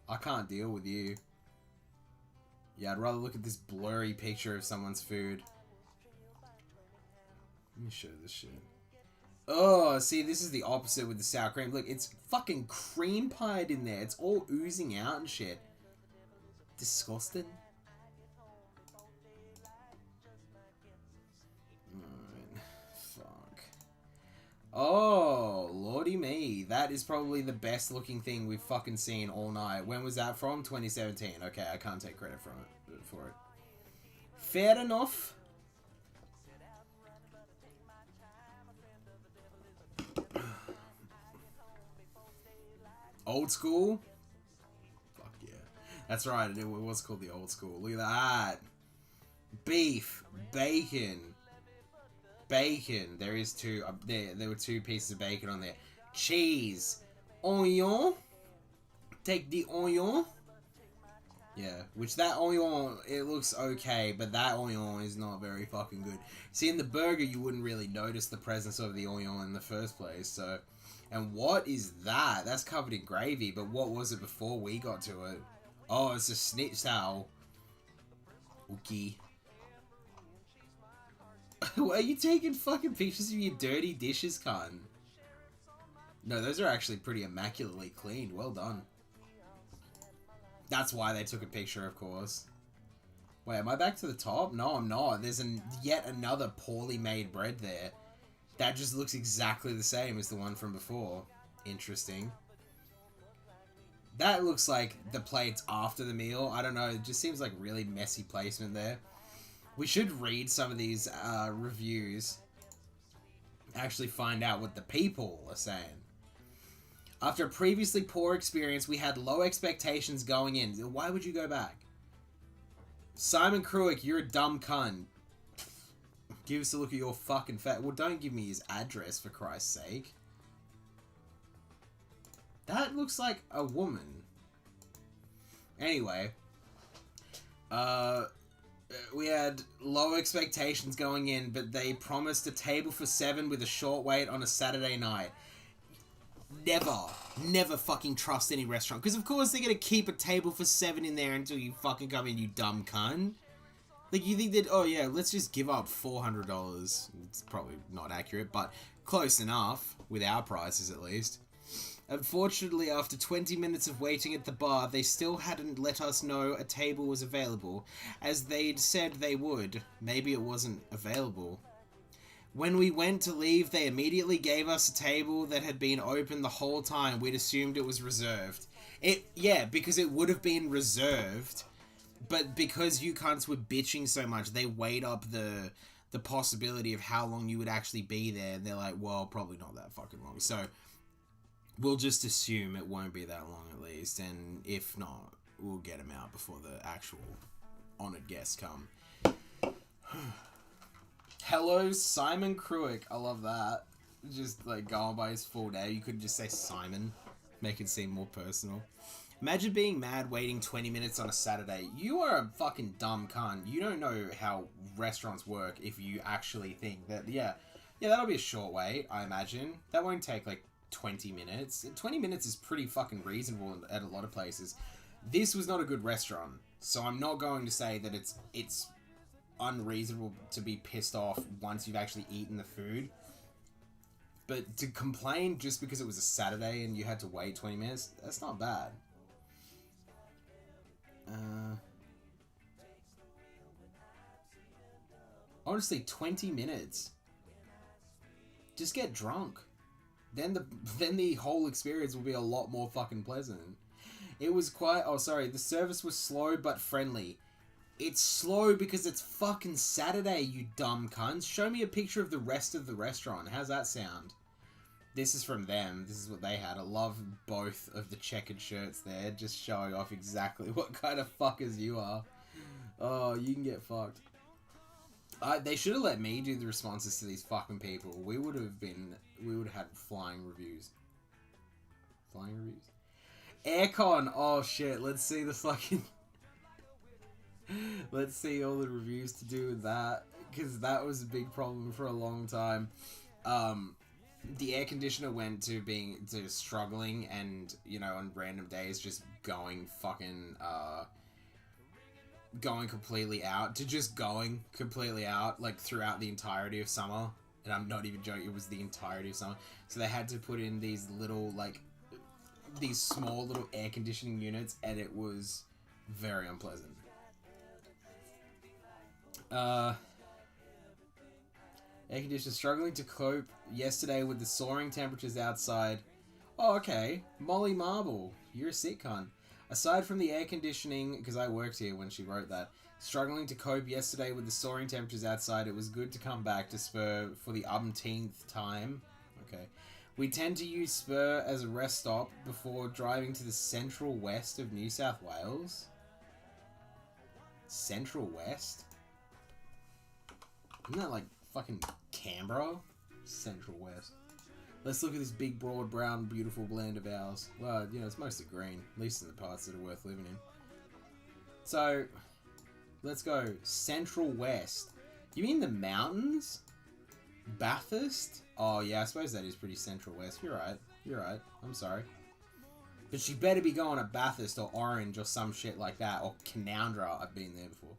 I can't deal with you. Yeah, I'd rather look at this blurry picture of someone's food. Let me show this shit. Oh, see, this is the opposite with the sour cream. Look, it's fucking cream pied in there. It's all oozing out and shit. Disgusting. Oh, lordy me. That is probably the best looking thing we've fucking seen all night. When was that from? 2017. Okay, I can't take credit for it. Fair enough. Old school? Fuck yeah. That's right, it was called the old school. Look at that. Beef. Bacon. Bacon. There is two. There were two pieces of bacon on there. Cheese. Onion. Take the onion. Yeah, which that onion, it looks okay, but that onion is not very fucking good. See, in the burger, you wouldn't really notice the presence of the onion in the first place, so... And what is that? That's covered in gravy, but what was it before we got to it? Oh, it's a schnitzel. Okay. Are you taking fucking pictures of your dirty dishes, cunt? No, those are actually pretty immaculately cleaned. Well done. That's why they took a picture, of course. Wait, am I back to the top? No, I'm not. There's yet another poorly made bread there. That just looks exactly the same as the one from before. Interesting. That looks like the plates after the meal. I don't know. It just seems like really messy placement there. We should read some of these reviews. Actually find out what the people are saying. After a previously poor experience, we had low expectations going in. Why would you go back? Simon Kruick, you're a dumb cunt. Give us a look at your fucking fat. Well, don't give me his address, for Christ's sake. That looks like a woman. Anyway. We had low expectations going in, but they promised a table for 7 with a short wait on a Saturday night. Never fucking trust any restaurant. Because of course they're going to keep a table for 7 in there until you fucking come in, you dumb cunt. Like, you think that, oh yeah, let's just give up $400. It's probably not accurate, but close enough, with our prices at least. Unfortunately, after 20 minutes of waiting at the bar, they still hadn't let us know a table was available, as they'd said they would. Maybe it wasn't available. When we went to leave, they immediately gave us a table that had been open the whole time. We'd assumed it was reserved. Yeah, because it would have been reserved, but because you cunts were bitching so much, they weighed up the possibility of how long you would actually be there, and they're like, well, probably not that fucking long. So we'll just assume it won't be that long at least, and if not, we'll get them out before the actual honoured guests come. Hello, Simon Cruick. I love that. Just, like, going by his full name. You could just say Simon. Make it seem more personal. Imagine being mad waiting 20 minutes on a Saturday. You are a fucking dumb cunt. You don't know how restaurants work if you actually think that, yeah, that'll be a short wait, I imagine. That won't take, like, 20 minutes. 20 minutes is pretty fucking reasonable at a lot of places. This was not a good restaurant, so I'm not going to say that it's unreasonable to be pissed off once you've actually eaten the food. But to complain just because it was a Saturday and you had to wait 20 minutes, that's not bad. Honestly, 20 minutes. Just get drunk. Then the whole experience will be a lot more fucking pleasant. It was the service was slow but friendly. It's slow because it's fucking Saturday, you dumb cunts. Show me a picture of the rest of the restaurant. How's that sound? This is from them. This is what they had. I love both of the checkered shirts there, just showing off exactly what kind of fuckers you are. Oh, you can get fucked. They should have let me do the responses to these fucking people. We would have had flying reviews. Flying reviews? Aircon! Oh shit, let's see the fucking... Let's see all the reviews to do with that, because that was a big problem for a long time. The air conditioner went to struggling, and, you know, on random days just going completely out, to just going completely out, like, throughout the entirety of summer. And I'm not even joking, it was the entirety of summer. So they had to put in these little, like, these small little air conditioning units, and it was very unpleasant. Air conditioner struggling to cope yesterday with the soaring temperatures outside. Oh, okay. Molly Marble, you're a sick cunt. Aside from the air conditioning, because I worked here when she wrote that, struggling to cope yesterday with the soaring temperatures outside, it was good to come back to Spur for the umpteenth time. Okay. We tend to use Spur as a rest stop before driving to the central west of New South Wales. Central West? Isn't that like fucking Canberra? Central West. Let's look at this big, broad, brown, beautiful land of ours. Well, you know, it's mostly green. At least in the parts that are worth living in. So, let's go. Central West. You mean the mountains? Bathurst? Oh, yeah, I suppose that is pretty Central West. You're right. You're right. I'm sorry. But she better be going to Bathurst or Orange or some shit like that. Or Canowindra. I've been there before.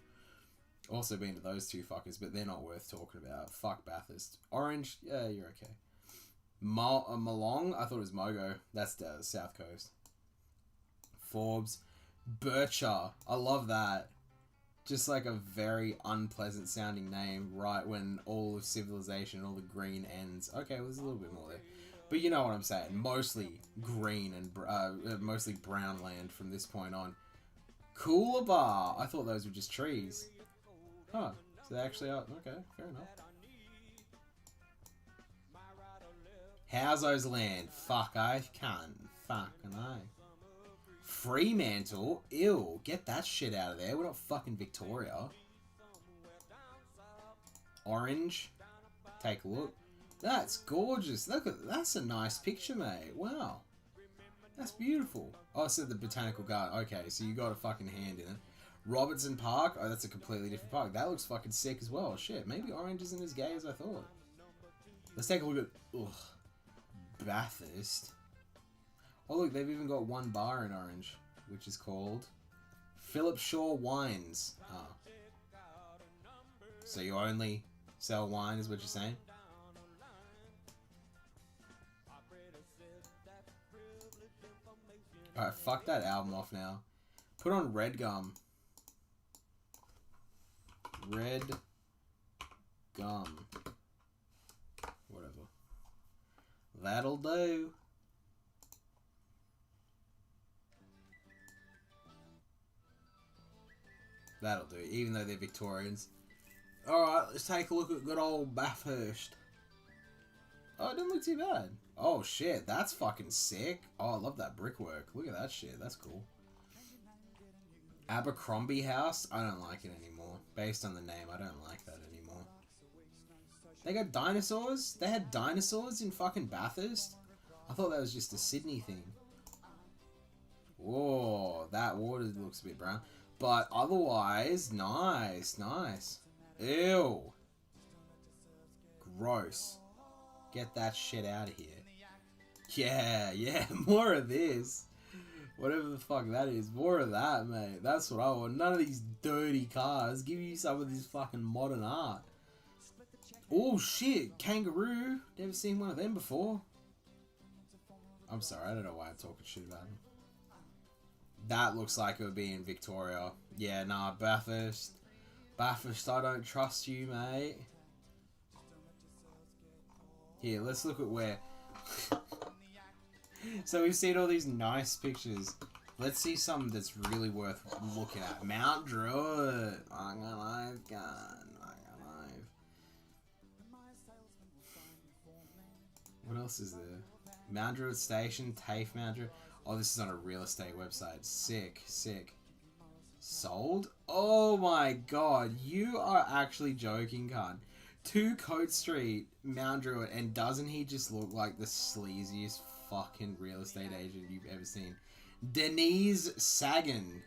Also been to those two fuckers, but they're not worth talking about. Fuck Bathurst. Orange, yeah, you're okay. Malong, I thought it was Mogo. That's the South Coast. Forbes. Bircher. I love that. Just like a very unpleasant sounding name right when all of civilization, all the green ends. Okay, well, there's a little bit more there. But you know what I'm saying. Mostly green and mostly brown land from this point on. Coolabah. I thought those were just trees. Huh. So they actually are. Okay, fair enough. Howzo's land. Fuck, I can't. Fucking I. Fremantle? Ew. Get that shit out of there. We're not fucking Victoria. orange. Take a look. That's gorgeous. Look at that's a nice picture, mate. Wow. That's beautiful. Oh, so the Botanical Garden. Okay, so you got a fucking hand in it. Robertson Park. Oh, that's a completely different park. That looks fucking sick as well. Shit, maybe orange isn't as gay as I thought. Let's take a look at... Ugh. Bathurst. Oh, look, they've even got one bar in orange, which is called Philip Shaw Wines. Oh. So you only sell wine, is what you're saying? Alright, fuck that album off now. Put on Red Gum. Red Gum. Whatever. That'll do. That'll do, even though they're Victorians. Alright, let's take a look at good old Bathurst. Oh, it didn't look too bad. Oh shit, that's fucking sick. Oh, I love that brickwork. Look at that shit, that's cool. Abercrombie House? I don't like it anymore. Based on the name, I don't like that anymore. They got dinosaurs? They had dinosaurs in fucking Bathurst? I thought that was just a Sydney thing. Whoa, that water looks a bit brown. But otherwise, nice, nice. Ew. Gross. Get that shit out of here. Yeah, more of this. Whatever the fuck that is. More of that, mate. That's what I want. None of these dirty cars. Give you some of this fucking modern art. Oh, shit. Kangaroo. Never seen one of them before. I'm sorry. I don't know why I'm talking shit about them. That looks like it would be in Victoria. Yeah, nah. Bathurst. Bathurst, I don't trust you, mate. Here, let's look at where... So we've seen all these nice pictures. Let's see something that's really worth looking at. Mount Druitt. Live gun. What else is there? Mount Druitt Station. TAFE Mount Druitt. Oh, this is on a real estate website. Sick, sick. Sold? Oh my god. You are actually joking, cunt. 2 Coat Street, Mount Druitt, and doesn't he just look like the sleaziest fucking real estate agent you've ever seen? Denise Sagan.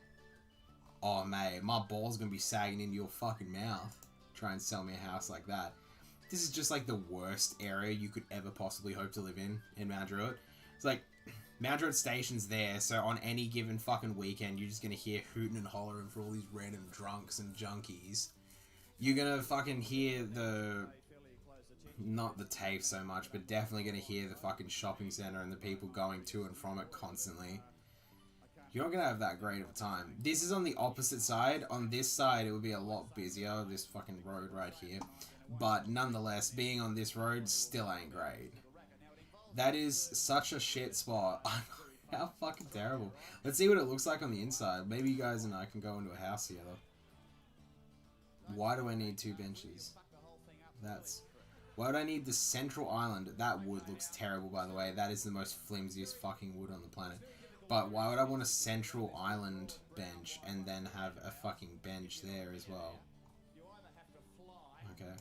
Oh, mate, my ball's gonna be sagging into your fucking mouth. Try and sell me a house like that. This is just like the worst area you could ever possibly hope to live in Mount Druitt. It's like, Mount Druitt Station's there, so on any given fucking weekend, you're just gonna hear hooting and hollering for all these random drunks and junkies. You're gonna fucking hear the... Not the TAFE so much, but definitely gonna hear the fucking shopping centre and the people going to and from it constantly. You're not gonna have that great of a time. This is on the opposite side. On this side, it would be a lot busier, this fucking road right here. But nonetheless, being on this road still ain't great. That is such a shit spot. How fucking terrible. Let's see what it looks like on the inside. Maybe you guys and I can go into a house together. Why do I need 2 benches? Why do I need the central island? That wood looks terrible, by the way. That is the most flimsiest fucking wood on the planet. But why would I want a central island bench and then have a fucking bench there as well? Okay.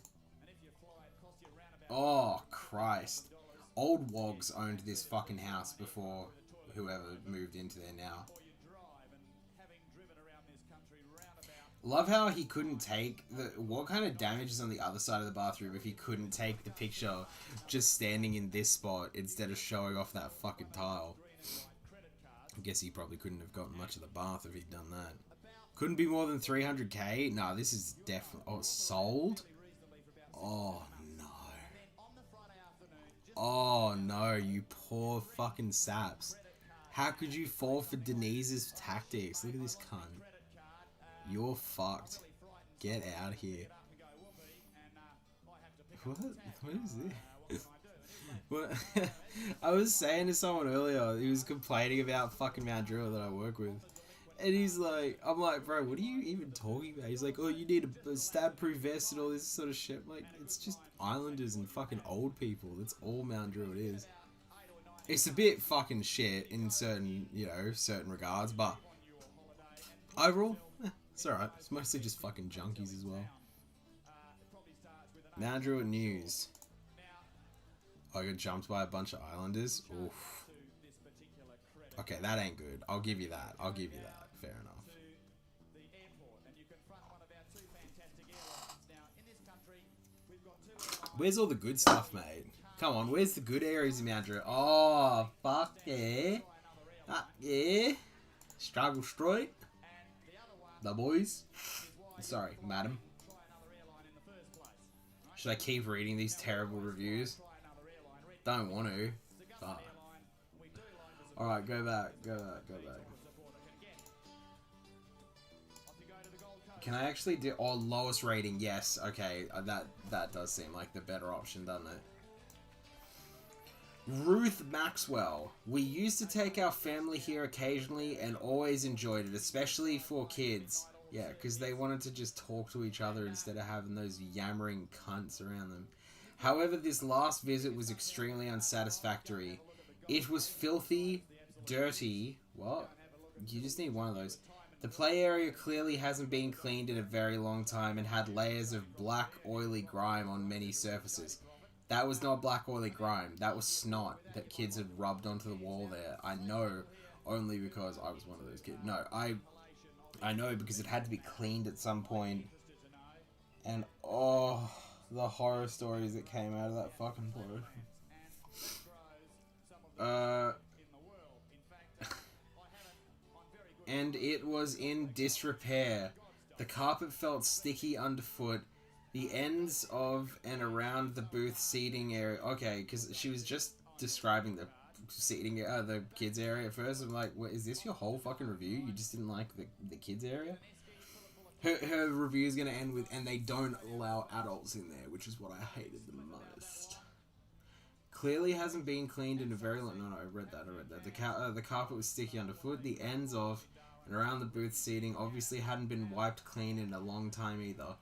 Oh, Christ. Old Wogs owned this fucking house before whoever moved into there now. Love how he couldn't take the... What kind of damage is on the other side of the bathroom if he couldn't take the picture just standing in this spot instead of showing off that fucking tile? I guess he probably couldn't have gotten much of the bath if he'd done that. Couldn't be more than 300k? Nah, this is definitely... Oh, sold? Oh, no. Oh, no, you poor fucking saps. How could you fall for Denise's tactics? Look at this cunt. You're fucked. Get out of here. What? What is this? What? I was saying to someone earlier, he was complaining about fucking Mount Druitt that I work with. And he's like, I'm like, bro, what are you even talking about? He's like, oh, you need a stab-proof vest and all this sort of shit. I'm like, it's just islanders and fucking old people. That's all Mount Druitt is. It's a bit fucking shit in certain, certain regards, but overall, it's alright. It's mostly just fucking junkies as well. Mandrill news. I got jumped by a bunch of islanders. Oof. Okay, that ain't good. I'll give you that. I'll give you that. Fair enough. Where's all the good stuff, mate? Come on, where's the good areas in Mandrill? Oh, fuck yeah. Yeah. Struggle Street. The boys. Sorry, madam. Should I keep reading these terrible reviews? Don't want to. Fuck. Alright, go back. Can I actually do... Oh, lowest rating, yes. Okay, that does seem like the better option, doesn't it? Ruth Maxwell. We used to take our family here occasionally and always enjoyed it, especially for kids. Yeah, because they wanted to just talk to each other instead of having those yammering cunts around them. However, this last visit was extremely unsatisfactory. It was filthy, dirty... What? You just need one of those. The play area clearly hasn't been cleaned in a very long time and had layers of black, oily grime on many surfaces. That was not black, oily grime. That was snot that kids had rubbed onto the wall there. I know, only because I was one of those kids. No, I know because it had to be cleaned at some point. And, oh, the horror stories that came out of that fucking place. And it was in disrepair. The carpet felt sticky underfoot. The ends of and around the booth seating area... Okay, because she was just describing the seating, the kids area at first. I'm like, what, is this your whole fucking review? You just didn't like the kids area? Her review is going to end with, and they don't allow adults in there, which is what I hated the most. Clearly hasn't been cleaned in a very long... No, I read that. The carpet was sticky underfoot. The ends of and around the booth seating obviously hadn't been wiped clean in a long time either.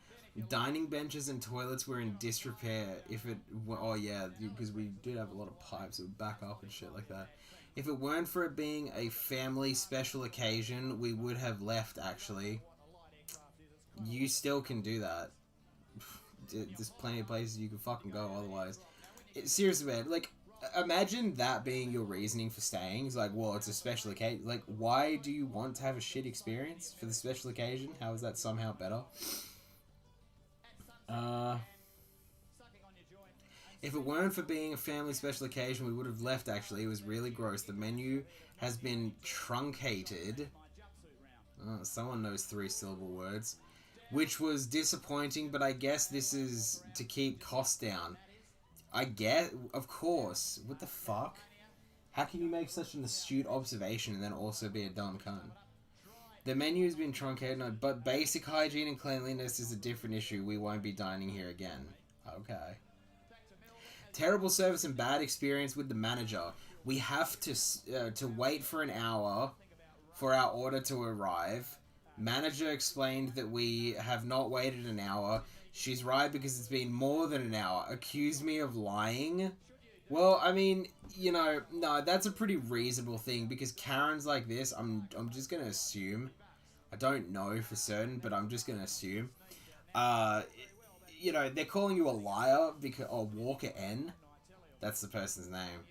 Dining benches and toilets were in disrepair. Oh yeah, because we did have a lot of pipes that would back up and shit like that. If it weren't for it being a family special occasion, we would have left, actually. You still can do that. There's plenty of places you can fucking go otherwise. Seriously, man, like, imagine that being your reasoning for staying. It's like, well, it's a special occasion. Like, why do you want to have a shit experience for the special occasion? How is that somehow better? If it weren't for being a family special occasion, we would have left, actually. It was really gross. The menu has been truncated. Someone knows 3-syllable words. Which was disappointing, but I guess this is to keep costs down. I guess, of course. What the fuck? How can you make such an astute observation and then also be a dumb cunt? The menu has been truncated, but basic hygiene and cleanliness is a different issue. We won't be dining here again. Okay. Terrible service and bad experience with the manager. We have to wait for an hour for our order to arrive. Manager explained that we have not waited an hour. She's right because it's been more than an hour. Accused me of lying. Well, I mean, you know, no, that's a pretty reasonable thing because Karens like this, I'm just gonna assume. I don't know for certain, but I'm just gonna assume. You know, they're calling you a liar because Walker N. That's the person's name.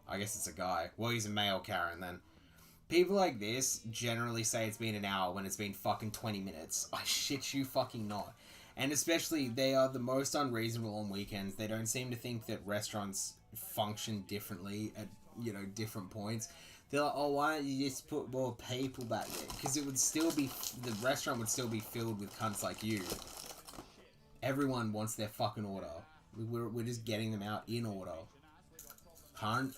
I guess it's a guy. Well, he's a male Karen then. People like this generally say it's been an hour when it's been fucking 20 minutes. I shit you fucking not. And especially, they are the most unreasonable on weekends. They don't seem to think that restaurants function differently at, you know, different points. They're like, oh, why don't you just put more people back there? Because it would still be, the restaurant would still be filled with cunts like you. Everyone wants their fucking order. We're just getting them out in order. Cunt.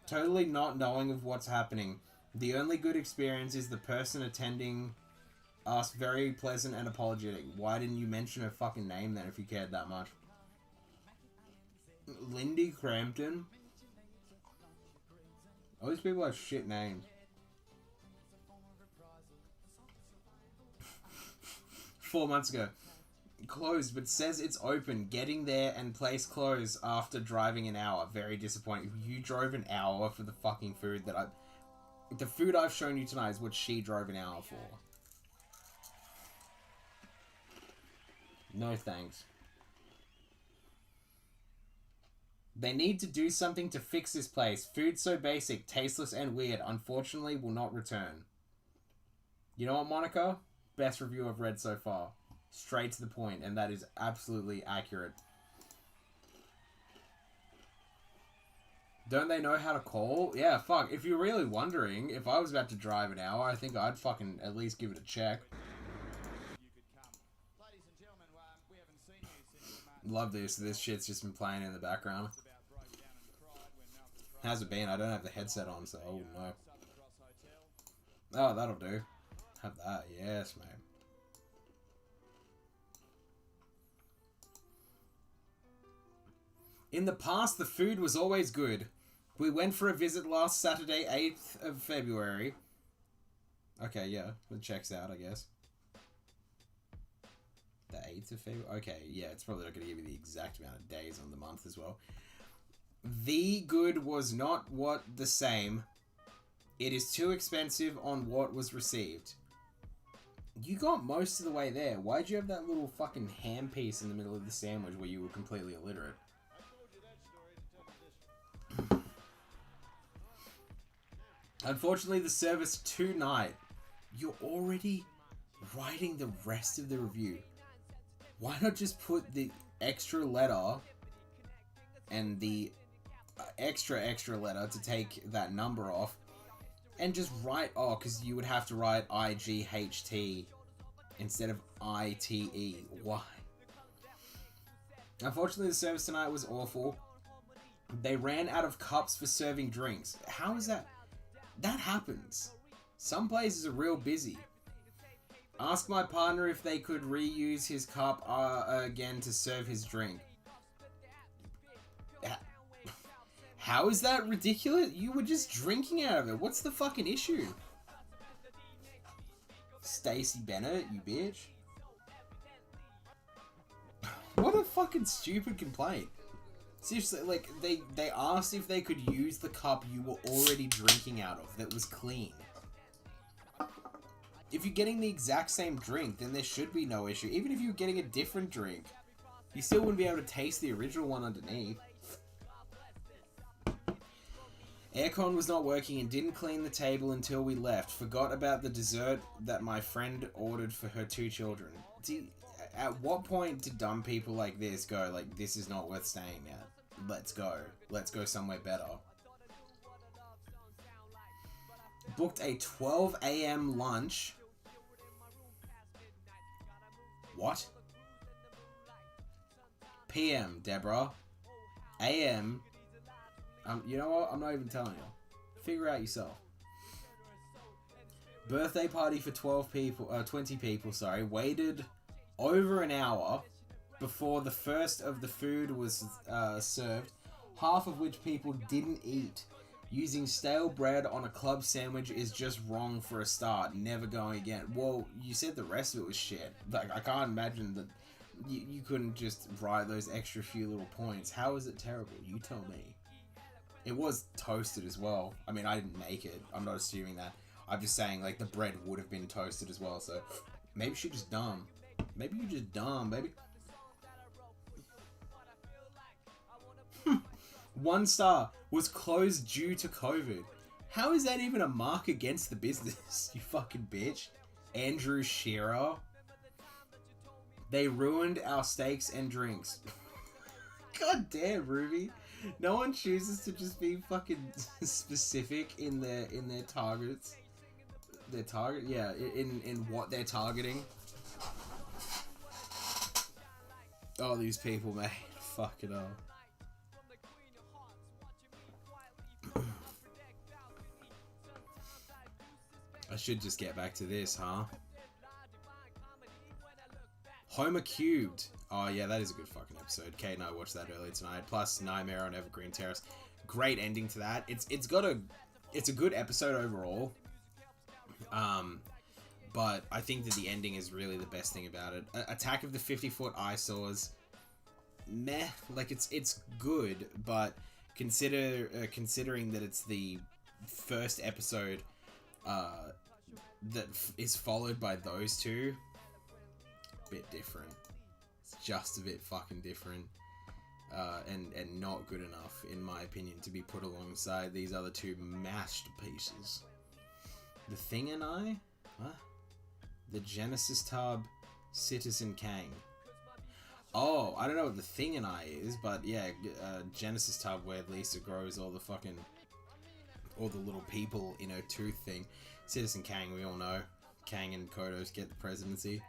Totally not knowing of what's happening. The only good experience is the person attending us very pleasant and apologetic. Why didn't you mention her fucking name then if you cared that much? Lindy Crampton? All these people have shit names. 4 months ago. Closed, but says it's open. Getting there and place closed after driving an hour. Very disappointing. You drove an hour for the fucking food that The food I've shown you tonight is what she drove an hour for. No thanks. They need to do something to fix this place. Food so basic, tasteless, and weird, unfortunately will not return. You know what, Monica? Best review I've read so far. Straight to the point, and that is absolutely accurate. Don't they know how to call? Yeah, fuck. If you're really wondering, if I was about to drive an hour, I think I'd fucking at least give it a check. Love this. This shit's just been playing in the background. How's it been? I don't have the headset on, so I wouldn't know. Oh, that'll do. Have that. Yes, mate. In the past, the food was always good. We went for a visit last Saturday, 8th of February. Okay, yeah. It checks out, I guess. The 8th of February? Okay, yeah. It's probably not going to give you the exact amount of days on the month as well. The good was not what the same. It is too expensive on what was received. You got most of the way there. Why'd you have that little fucking ham piece in the middle of the sandwich where you were completely illiterate? Unfortunately, the service tonight. You're already writing the rest of the review. Why not just put the extra letter and the extra letter to take that number off and just write, oh, because you would have to write IGHT instead of ITE. Why? Unfortunately, the service tonight was awful. They ran out of cups for serving drinks. How is that? That happens. Some places are real busy. Ask my partner if they could reuse his cup again to serve his drink. How is that ridiculous? You were just drinking out of it. What's the fucking issue? Stacy Bennett, you bitch. What a fucking stupid complaint. Seriously, like, they asked if they could use the cup you were already drinking out of that was clean. If you're getting the exact same drink, then there should be no issue. Even if you're getting a different drink, you still wouldn't be able to taste the original one underneath. Aircon was not working and didn't clean the table until we left. Forgot about the dessert that my friend ordered for her 2 children. See, at what point do dumb people like this go, like, this is not worth staying at? Let's go. Let's go somewhere better. Booked a 12 a.m. lunch. What? PM, Deborah. AM. You know what? I'm not even telling you. Figure out yourself. Birthday party for 20 people, sorry. Waited over an hour before the first of the food was served, half of which people didn't eat. Using stale bread on a club sandwich is just wrong for a start. Never going again. Well, you said the rest of it was shit. Like, I can't imagine that you couldn't just write those extra few little points. How is it terrible? You tell me. It was toasted as well. I mean, I didn't make it. I'm not assuming that. I'm just saying, like, the bread would have been toasted as well, so maybe she's just dumb. Maybe you're just dumb, baby. 1 star. Was closed due to COVID. How is that even a mark against the business, you fucking bitch? Andrew Shearer. They ruined our steaks and drinks. God damn, Ruby. No one chooses to just be fucking specific in their targets. Their target, yeah, in what they're targeting. Oh, these people, mate. Fuck it up. I should just get back to this, huh? Homer Cubed. Oh, yeah, that is a good fucking episode. Kate and I watched that earlier tonight. Plus, Nightmare on Evergreen Terrace. Great ending to that. It's a good episode overall. But I think that the ending is really the best thing about it. Attack of the 50-Foot Eyesores. Meh. Like, it's good, but considering that it's the first episode is followed by those two, bit different. It's just a bit fucking different. And not good enough, in my opinion, to be put alongside these other two mashed pieces. The Thing and I? What? The Genesis Tub, Citizen Kang. Oh, I don't know what The Thing and I is, but yeah, Genesis Tub, where Lisa grows all the little people in her tooth thing. Citizen Kang, we all know. Kang and Kodos get the presidency.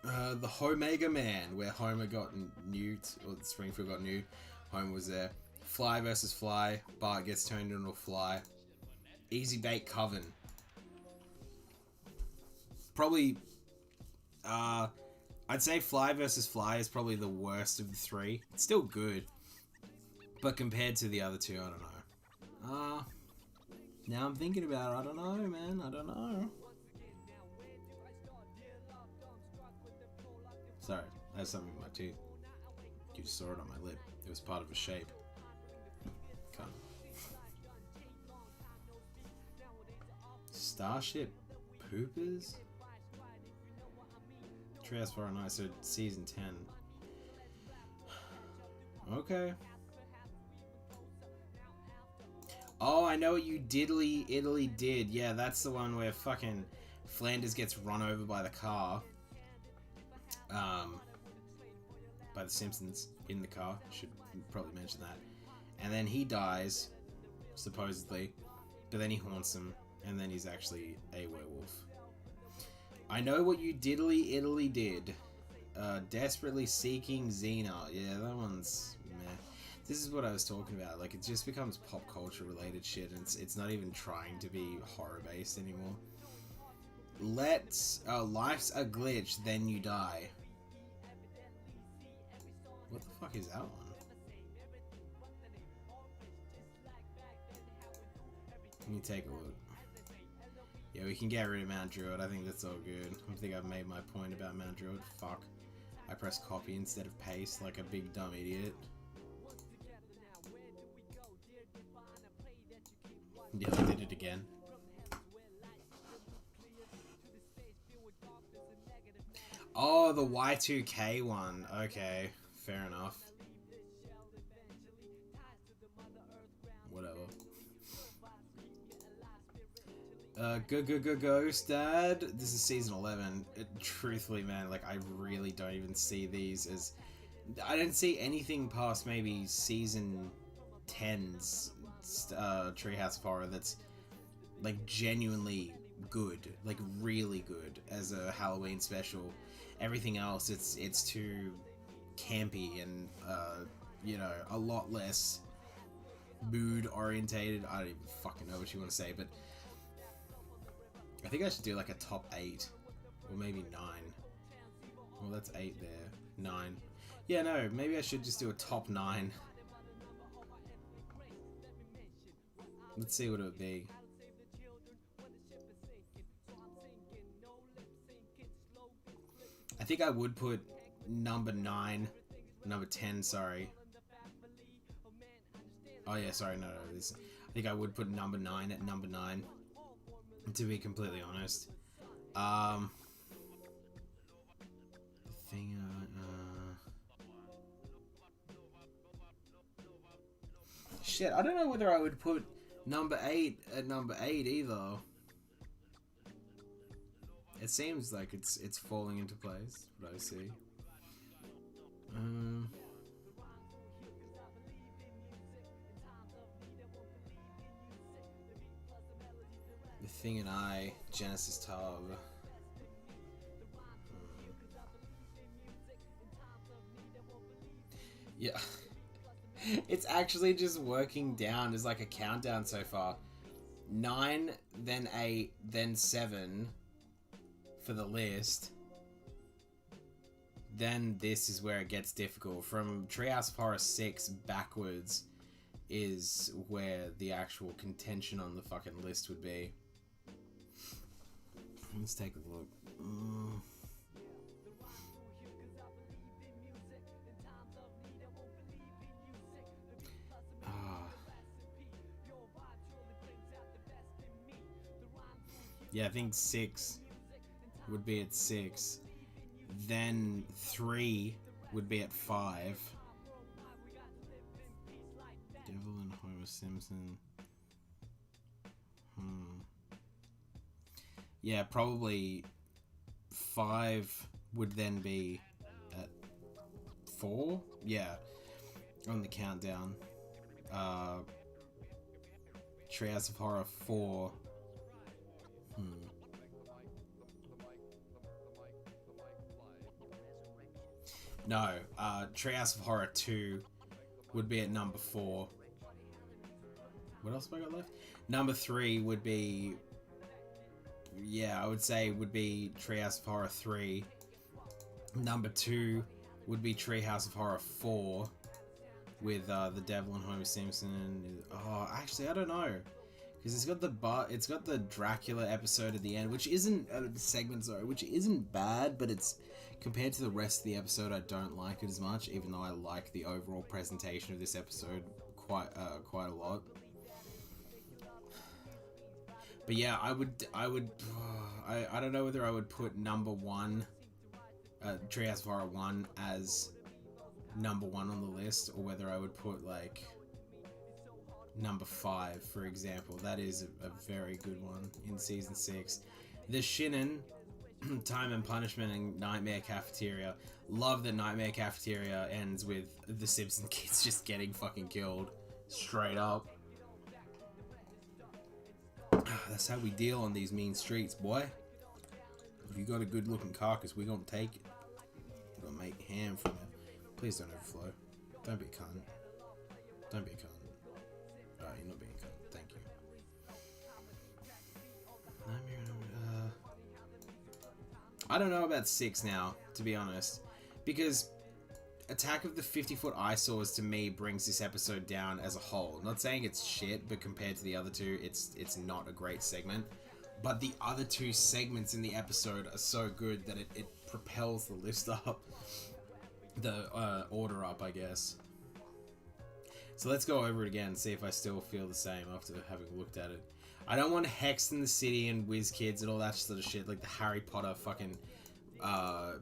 The Homega Man, where Homer got nuked, or Springfield got nuked. Homer was there. Fly versus Fly. Bart gets turned into a fly. Easy Bake Coven. Probably, I'd say Fly versus Fly is probably the worst of the three. It's still good, but compared to the other two, I don't know. Now I'm thinking about it. I don't know, man. I don't know. Sorry, I have something in my teeth. You just saw it on my lip. It was part of a shape. Come. Starship Poopers? Treehouse 4 and I, so season 10. Okay. Oh, I know what you diddly Italy did. Yeah, that's the one where fucking Flanders gets run over by the car. By the Simpsons in the car. Should probably mention that. And then he dies, supposedly, but then he haunts him, and then he's actually a werewolf. I know what you diddly Italy did. Desperately Seeking Xena. Yeah, that one's meh. This is what I was talking about. Like, it just becomes pop culture related shit, and it's not even trying to be horror based anymore. Life's a glitch, then you die. What the fuck is that one? Let me take a look. Yeah, we can get rid of Mount Druid. I think that's all good. I think I've made my point about Mount Druid. Fuck. I pressed copy instead of paste like a big dumb idiot. Yeah, I did it again. Oh, the Y2K one. Okay, fair enough. Whatever. Ghost Dad. This is season 11. Truthfully, man, like, I really don't even see these as... I don't see anything past maybe season 10's Treehouse of Horror that's, like, genuinely good. Like, really good as a Halloween special. Everything else, it's too campy and, you know, a lot less mood-orientated. I don't even fucking know what you want to say, but... I think I should do like a top 8. Or maybe 9. Well, that's 8 there. 9. Yeah, no, maybe I should just do a top 9. Let's see what it would be. I think I would put number 9. Number 10, sorry. Oh yeah, sorry, no. I think I would put number 9 at number 9. To be completely honest. The thing, shit, I don't know whether I would put number 8 at number 8 either. It seems like it's falling into place, what I see. The Thing and I, Genesis Tub. Yeah. It's actually just working down. There's like a countdown so far. 9, then 8, then 7 for the list. Then this is where it gets difficult. From Treehouse of Horror 6 backwards is where the actual contention on the fucking list would be. Let's take a look. Yeah, I think 6 would be at 6. Then 3 would be at 5. Devil and Homer Simpson. Yeah, probably 5 would then be at 4. Yeah, on the countdown. Treehouse of Horror 4. No, Treehouse of Horror 2 would be at number 4. What else have I got left? Number 3 would be... Yeah, I would say would be Treehouse of Horror 3. Number 2 would be Treehouse of Horror 4 with the Devil and Homer Simpson. Oh, actually, I don't know, because it's got the Dracula episode at the end, which isn't segment, sorry, which isn't bad, but it's compared to the rest of the episode, I don't like it as much, even though I like the overall presentation of this episode quite a lot. But yeah, I don't know whether I would put number 1, Treehouse of Horror 1 as number 1 on the list, or whether I would put like number 5, for example. That is a very good one in season 6. The Shinin, Time and Punishment, and Nightmare Cafeteria. Love that Nightmare Cafeteria ends with the Simpson kids just getting fucking killed straight up. That's how we deal on these mean streets, boy. If you got a good looking carcass, we gonna take it. We're gonna make ham from it. Please don't overflow. Don't be a cunt. Don't be a cunt. Alright, you're not being a cunt. Thank you. I don't know about 6 now, to be honest. Because Attack of the 50-Foot Eyesores to me brings this episode down as a whole. Not saying it's shit, but compared to the other two, it's not a great segment. But the other 2 segments in the episode are so good that it propels the list up. The order up, I guess. So let's go over it again and see if I still feel the same after having looked at it. I don't want Hex in the City and Whiz Kids and all that sort of shit, like the Harry Potter fucking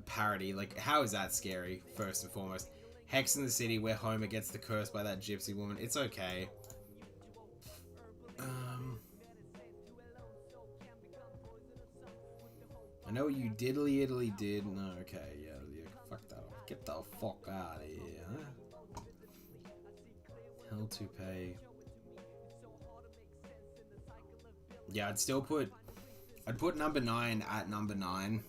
parody. Like, how is that scary, first and foremost? Hex in the City, where Homer gets the curse by that gypsy woman. It's okay. I know what you diddly did. No, okay, yeah, fuck that off. Get the fuck out of here, huh? Hell to pay. Yeah, I'd put number 9 at number 9.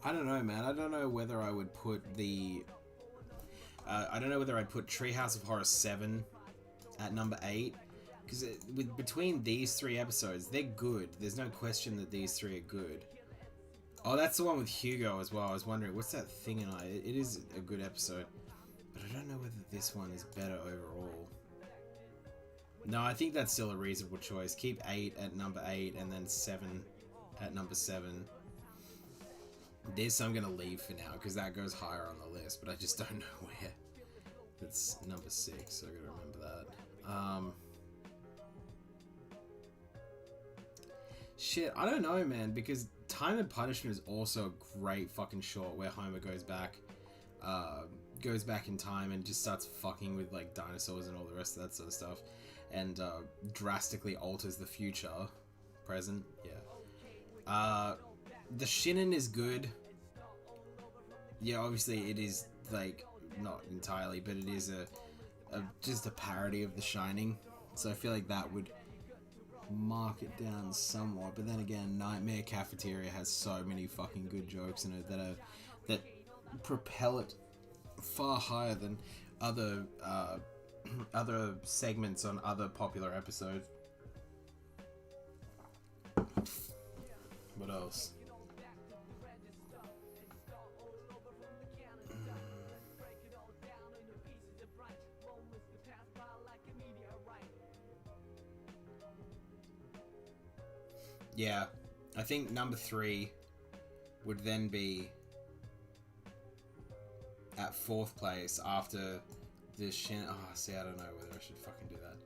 I don't know, man. I don't know whether I would put I don't know whether I'd put Treehouse of Horror 7 at number 8. Because between these 3 episodes, they're good. There's no question that these 3 are good. Oh, that's the one with Hugo as well. I was wondering, what's that thing in it? It is a good episode. But I don't know whether this one is better overall. No, I think that's still a reasonable choice. Keep 8 at number 8 and then 7 at number 7. This I'm going to leave for now because that goes higher on the list, but I just don't know where. That's number 6, so I got to remember that. Shit, I don't know, man, because Time and Punishment is also a great fucking short where Homer goes back in time and just starts fucking with like dinosaurs and all the rest of that sort of stuff, and drastically alters the future, present. Yeah. The Shinin is good. Yeah, obviously it is like not entirely, but it is just a parody of The Shining. So I feel like that would mark it down somewhat. But then again, Nightmare Cafeteria has so many fucking good jokes in it that propel it far higher than other segments on other popular episodes. What else? Yeah, I think number 3 would then be at 4th place after the Shin. Oh, see, I don't know whether I should fucking do that.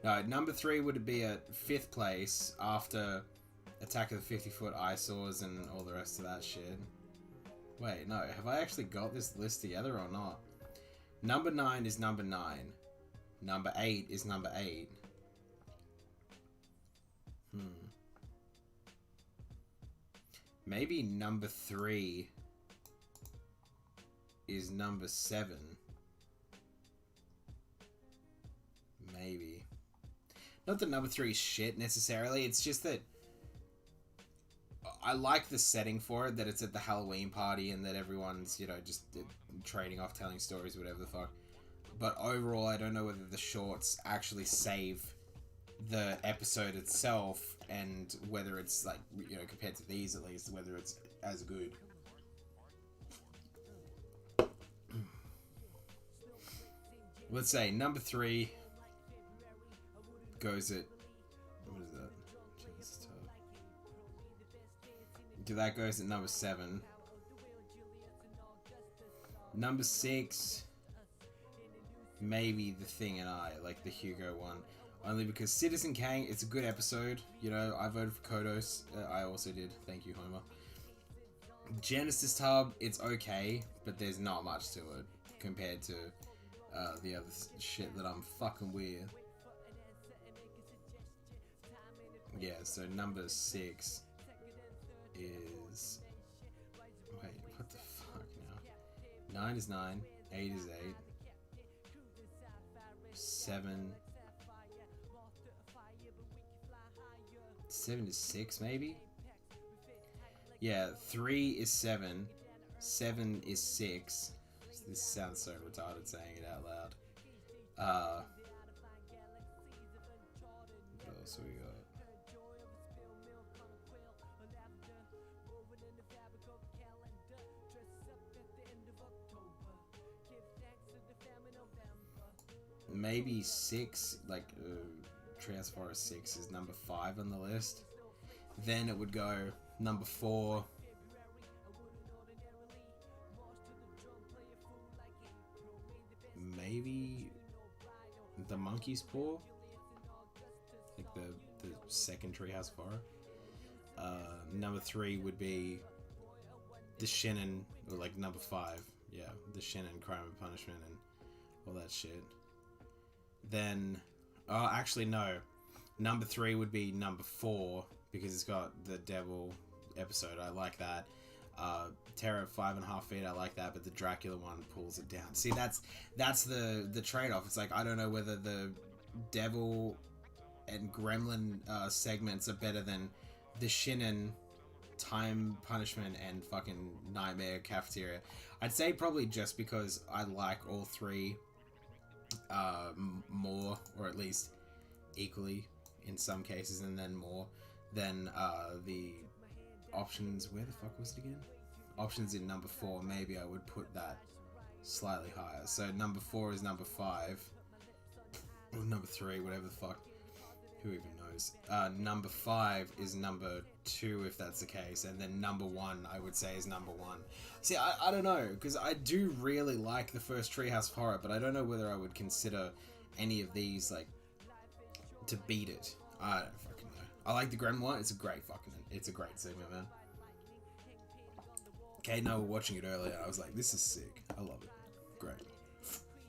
No, number 3 would be at 5th place after Attack of the 50-Foot Eyesores and all the rest of that shit. Wait, no, have I actually got this list together or not? Number 9 is number 9. Number 8 is number 8. Maybe number 3 is number 7. Maybe. Not that number 3 is shit necessarily, it's just that I like the setting for it, that it's at the Halloween party and that everyone's, you know, just trading off, telling stories, whatever the fuck. But overall, I don't know whether the shorts actually save the episode itself and whether it's, like, you know, compared to these at least, whether it's as good. Let's say number 3 goes at, what is that? Jesus, that goes at number 7. Number 6, maybe The Thing and I, like the Hugo one. Only because Citizen Kang, it's a good episode. You know, I voted for Kodos. I also did. Thank you, Homer. Genesis Tub, it's okay, but there's not much to it compared to the other shit that I'm fucking with. Yeah, so number 6 is... Wait, what the fuck now? 9 is 9, 8 is 8, 7... 7 is 6, maybe? Yeah, 3 is 7, 7 is 6. This sounds so retarded saying it out loud. What else we got? Maybe 6, like, Treehouse Forest 6 is number 5 on the list. Then it would go number 4. Maybe The Monkey's Paw? Like the second Treehouse Horror. Number 3 would be The Shinnin, or like number 5. Yeah, The Shinnin, Crime and Punishment and all that shit. Then, actually no. Number 3 would be number 4 because it's got the Devil episode. I like that. Terror at 5.5 Feet. I like that, but the Dracula one pulls it down. See, that's the trade-off. It's like I don't know whether the Devil and Gremlin segments are better than the Shinnin, Time Punishment, and fucking Nightmare Cafeteria. I'd say probably just because I like all 3 more, or at least equally in some cases, and then more than the options. Where the fuck was it again? Options in number 4. Maybe I would put that slightly higher. So number 4 is number 5, or number 3, whatever the fuck. Who even knows? Number 5 is number 2 if that's the case, and then number 1 I would say is number 1. See, I don't know, because I do really like the first Treehouse Horror, but I don't know whether I would consider any of these, like, to beat it. I don't fucking know. I like the Gremlin one. It's a great segment, man. Kate and I were watching it earlier. I was like, this is sick. I love it. Great.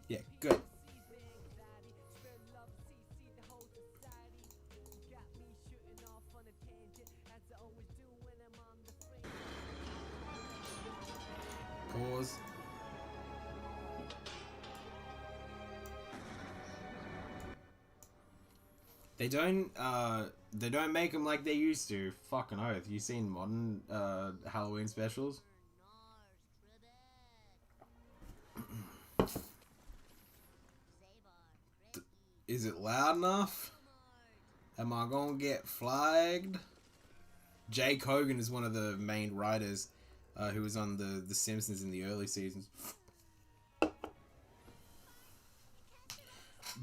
Yeah, good. Pause. They don't make them like they used to. Fucking oath. You seen modern Halloween specials? Is it loud enough? Am I gonna get flagged? Jake Hogan is one of the main writers who was on the Simpsons in the early seasons.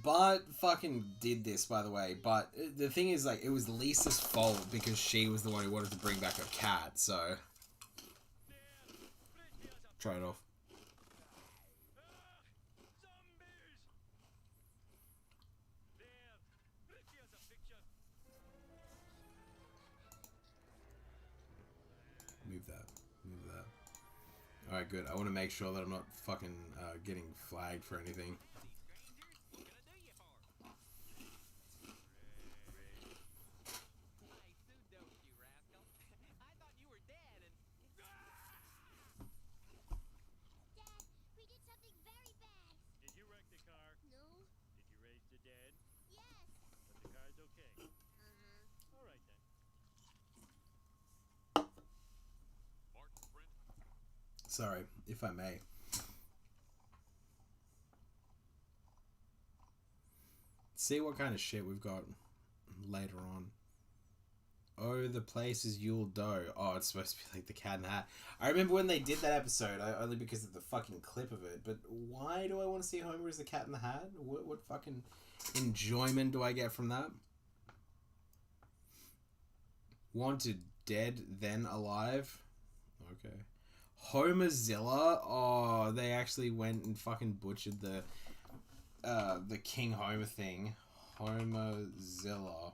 Bart fucking did this, by the way, but the thing is, like, it was Lisa's fault because she was the one who wanted to bring back her cat, so... Try it off. Move that. Alright, good. I want to make sure that I'm not fucking getting flagged for anything. Sorry, if I may. See what kind of shit we've got later on. Oh, the place is Yule Dough. Oh, it's supposed to be like the Cat in the Hat. I remember when they did that episode, only because of the fucking clip of it. But why do I want to see Homer as the Cat in the Hat? What fucking enjoyment do I get from that? Wanted dead, then alive? Okay. Homerzilla? Oh, they actually went and fucking butchered the King Homer thing. Homerzilla.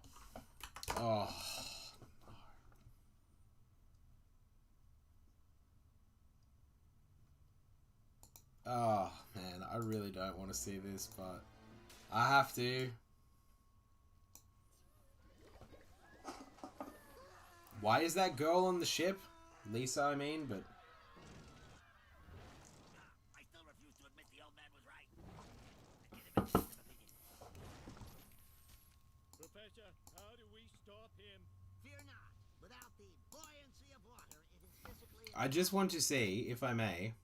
Oh. Oh, man, I really don't want to see this, but I have to. Why is that girl on the ship? Lisa, I mean, but... I still refuse to admit the old man was right. Professor, how do we stop him? Fear not. Without the buoyancy of water, it is physically... I just want to see, if I may...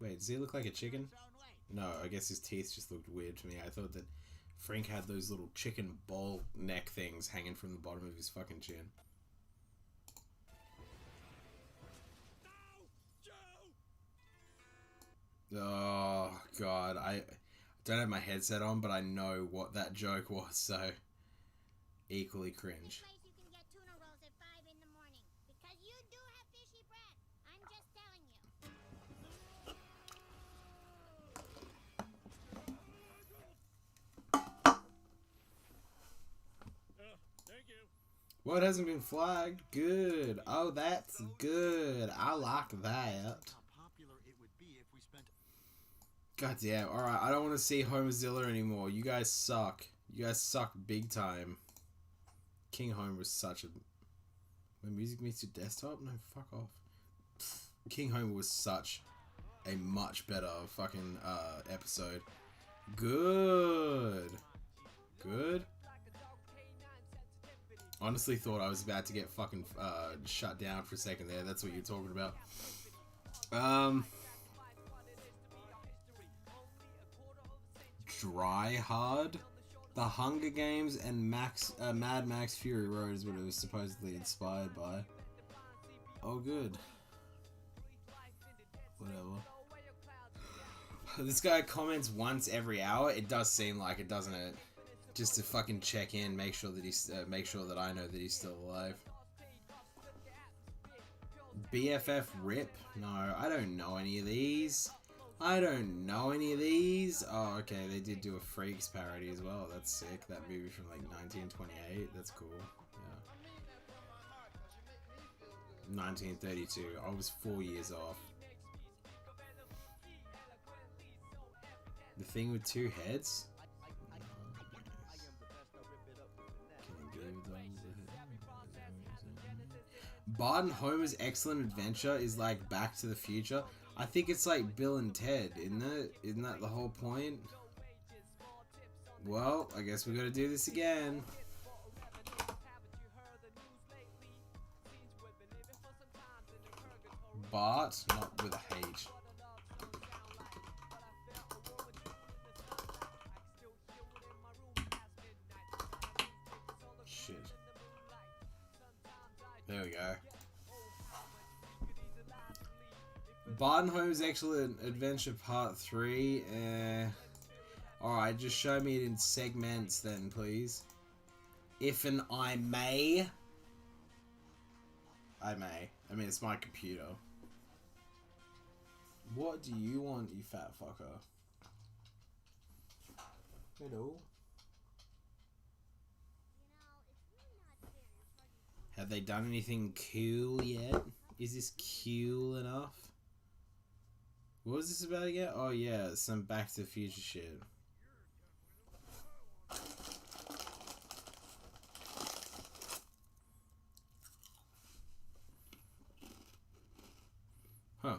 Wait, does he look like a chicken? its own way. No, I guess his teeth just looked weird to me. I thought that Frank had those little chicken ball neck things hanging from the bottom of his fucking chin. Oh, God. I don't have my headset on, but I know what that joke was, so... Equally cringe. Place you can get tuna rolls at 5 in the morning. Because you do have fishy breath. I'm just telling you. Thank you. Well, it hasn't been flagged. Good. Oh, that's good. I like that. How popular it would be if we spent... God damn. Alright, I don't want to see Homerzilla anymore. You guys suck. You guys suck big time. King Homer was such a... When music meets your desktop? No, fuck off. King Homer was such a much better fucking episode. Good. Good. Honestly thought I was about to get fucking shut down for a second there. That's what you're talking about. Dry Hard, The Hunger Games, and Mad Max Fury Road is what it was supposedly inspired by. Oh, good. Whatever. This guy comments once every hour. It does seem like it, doesn't it? Just to fucking check in, make sure that he's, make sure that I know that he's still alive. BFF Rip? No, I don't know any of these. I don't know any of these. Oh, okay, they did do a Freaks parody as well. That's sick. That movie from like 1928. That's cool. Yeah. 1932. I was 4 years off. The Thing with Two Heads? Bart and Homer's Excellent Adventure is like Back to the Future. I think it's like Bill and Ted, isn't it? Isn't that the whole point? Well, I guess we gotta do this again. Bart, not with a H. Shit. There we go. Bart and Homer's Excellent Adventure Part 3. Alright, just show me it in segments then, please. If and I may. I may. I mean, it's my computer. What do you want, you fat fucker? Hello? Have they done anything cool yet? Is this cool enough? What was this about again? Oh yeah, some Back to the Future shit. Huh.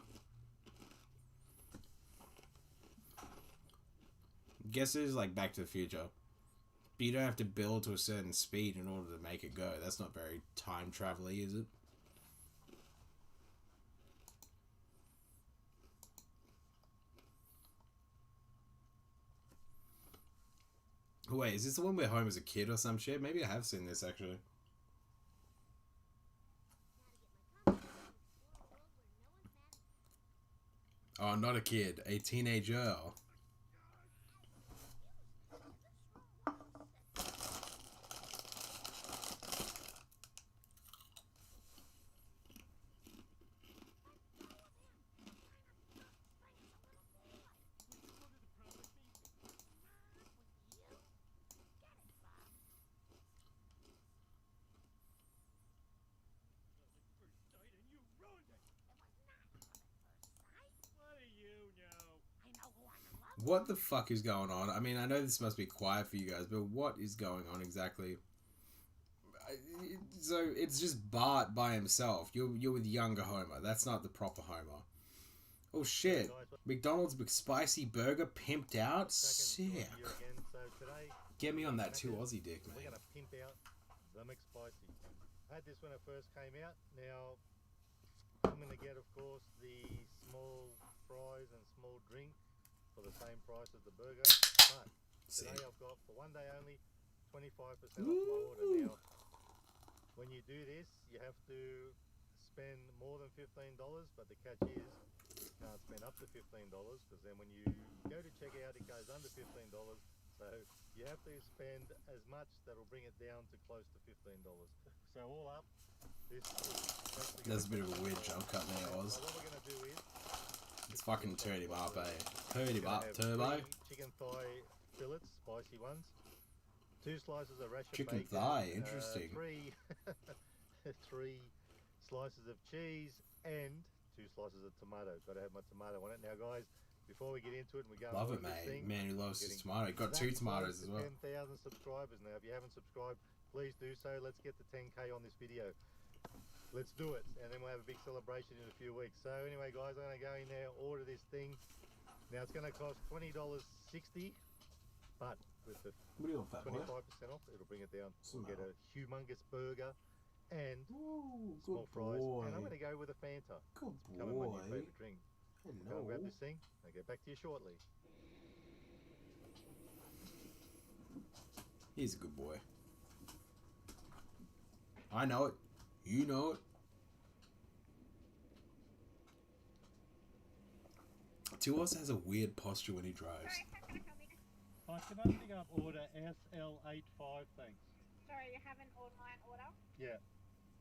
Guess it is like Back to the Future. But you don't have to build to a certain speed in order to make it go. That's not very time travel-y, is it? Wait, is this the one where Homer's a kid or some shit? Maybe I have seen this actually. Oh, not a kid, a teenager. What the fuck is going on? I mean, I know this must be quiet for you guys, but what is going on exactly? So it's just Bart by himself. You're with younger Homer. That's not the proper Homer. Oh shit! McDonald's McSpicy Burger pimped out. Sick. Get me on that too, Aussie dick, man. We're gonna pimp out the McSpicy. I had this when it first came out. Now I'm gonna get, of course, the small fries and small drink for the same price as the burger. But today I've got, for one day only, 25% off my order. Now, when you do this, you have to spend more than $15, but the catch is you can't spend up to $15, because then when you go to check out, it goes under $15. So you have to spend as much that'll bring it down to close to $15. So all up, this is That's a bit of a weird jump cut there, Oz. So what we're gonna do is, It's fucking turd him up, eh? Turd him up, Turbo. Chicken thigh fillets, spicy ones. 2 slices of rasher Chicken bacon. thigh, interesting. 3 slices of cheese and 2 slices of tomato. Got to have my tomato on it. Now, guys, before we get into it and we go Love into it, this mate. thing, Man who loves his tomato. Got that 2 tomatoes close as to well. 10,000 subscribers now. If you haven't subscribed, please do so. Let's get to 10k on this video. Let's do it, and then we'll have a big celebration in a few weeks. So anyway, guys, I'm going to go in there, order this thing. Now it's going to cost $20.60, but with the What do you want, fat 25% off, it'll bring it down. We'll get a humongous burger and small fries, and I'm going to go with a Fanta. Good It's becoming my new boy. favourite drink. I'm going to grab this thing. I'll get back to you shortly. He's a good boy. I know it. You know it. Tuos has a weird posture when he drives. Hi, can I pick up order SL85, thanks? Sorry, you have an online order? Yeah.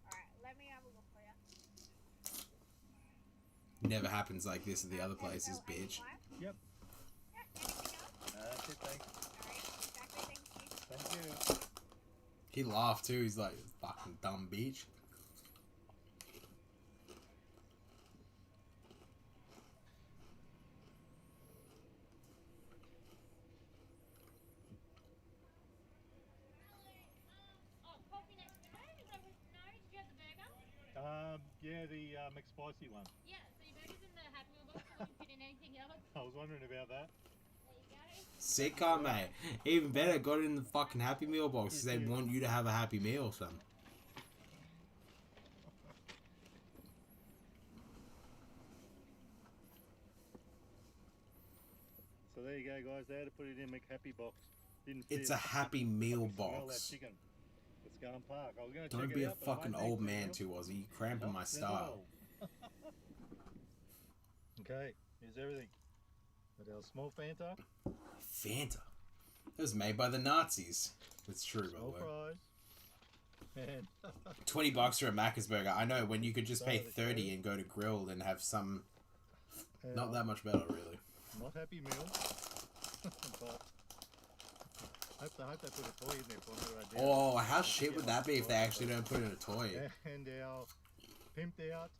Alright, let me have a look for you. Never happens like this at the other places, bitch. Yep. Yeah, anything else? That's it, thanks. Alright, exactly, thank you. Thank you. He laughed too. He's like, fucking dumb bitch. Yeah, the McSpicy one. Yeah, so your burger's in the Happy Meal box, so you can fit in anything else. I was wondering about that. There you go. Sick, mate. Even better, got it in the fucking Happy Meal box because they want you to have a Happy Meal or something. So there you go, guys. They had to put it in McHappy box. Didn't fit. It's a Happy Meal I can smell that box. chicken. Let's go and park. I was going to Don't check be it a out, but I fucking won't old take man it too, Ozzy. You cramping my style. Okay, here's everything. Got our small Fanta, Fanta. It was made by the Nazis. It's true, by small the way. fries, and $20 for a Macca's burger. I know, when you could just pay 30 and go to Grilled and have some. Not that much better, really. not Happy Meal, but I hope they put a toy in there for me right there. Oh, how shit would that be if they actually don't put in a toy? And our pimped out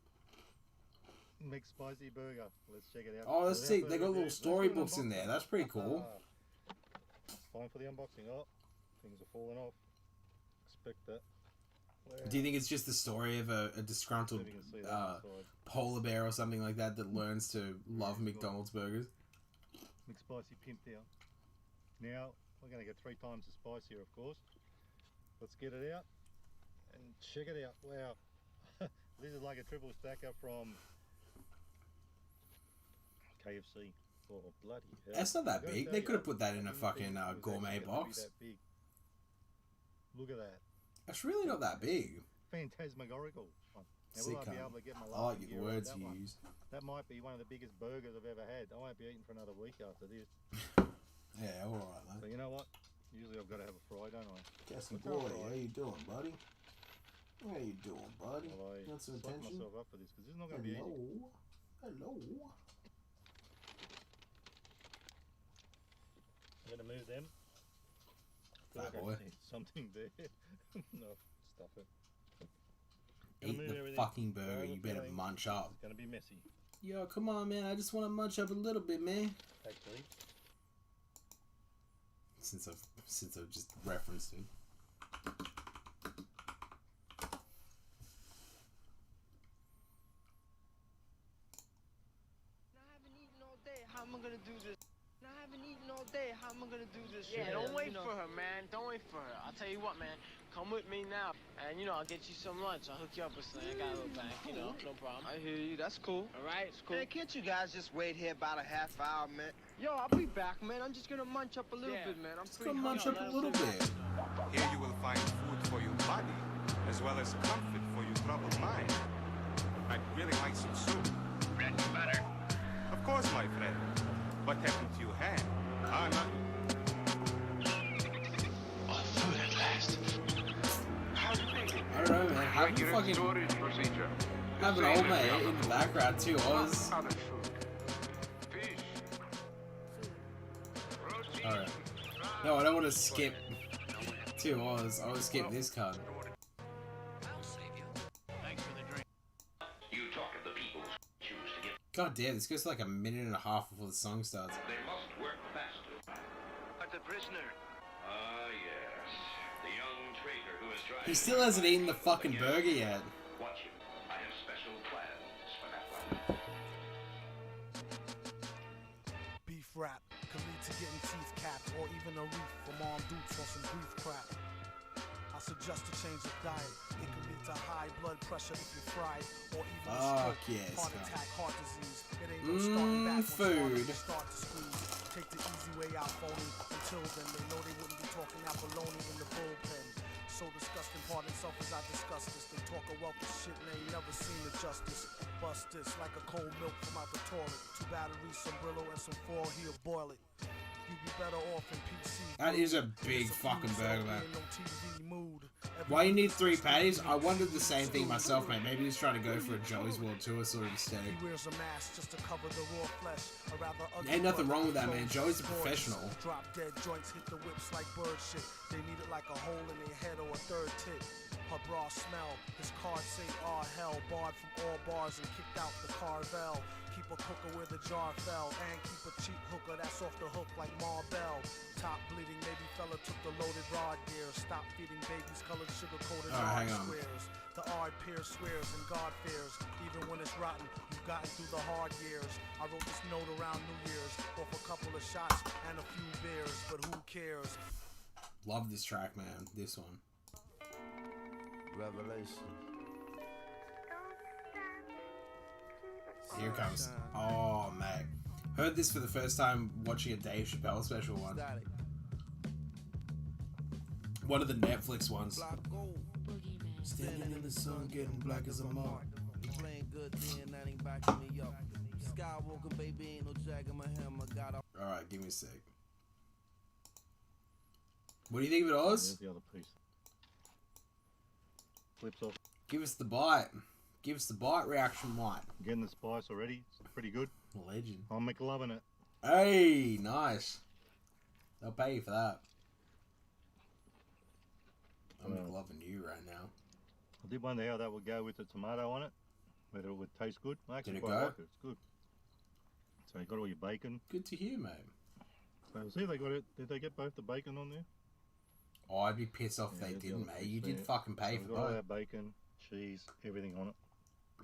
McSpicy burger. Let's check it out. Oh, let's Without see. further They got ado, little let's do storybooks an in there. unboxing. That's pretty cool. Time for the unboxing. Oh, things are falling off. Expect that. Wow. Do you think it's just the story of a disgruntled See if you can see that inside. polar bear or something like that that learns to love McDonald's burgers? McSpicy pimped out. Now, we're going to get 3 times the spice here, of course. Let's get it out and check it out. Wow. This is like a triple stacker from KFC. Oh, bloody hell. That's not that I gotta big. tell They you, could have put that in I a didn't think fucking it was actually gourmet gonna be box. that big. Look at that. That's really not that big. Phantasmagorical. Now, Sick will I be cunt. able to get my I last like the gear out of words that you one? use. That might be one of the biggest burgers I've ever had. I won't be eating for another week after this. Yeah, alright, So mate. you know what? Usually I've got to have a fry, don't I? Jesse What's boy, up, how Ryan? you doing, buddy? How you doing, buddy? Well, I Want some psyched attention? myself up for this because this is not going to be easy. Hello. Hello. I'm going to move them. Fat Feel like I boy. see something there. No, stuff it. Eat move the everything. fucking I have burger. a You better feeling munch up. It's going to be messy, Yo, come on, man. I just want to munch up a little bit, man. actually. Since I've just referenced it. I haven't eaten all day. How am I gonna do this? I haven't eaten all day. How am I gonna do this? Yeah, don't wait you know. for her, man. Don't wait for her. I'll tell you what, man. Come with me now. And, I'll get you some lunch. I'll hook you up with something. I got a little bag, no problem. I hear you. That's cool. All right? It's cool. Man, can't you guys just wait here about a half hour, man? Yo, I'll be back, man. I'm just gonna munch up a little bit, man. I'm Let's go munch up a little bit. Here you will find food for your body, as well as comfort for your troubled mind. I'd really like some soup. Bread and butter. Of course, my friend. What happened to your hand? Ah, nothing. Oh, food at last. I don't know, man. Having fucking have an old mate in the background too. Oz. Alright. No, I don't want to skip to Oz. I want to skip this card. Thanks for the drink. You talk of the people who choose to get. God damn, this goes to like a minute and a half before the song starts. They must work faster. But the prisoner. Ah, yes. The young traitor who is trying. He still hasn't eaten the fucking burger yet. Watch him. I have special plans for that one. Beef rap could lead to getting teeth capped or even a reef from armed dudes on some brief crap. I suggest a change of diet. It can lead to high blood pressure if you're fried or even a Fuck stroke, yes, heart God. attack, heart disease. It ain't no starting back once food. you start to squeeze. Take the easy way out, phony. Until then, they know they wouldn't be talking out baloney in the bullpen. So disgusting, pardon self as I discuss this. They talk a wealth of shit and they ain't never seen the justice. Bust this like a cold milk from out the toilet. 2 batteries, some Brillo, and some foil, he'll boil it. You'd be better off in PC. That is a big fucking burger, man. No TV mood. Why you need 3 patties? I wondered the same thing myself, mate. Maybe he's trying to go for a Joey's World Tour sort of aesthetic. He wears a mask just to cover the raw flesh. A rather ugly Ain't nothing but wrong with that, man. Joey's a gorgeous. professional. Drop dead joints, hit the whips like bird shit. They need it like a hole in their head or a third tit. Her bra smell, his card say, "Ah hell," barred from all bars and kicked out the Carvel. Keep a cooker where the jar fell, and keep a cheap hooker that's off the hook like Marbell. Top bleeding, maybe fella took the loaded rod gear. Stop feeding babies colored sugar-coated Alright, hang hard on. squares. The ard peer swears and God fears, even when it's rotten. You've gotten through the hard years. I wrote this note around New Year's, off a couple of shots and a few beers, but who cares? Love this track, man. This one. Revelation. Here it comes. Oh, mate. Heard this for the first time watching a Dave Chappelle special one. One of the Netflix ones. Standing in the sun, getting black as a mark. Playing good, then that ain't backing me up. Skywalker, baby, ain't no dragging my hammer. Got up. Alright, give me a sec. What do you think of it, Oz? There's the other piece. Flips off. Give us the bite. Give us the bite reaction, mate. Getting the spice already. It's pretty good. Legend. I'm McLovin' it. Hey, nice. They'll pay you for that. I'm loving you right now. I did wonder how that would go with the tomato on it. whether it would taste good. I actually Did it quite go? like it. It's good. So you got all your bacon. Good to hear, mate. So see, they got it. Did they get both the bacon on there? Oh, I'd be pissed off if they there's the didn't, other mate. piece You did there. fucking pay So for we got all both. our bacon, cheese, everything on it.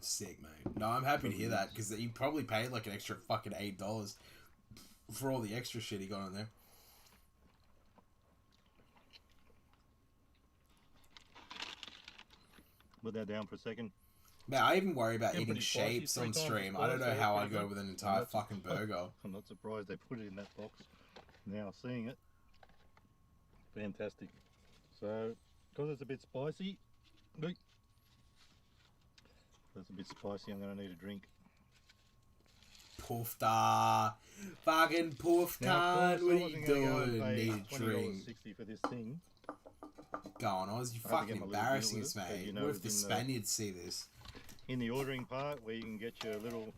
Sick, mate. No, I'm happy to hear that because you probably paid like an extra fucking $8 for all the extra shit he got on there. Put that down for a second. Man, I even worry about Yeah, eating pretty spicy, shapes 3 on times the stream. I don't spice, know so how that's I pretty go good. with an I'm entire not fucking burger. I'm not surprised they put it in that box. Now seeing it, fantastic. So, because it's a bit spicy, it's a bit spicy. I'm going to need a drink. Poofta. Fucking poofta. Now, of course, What I are wasn't you gonna go and doing? pay Need a drink. $20.60 for this thing. Go on, Oz. You I had to fucking get my little embarrassing deal us, with it, 'cause mate. you know What if it's the in the- Spaniards see this? In the ordering part, where you can get your little,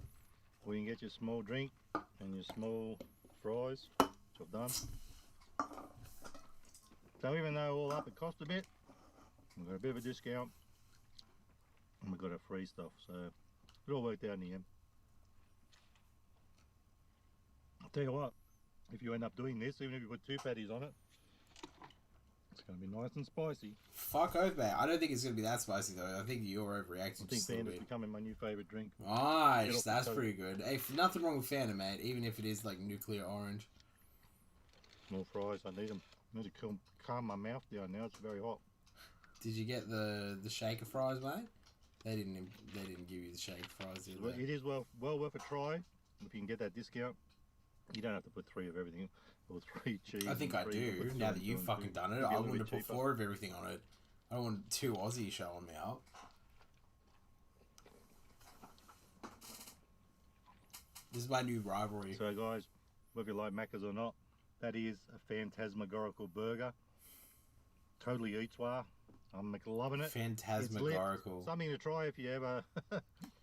where you can get your small drink and your small fries, which I've done. So even though all up it cost a bit, we've got a bit of a discount, and we've got our free stuff. So it all worked out in the end. I'll tell you what, if you end up doing this, even if you put 2 patties on it, it's going to be nice and spicy. Fuck oath, mate. I don't think it's going to be that spicy, though. I think you're I overreacting think just a little Banda's bit. becoming my new favourite drink. Get Nice. off the That's coat. pretty good. Hey, nothing wrong with Fanta, mate. Even if it is, like, nuclear orange. Small fries, I need them. I need to calm my mouth down now, it's very hot. Did you get the shaker fries, mate? They didn't give you the shaker fries, did Well, they? it is well worth a try if you can get that discount. You don't have to put 3 of everything or 3 cheese. I think and I 3, you can do. put Now 2 that and you've 2 fucking and 2. done it, It'll be I a little wanted to bit put cheaper. 4 of everything on it. I don't want 2 Aussie showing me out. This is my new rivalry. So guys, whether you like Macca's or not, that is a phantasmagorical burger. Totally eats well. I'm loving it. It's lit. Phantasmagorical. Something to try if you ever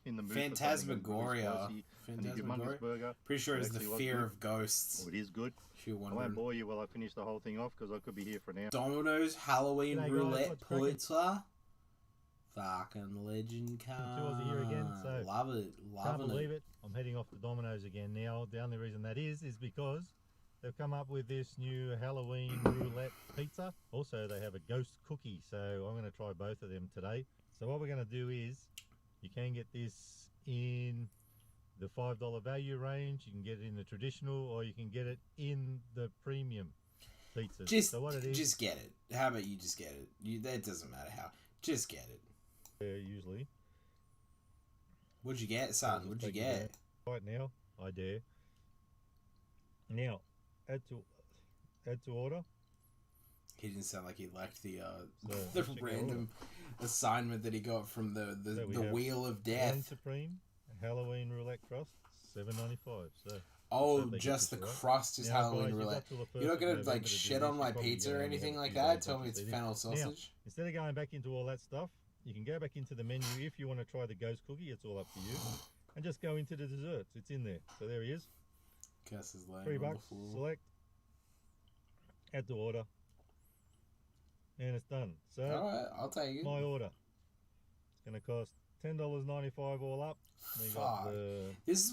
in the mood for something Phantasmagoria. really spicy and a humongous Phantasmagoria. burger. Pretty sure It it's the actually was fear good. of ghosts. Oh, it is good. If you're I won't wondering. bore you while I finish the whole thing off because I could be here for an hour. Domino's Halloween G'day, guys. roulette What's cracking? pizza. Fucking legend car. Aussie here again, so love it. Can't Loving believe it. it. I'm heading off to Domino's again now. The only reason that is because they've come up with this new Halloween roulette pizza. Also, they have a ghost cookie, so I'm going to try both of them today. So what we're going to do is, you can get this in the $5 value range. You can get it in the traditional, or you can get it in the premium pizzas. So what it is, Just get it. How about you just get it? That doesn't matter how. Just get it. usually. What'd you get, son? What'd you get? Right now, I dare. Now, add to order. He didn't sound like he liked the So, check our random assignment that he got from the So we have Wheel of One Death. Supreme Halloween roulette crust, $7.95. So Oh, hope they get just this the right. crust is Now, Halloween guys, you've got roulette. till the You're not 1st gonna of like November to do shit this. on my You're probably pizza or gonna anything get like a that. bunch Tell me of it's these. fennel Now, sausage. instead of going back into all that stuff, you can go back into the menu if you want to try the ghost cookie. It's all up to you, and just go into the desserts. It's in there. So there he is. Cass is laying on $3. the floor. Select. Add to order. And it's done. So Alright, I'll take it. my order. It's going to cost $10.95 all up. We got Fuck. the This is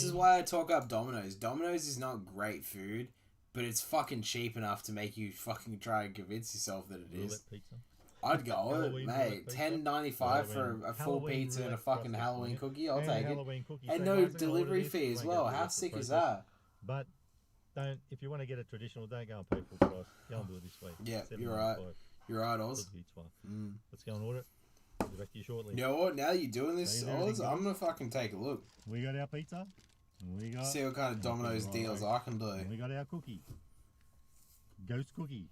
Supreme. why I talk up Domino's. Domino's is not great food, but it's fucking cheap enough to make you fucking try and convince yourself that it is. roulette pizza. I'd go it, Halloween mate. roulette pizza. $10.95 for Halloween- a full Halloween pizza and a roulette fucking crust, Halloween yeah. cookie. I'll And take it. Halloween cookie. And So no guys, I'm gonna order delivery this. fee as Won't go well. through How the sick is process. that? But don't, if you want to get a traditional, don't go and pay full price. Go and do it this way. Yeah, you're right. $7.95. You're right, Oz. Good each one. Mm. Let's go and order it. I'll be back to you shortly. You know what? Now you're doing this, Are you there, Oz, guys? I'm gonna fucking take a look. We got our pizza. And we got. See what kind of Domino's Right. deals I can do. And we got our cookie. Ghost cookie.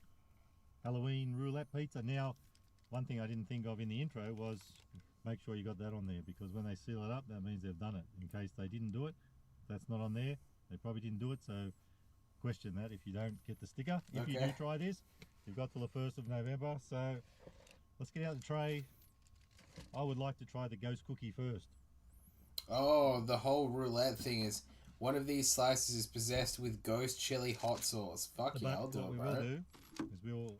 Halloween roulette pizza. Now, one thing I didn't think of in the intro was make sure you got that on there, because when they seal it up, that means they've done it. In case they didn't do it, that's not on there. They probably didn't do it, so question that if you don't get the sticker. If you do Okay. try this, you've got till the 1st of November. So let's get out the tray. I would like to try the ghost cookie first. Oh, the whole roulette thing is one of these slices is possessed with ghost chili hot sauce. Fuck yeah, But I'll do what it, we bro. will do is we'll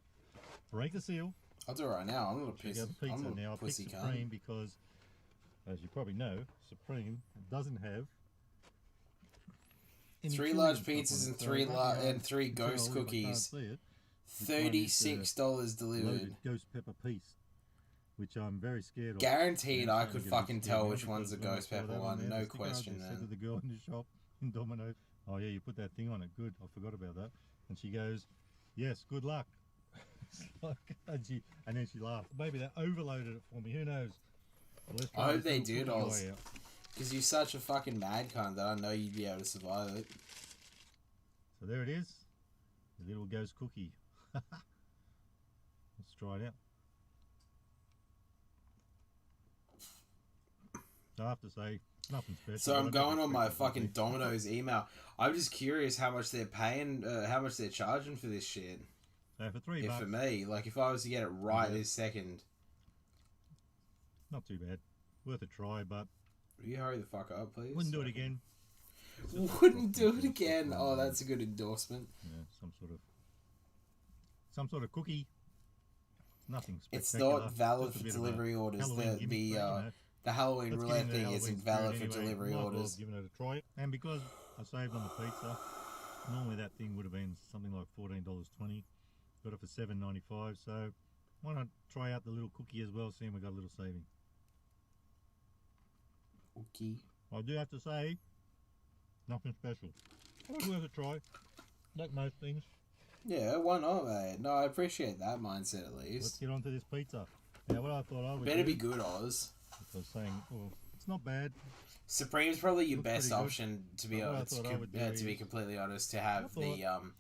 break the seal. I'll do it right now. I'm not a Check piss. out the I'm pizza not now. a I picked pussy Supreme cunt. because as you probably know, Supreme doesn't have any 3 chili large and stuff on pizzas it, and so 3 maybe and 3 I can tell ghost if I can't cookies. see it, which one is the $36 delivered. loaded ghost pepper piece, which I'm very scared of. Guaranteed And I it's could starting to get a bit fucking scared tell now which one's the because when I ghost saw pepper that on one, there, no the sticker, I question, just said to man. the girl in the shop in Domino's, oh yeah, you put that thing on it, good, I forgot about that. And she goes, yes, good luck. And then she laughed. Maybe they overloaded it for me, who knows. I hope they do, dolls. Because you're such a fucking mad cunt that I know you'd be able to survive it. So there it is, the little ghost cookie. Let's try it out. So I have to say, nothing special. So I'm going on my fucking Domino's email. I'm just curious how much they're paying, how much they're charging for this shit. So for $3. Yeah, for me, like if I was to get it right this second. Not too bad. Worth a try, but... Will you hurry the fuck up, please? Wouldn't do it again. Wouldn't do it again. Oh, that's a good endorsement. Yeah, some sort of cookie. Nothing It's spectacular. not valid Just a for bit of a delivery orders. Halloween gimmick, you know. The Halloween Let's get roulette into the thing Halloween isn't spirit valid for anyway. delivery Might as well orders. give it a try. And because I saved on the pizza, normally that thing would have been something like $14.20. Got it for $7.95. So why not try out the little cookie as well, seeing we got a little saving. Cookie. I do have to say, nothing special. It's worth a try. Like most things. Yeah, why not, mate? No, I appreciate that mindset at least. Let's get on to this pizza. Now, what I thought I would Better do, be good, Oz. because saying, well, it's not bad. Supreme's probably your Looks best pretty good. option, to be But what I honest. thought I would do To be is- completely honest, to have I thought, the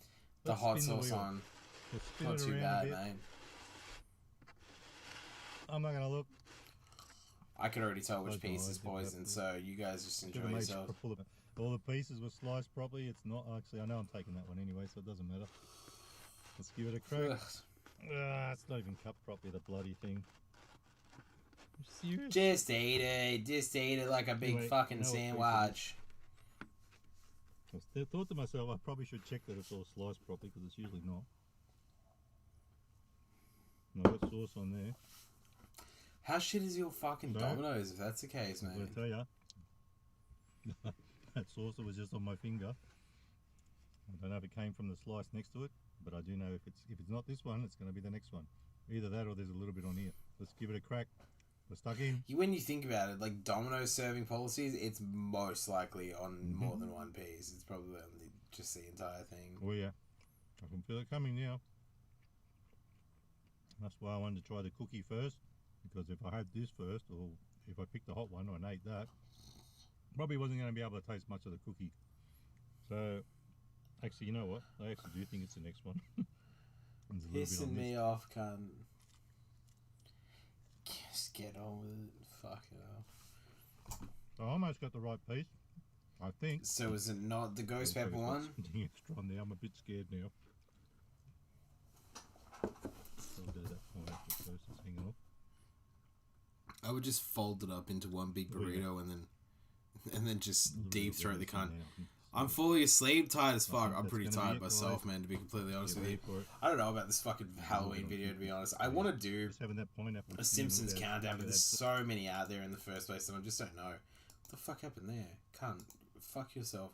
let's hot spin the sauce wheel. on. Let's spin Not it too around a bad, bit. mate. I'm not gonna look. I could already tell which I piece know, is I think poison, that's so you guys just Should enjoy have made yourself. sure full of all the pieces were sliced properly. It's not actually. I know I'm taking that one anyway, so it doesn't matter. Let's give it a crack. It's not even cut properly. The bloody thing. I'm serious. Just eat it. Just eat it like a big Anyway, fucking know what piece it is. sandwich. I thought to myself, I probably should check that it's all sliced properly because it's usually not. And I've got sauce on there. How shit is your fucking So, Domino's if that's the case, I'm gonna mate? tell ya, that saucer was just on my finger. I don't know if it came from the slice next to it, but I do know if it's not this one, it's going to be the next one. Either that or there's a little bit on here. Let's give it a crack. We're stuck in. When you think about it, like Domino's serving policies, it's most likely on more than one piece. It's probably on just the entire thing. Oh yeah, I can feel it coming now. That's why I wanted to try the cookie first, because if I had this first, or if I picked the hot one and ate that, probably wasn't going to be able to taste much of the cookie. So, actually, you know what? I actually do think it's the next one. There's a little bit Pissing on me this. off, cunt. Just get on with it. Fuck it up. I almost got the right piece, I think. So is it not the ghost There's pepper got one? Something extra on there. I'm a bit scared now. I'll do that pineapple first. It's hanging off. I would just fold it up into one big Oh, yeah. burrito and then just deep bit throat of the everything cunt. now. I'm fully asleep, tired as I fuck. think I'm that's pretty gonna tired be it, myself, guys. man, to be completely honest Get with you. ready for it. I don't know about this fucking Halloween video, to be honest. I want to do Just having that pineapple. a Simpsons in there. countdown, but Look at there's that. so many out there in the first place, and I just don't know. What the fuck happened there? Cunt. Fuck yourself.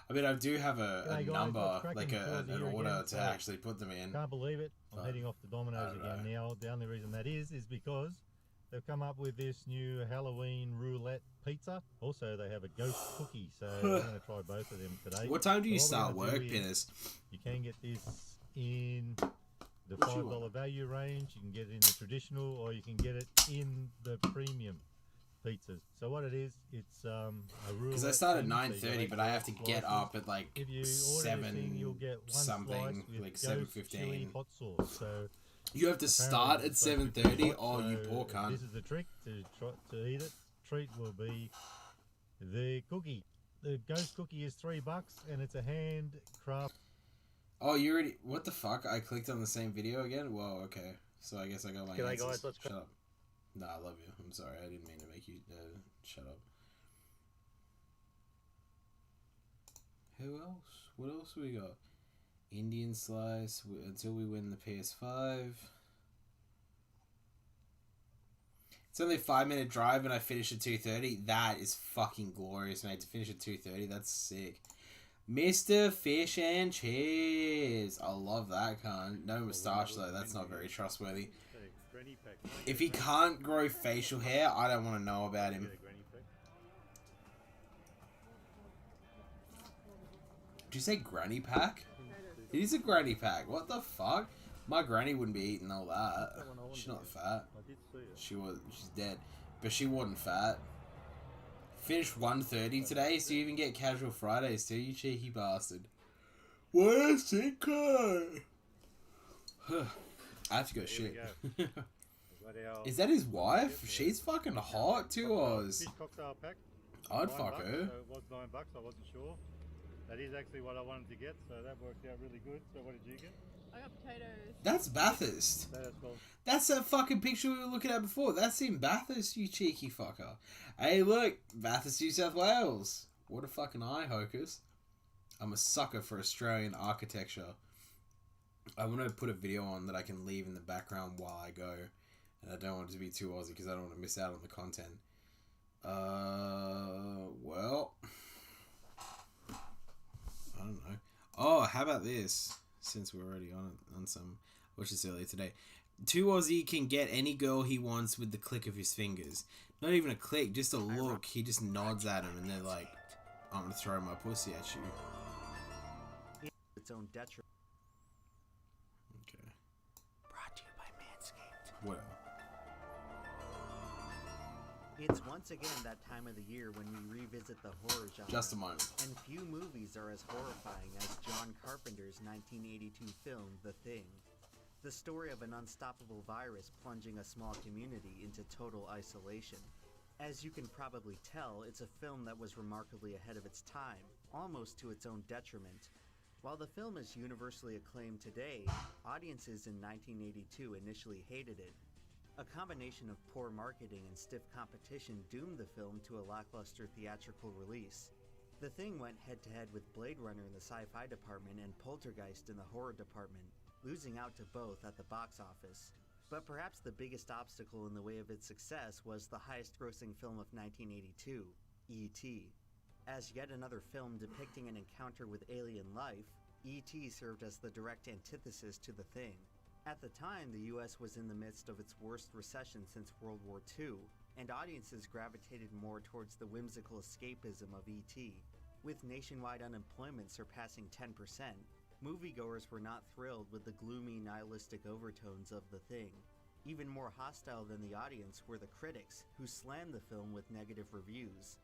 I mean, I do have a G'day, guys. number, What's cracking? like George an here order again. to actually put them in. Can't believe it. I'm But heading off to Domino's I don't again now. The only reason that is because they've come up with this new Halloween roulette pizza. Also, they have a ghost cookie, so I'm going to try both of them today. What time do you So start what we're work, gonna do Pinners? is You can get this in the What you $5 want? value range. You can get it in the traditional, or you can get it in the premium pizzas. So what it is, it's a roulette. Because I start at thing, so you 9:30, make but I have to get slices. up at like If you order this thing, you'll 7 get one something, slice with like ghost 7:15. chili hot sauce. So You have to start at 7:30. Oh, you poor cunt. This is the trick to try to eat it. Treat will be the cookie. The ghost cookie is $3, and it's a handcraft. Oh, you already... What the fuck? I clicked on the same video again? Whoa, okay. So I guess I got my G'day, answers. guys, let's Shut up. Nah, I love you. I'm sorry. I didn't mean to make you... shut up. Who else? What else we got? Indian slice until we win the PS5. It's only a 5-minute drive and I finish at 2:30. That is fucking glorious, mate. To finish at 2:30, that's sick. Mr. Fish and Chips. I love that cunt. No moustache though, that's not very trustworthy. If he can't grow facial hair, I don't want to know about him. Did you say granny pack? It is a granny pack. What the fuck? My granny wouldn't be eating all that. She's not fat. She's dead. But she wasn't fat. Finished 1:30 today, so you even get casual Fridays too, you cheeky bastard. What a sick guy! I have to go shit. Is that his wife? She's fucking hot too, Oz. I'd fuck her. So it was $9, I wasn't sure. That is actually what I wanted to get, so that worked out really good. So what did you get? I got potatoes. That's Bathurst. That's that fucking picture we were looking at before. That's in Bathurst, you cheeky fucker. Hey, look, Bathurst, New South Wales. What a fucking eye, Hocus. I'm a sucker for Australian architecture. I want to put a video on that I can leave in the background while I go. And I don't want it to be too Aussie because I don't want to miss out on the content. Well, I don't know. Oh, how about this? Since we're already on some, which is earlier today. 2Aussie can get any girl he wants with the click of his fingers. Not even a click, just a look. He just nods at him and they're like, I'm gonna throw my pussy at you. Its own detriment. Okay. Brought to you by Manscaped. Whatever. It's once again that time of the year when we revisit the horror genre. Just a moment. And few movies are as horrifying as John Carpenter's 1982 film, The Thing. The story of an unstoppable virus plunging a small community into total isolation. As you can probably tell, it's a film that was remarkably ahead of its time, almost to its own detriment. While the film is universally acclaimed today, audiences in 1982 initially hated it. A combination of poor marketing and stiff competition doomed the film to a lackluster theatrical release. The Thing went head-to-head with Blade Runner in the sci-fi department and Poltergeist in the horror department, losing out to both at the box office. But perhaps the biggest obstacle in the way of its success was the highest-grossing film of 1982, E.T. As yet another film depicting an encounter with alien life, E.T. served as the direct antithesis to The Thing. At the time, the US was in the midst of its worst recession since World War II, and audiences gravitated more towards the whimsical escapism of E.T. With nationwide unemployment surpassing 10%, moviegoers were not thrilled with the gloomy, nihilistic overtones of The Thing. Even more hostile than the audience were the critics, who slammed the film with negative reviews.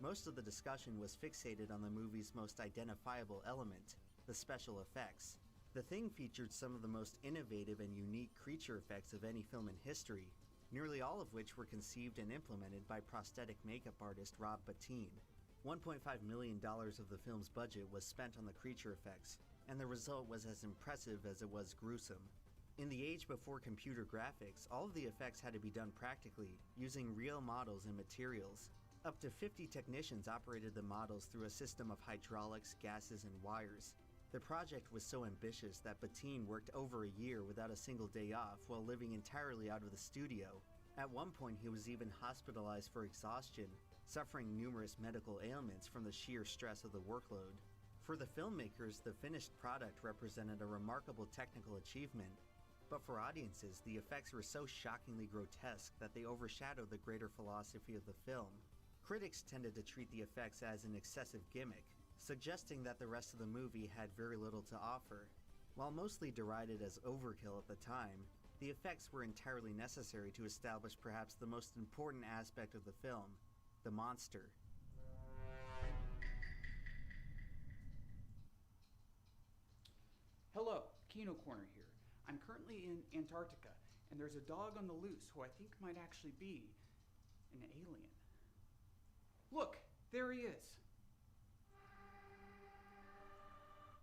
Most of the discussion was fixated on the movie's most identifiable element, the special effects. The Thing featured some of the most innovative and unique creature effects of any film in history, nearly all of which were conceived and implemented by prosthetic makeup artist Rob Bottin. $1.5 million of the film's budget was spent on the creature effects, and the result was as impressive as it was gruesome. In the age before computer graphics, all of the effects had to be done practically, using real models and materials. Up to 50 technicians operated the models through a system of hydraulics, gases, and wires. The project was so ambitious that Bottin worked over a year without a single day off while living entirely out of the studio. At one point he was even hospitalized for exhaustion, suffering numerous medical ailments from the sheer stress of the workload. For the filmmakers, the finished product represented a remarkable technical achievement, but for audiences, the effects were so shockingly grotesque that they overshadowed the greater philosophy of the film. Critics tended to treat the effects as an excessive gimmick, suggesting that the rest of the movie had very little to offer. While mostly derided as overkill at the time, the effects were entirely necessary to establish perhaps the most important aspect of the film, the monster. Hello, Kino Corner here. I'm currently in Antarctica, and there's a dog on the loose who I think might actually be an alien. Look, there he is.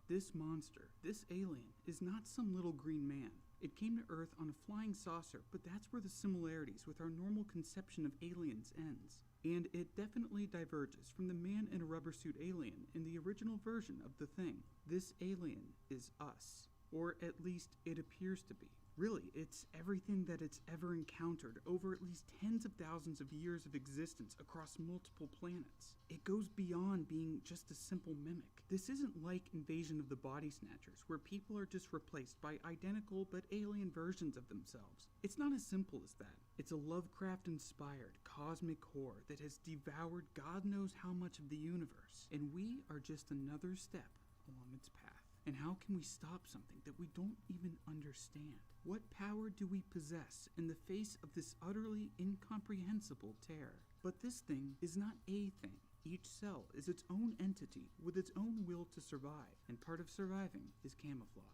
This monster, this alien, is not some little green man. It came to Earth on a flying saucer, but that's where the similarities with our normal conception of aliens ends. And it definitely diverges from the man in a rubber suit alien in the original version of The Thing. This alien is us, or at least it appears to be. Really, it's everything that it's ever encountered over at least tens of thousands of years of existence across multiple planets. It goes beyond being just a simple mimic. This isn't like Invasion of the Body Snatchers, where people are just replaced by identical but alien versions of themselves. It's not as simple as that. It's a Lovecraft-inspired cosmic horror that has devoured God knows how much of the universe, and we are just another step along its path. And how can we stop something that we don't even understand? What power do we possess in the face of this utterly incomprehensible terror? But this thing is not a thing. Each cell is its own entity with its own will to survive, and part of surviving is camouflage.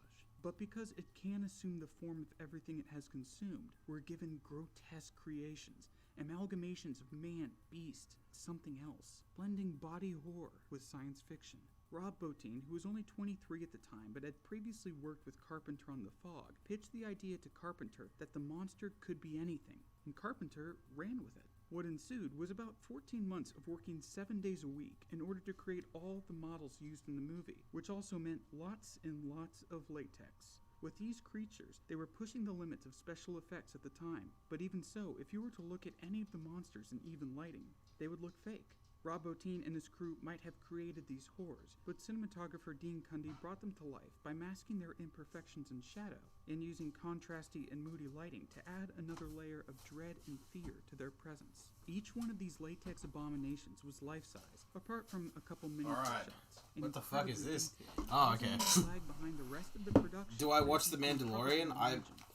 But because it can assume the form of everything it has consumed, we're given grotesque creations, amalgamations of man, beast, something else, blending body horror with science fiction. Rob Bottin, who was only 23 at the time but had previously worked with Carpenter on The Fog, pitched the idea to Carpenter that the monster could be anything, and Carpenter ran with it. What ensued was about 14 months of working 7 days a week in order to create all the models used in the movie, which also meant lots and lots of latex. With these creatures, they were pushing the limits of special effects at the time, but even so, if you were to look at any of the monsters in even lighting, they would look fake. Rob Bottin and his crew might have created these horrors, but cinematographer Dean Cundy brought them to life by masking their imperfections in shadow and using contrasty and moody lighting to add another layer of dread and fear to their presence. Each one of these latex abominations was life-size, apart from a couple mini shots. What the fuck is this? Detailed. Oh, okay. Lag behind the rest of the production. Do I watch The Mandalorian?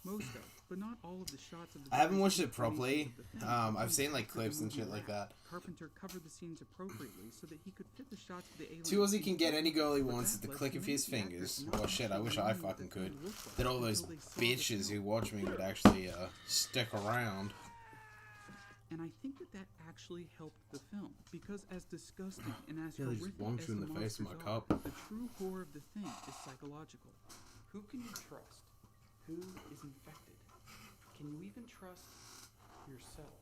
Most of, but not all of the shots of the I haven't watched it properly. I've seen like clips and shit like that. Carpenter covered the scenes appropriately so that he could fit the shots of the alien. Tools he can get any girl he wants at the click of his fingers. Oh shit, I wish I fucking could. That all those bitches who watch me would actually stick around. And I think that actually helped the film, because as disgusting and as Yeah, they just horrific bonked as you in the the face with monsters my are, cup. the true horror of the thing is psychological. Who can you trust? Who is infected? Can you even trust yourself?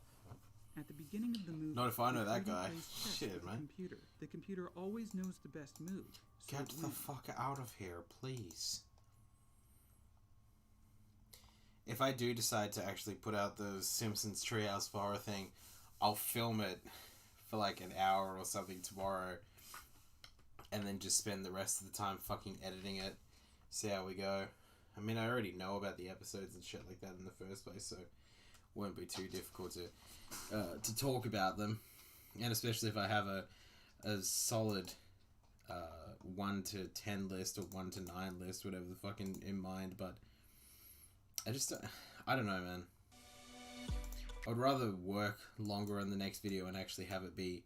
At the beginning of the movie, Not if I know the that 3D guy. plays chess Shit, with the man. computer. The computer always knows the best move. So Get it the wins. fuck out of here, please. If I do decide to actually put out the Simpsons Treehouse of Horror thing, I'll film it for like an hour or something tomorrow, and then just spend the rest of the time fucking editing it, see how we go. I mean, I already know about the episodes and shit like that in the first place, so it won't be too difficult to talk about them, and especially if I have a solid 1 to 10 list or 1 to 9 list, whatever the fucking in mind. But I don't know, man. I'd rather work longer on the next video and actually have it be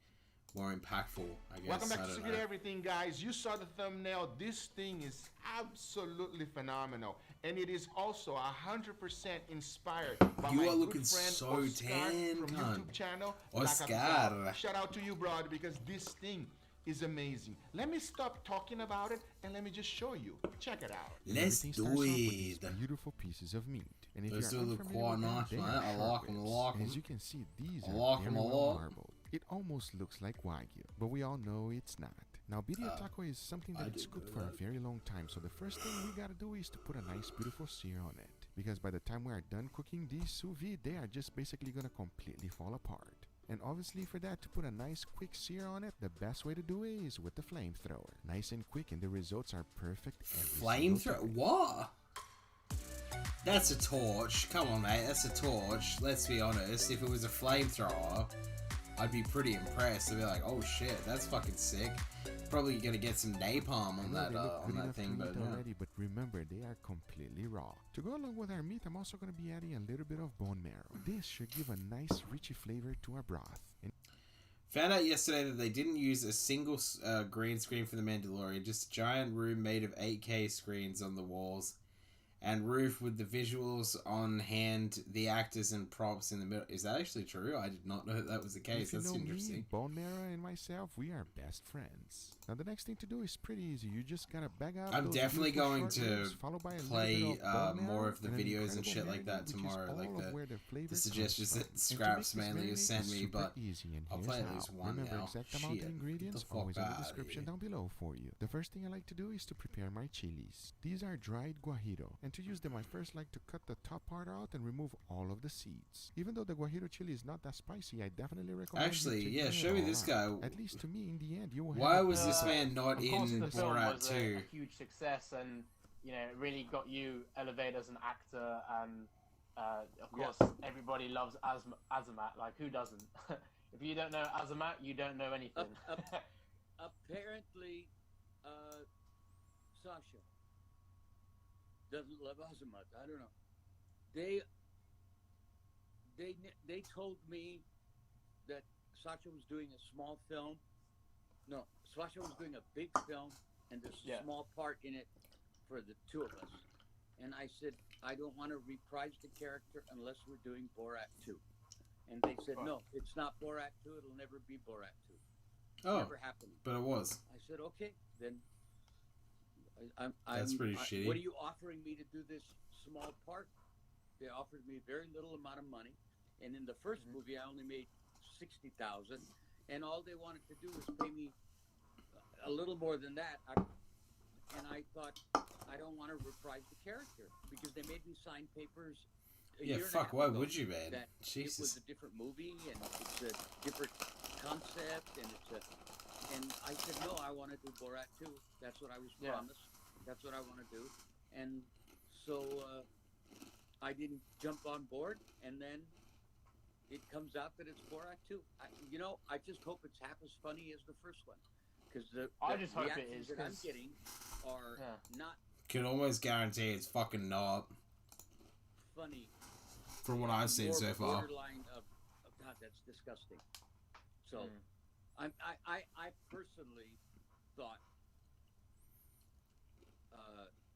more impactful, I guess. Welcome back I to don't Secret know. Everything, guys. You saw the thumbnail. This thing is absolutely phenomenal. And it is also 100% inspired by You my are good looking friend so Oscar tan, from cunt. YouTube channel. Oscar. Lacapitao. Shout out to you, brother, because this thing is amazing. Let me stop talking about it and let me just show you. Check it out. Let's Everything do starts off with these it. beautiful pieces of meat. And if Those you're do look unfamiliar quite with them, nice, they mate. are I sharp like 'em, I ribs. like And 'em. as you can see, these I are like 'em very a well lot. marbled. It almost looks like Wagyu, but we all know it's not. Now, birria taco is something I that's didn't cooked know for a that. very long time, so the first thing we gotta do is to put a nice, beautiful sear on it. Because by the time we are done cooking these sous vide, they are just basically gonna completely fall apart. And obviously for that, to put a nice quick sear on it, the best way to do it is with the flamethrower. Nice and quick, and the results are perfect every single Flamethrower? time. What? That's a torch. Come on, mate. That's a torch. Let's be honest. If it was a flamethrower, I'd be pretty impressed. I'd be like, oh shit, that's fucking sick. Probably gonna get some napalm on that They look good enough thing, to but eat yeah. already, but remember, they are completely raw. To go along with our meat, I'm also going to be adding a little bit of bone marrow. This should give a nice, richy flavor to our broth. And Found out yesterday that they didn't use a single green screen for The Mandalorian, just a giant room made of 8K screens on the walls, and roof with the visuals on hand, the actors and props in the middle. Is that actually true? I did not know that was the case. if you That's know interesting. me, bone marrow, and myself, we are best friends. Now, the next thing to do is pretty easy. You just gotta bag out I'm those definitely beautiful going short to ribs, followed by a little play bit of bone more marrow of the and an videos and incredible shit like that marinade, which is tomorrow, all like of where the flavor the comes suggestions from. that And to Scraps make this mainly has marinade sent me, super but easy, and I'll here's play at how. least one Remember, now. exact amount Shit, of ingredients get the fuck always in the outta description here. down below for you. The first thing I like to do is to prepare my chilies. These are dried guajiro, And to use them, I first like to cut the top part out and remove all of the seeds. Even though the guajillo chili is not that spicy, I definitely recommend Actually, you yeah, checking show it me all this out. guy. At least to me, in the end, you will Why have was this man not Of course, in the film Borat was 2? a huge success, and you know, it really got you elevated as an actor. And of course, everybody loves Azamat. Like, who doesn't? If you don't know Azamat, you don't know anything. Apparently, Sasha doesn't love Azamat. I don't know. They told me that Sasha was doing a small film. No, Sasha was doing a big film, and there's a small part in it for the two of us. And I said, I don't want to reprise the character unless we're doing Borat 2. And they said, no, it's not Borat 2. It'll never be Borat 2. Oh, never happening. but it was. I said, okay, then That's pretty shitty. What are you offering me to do this small part? They offered me a very little amount of money. And in the first movie, I only made $60,000. And all they wanted to do was pay me a little more than that. And I thought, I don't want to reprise the character because they made me sign papers. Yeah, fuck, why would you, man? That Jesus. it was a different movie and it's a different concept and and I said, no, I want to do Borat 2. That's what I was promised. That's what I want to do. And so I didn't jump on board, and then it comes out that it's Borat 2. I just hope it's half as funny as the first one. Because I just hope it reactions is, that I'm getting are not Can almost guarantee it's fucking not. funny. From what I've seen More so far. borderline of God, that's disgusting. So, I personally thought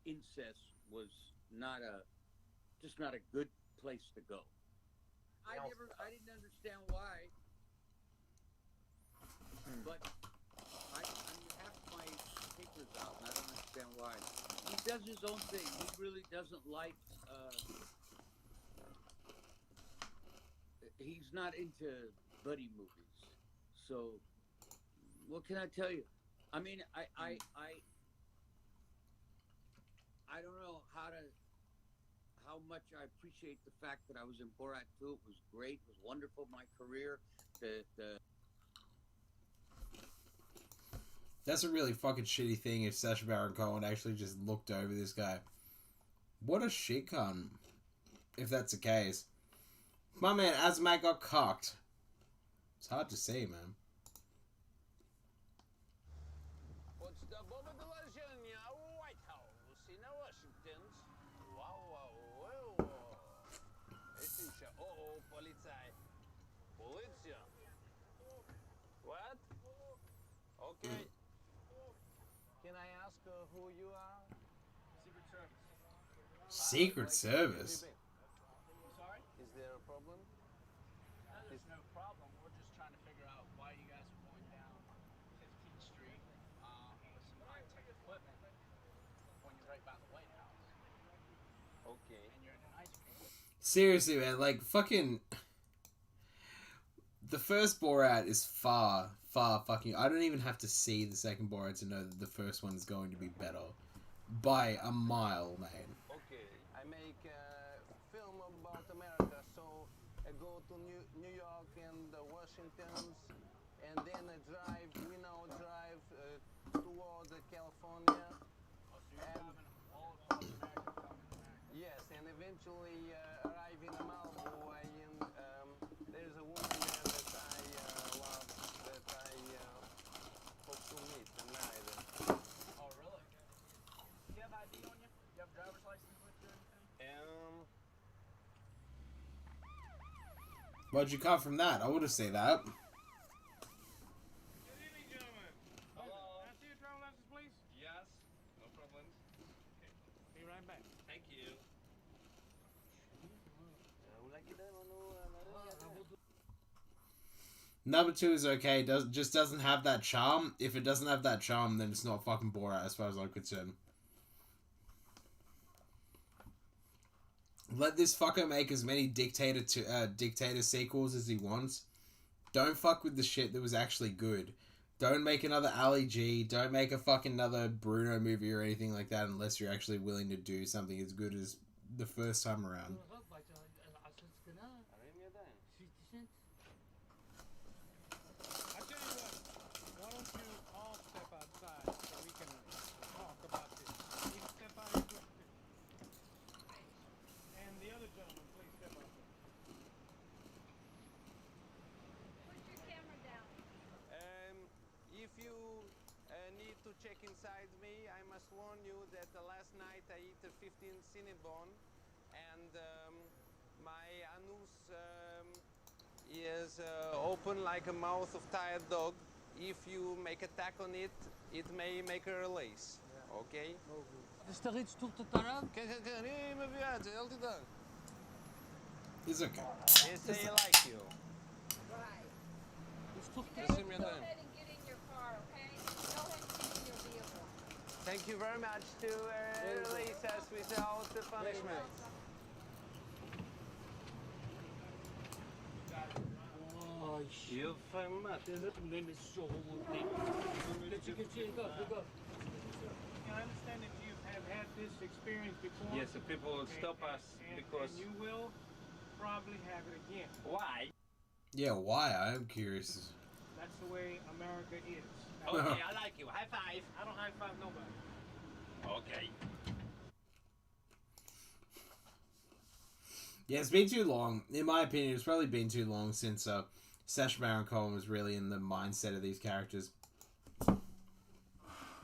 incest was not a good place to go. I didn't understand why, but I have my papers out, and I don't understand why. He does his own thing. He really doesn't like. He's not into buddy movies. So, what can I tell you? I mean, I don't know how much I appreciate the fact that I was in Borat 2. It was great. It was wonderful. My career. That's a really fucking shitty thing if Sacha Baron Cohen actually just looked over this guy. What a shit cunt. If that's the case. My man Azamat got cocked. It's hard to say, man. What's the Boba de Virginia White House in Washington? Wow. Это еще, полицай. Policia. What? Okay. Can I ask who you are? Secret Service? Sorry? Is there a problem? There's no problem. We're just trying to figure out why you guys are going down 15th Street with some high-tech equipment when you're right by the White House. Okay. And you're in an ice cream. Seriously, man, like, fucking... The first Borat is far fucking... I don't even have to see the second Borat to know that the first one is going to be better. By a mile, man. Okay. I make a film about America, so I go to New York and Washington, and then I drive toward California. Oh, so you're driving all across America, Yes, and eventually arrive in Malibu, there's a woman there that I love, that I hope to meet and marry them. Oh, really? Do you have ID on you? Do you have a driver's license with you or anything? Why'd you come from that? I would have said that. Good evening, gentlemen. Hello. Can I see your driver's license, please? Yes, no problem. Be right back. Thank you. Number 2 is okay. Just doesn't have that charm. If it doesn't have that charm, then it's not fucking Borat as far as I'm concerned. Let this fucker make as many dictator sequels as he wants. Don't fuck with the shit that was actually good. Don't make another Ali G. Don't make a fucking another Bruno movie or anything like that unless you're actually willing to do something as good as the first time around. I tell you what, why don't you all step outside so we can talk about this? You step out here, and the other gentleman, please step out there. Put your camera down. If you need to check inside me, I must warn you that last night I ate a 15 Cinnabon, and my anus is open like a mouth of tired dog. If you make a tack on it, it may make a release. Okay? Is er iets toe te tarren? Nee, maar weer, het is heel te dag. It's okay. They say I like you. Right. Just Go see me ahead then. and get in your car, okay? Go ahead and get in your vehicle. Thank you very much to release us without the punishment. You find out there's a limit so I understand that you have had this experience before. Yes, the people will stop us because. And you will probably have it again. Why? Yeah, why? I am curious. That's the way America is. Okay, I like you. High five. I don't high five nobody. Okay. Yeah, it's been too long. In my opinion, it's probably been too long since Sacha Baron Cohen was really in the mindset of these characters.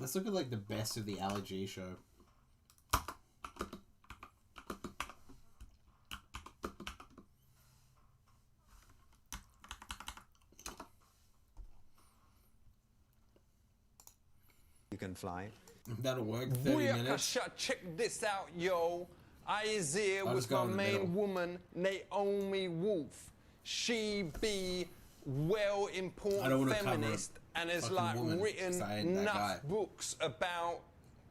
Let's look at like the best of the Ali G show. You can fly. That'll work. 30 minutes. Booyakasha, check this out, yo. I is here I'll with just go my in the main middle. woman, Naomi Wolf. She be well I don't important wanna cover feminist and has fucking like woman, 'cause written I ain't that enough guy. books about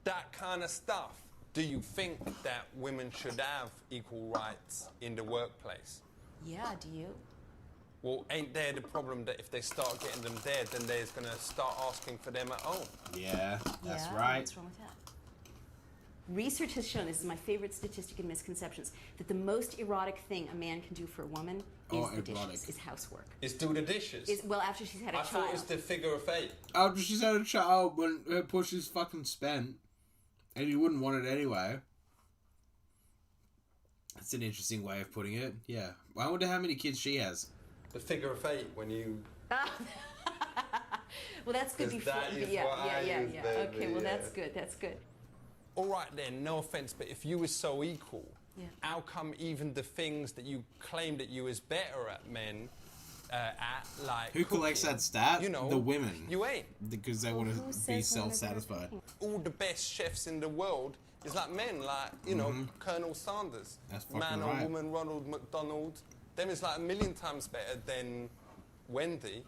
that kind of stuff. Do you think that women should have equal rights in the workplace? Yeah, do you? Well, ain't there the problem that if they start getting them there, then they're going to start asking for them at home? Yeah, that's Yeah, right. what's wrong with that? Research has shown, this is my favorite statistic in misconceptions, that the most erotic thing a man can do for a woman is the dishes, is housework. Is do the dishes? Well, after she's had a I child. thought it was the figure of eight. After she's had a child, when her push is fucking spent, and you wouldn't want it anyway. That's an interesting way of putting it. Yeah. I wonder how many kids she has. The figure of eight when you... Well, that's good 'Cause before. that is Yeah, what I yeah. use, baby, Okay, well, yeah. that's good. That's good. All right then, no offense, but if you were so equal, Yeah. how come even the things that you claim that you was better at men at, like Who collects cooking, that stat? You know, The women. You ain't. Because they want to be self-satisfied. All the best chefs in the world is like men, like, you know, Mhm. Colonel Sanders. That's fucking Man right. or woman, Ronald McDonald. Them is like a million times better than Wendy.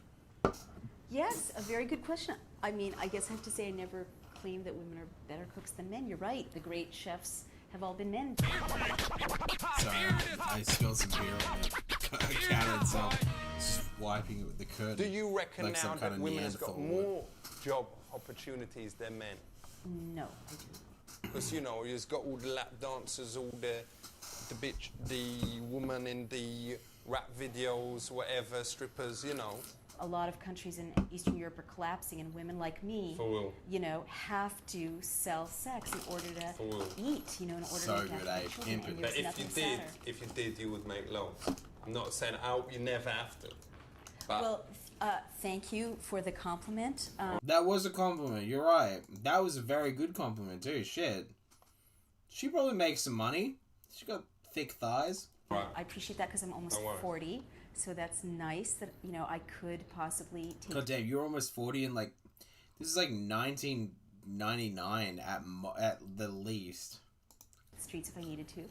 Yes, a very good question. I mean, I guess I have to say I never claimed that women are better cooks than men. You're right. The great chefs have all been men. Sorry, I spilled some beer on the counter itself. Just wiping it with the curtain. Do you reckon like now some that kind of women has got Neanderthal would. more job opportunities than men? No, I do. Because you know, you've got all the lap dancers, all the bitch, the woman in the rap videos, whatever, strippers, you know. A lot of countries in Eastern Europe are collapsing, and women like me, For real. you know, have to sell sex in order to For real. eat, you know, in order So to make good, that eh? children. And But there's if nothing you did, sadder. you would make loads. I'm not saying I hope you never have to. But Well, thank you for the compliment. That was a compliment. You're right. That was a very good compliment too. Shit. She probably makes some money. She got thick thighs. I appreciate that because I'm almost Don't worry. 40, so that's nice that, you know, I could possibly take... God damn, you're almost 40 and like this is like 1999 at the least. streets if I needed to.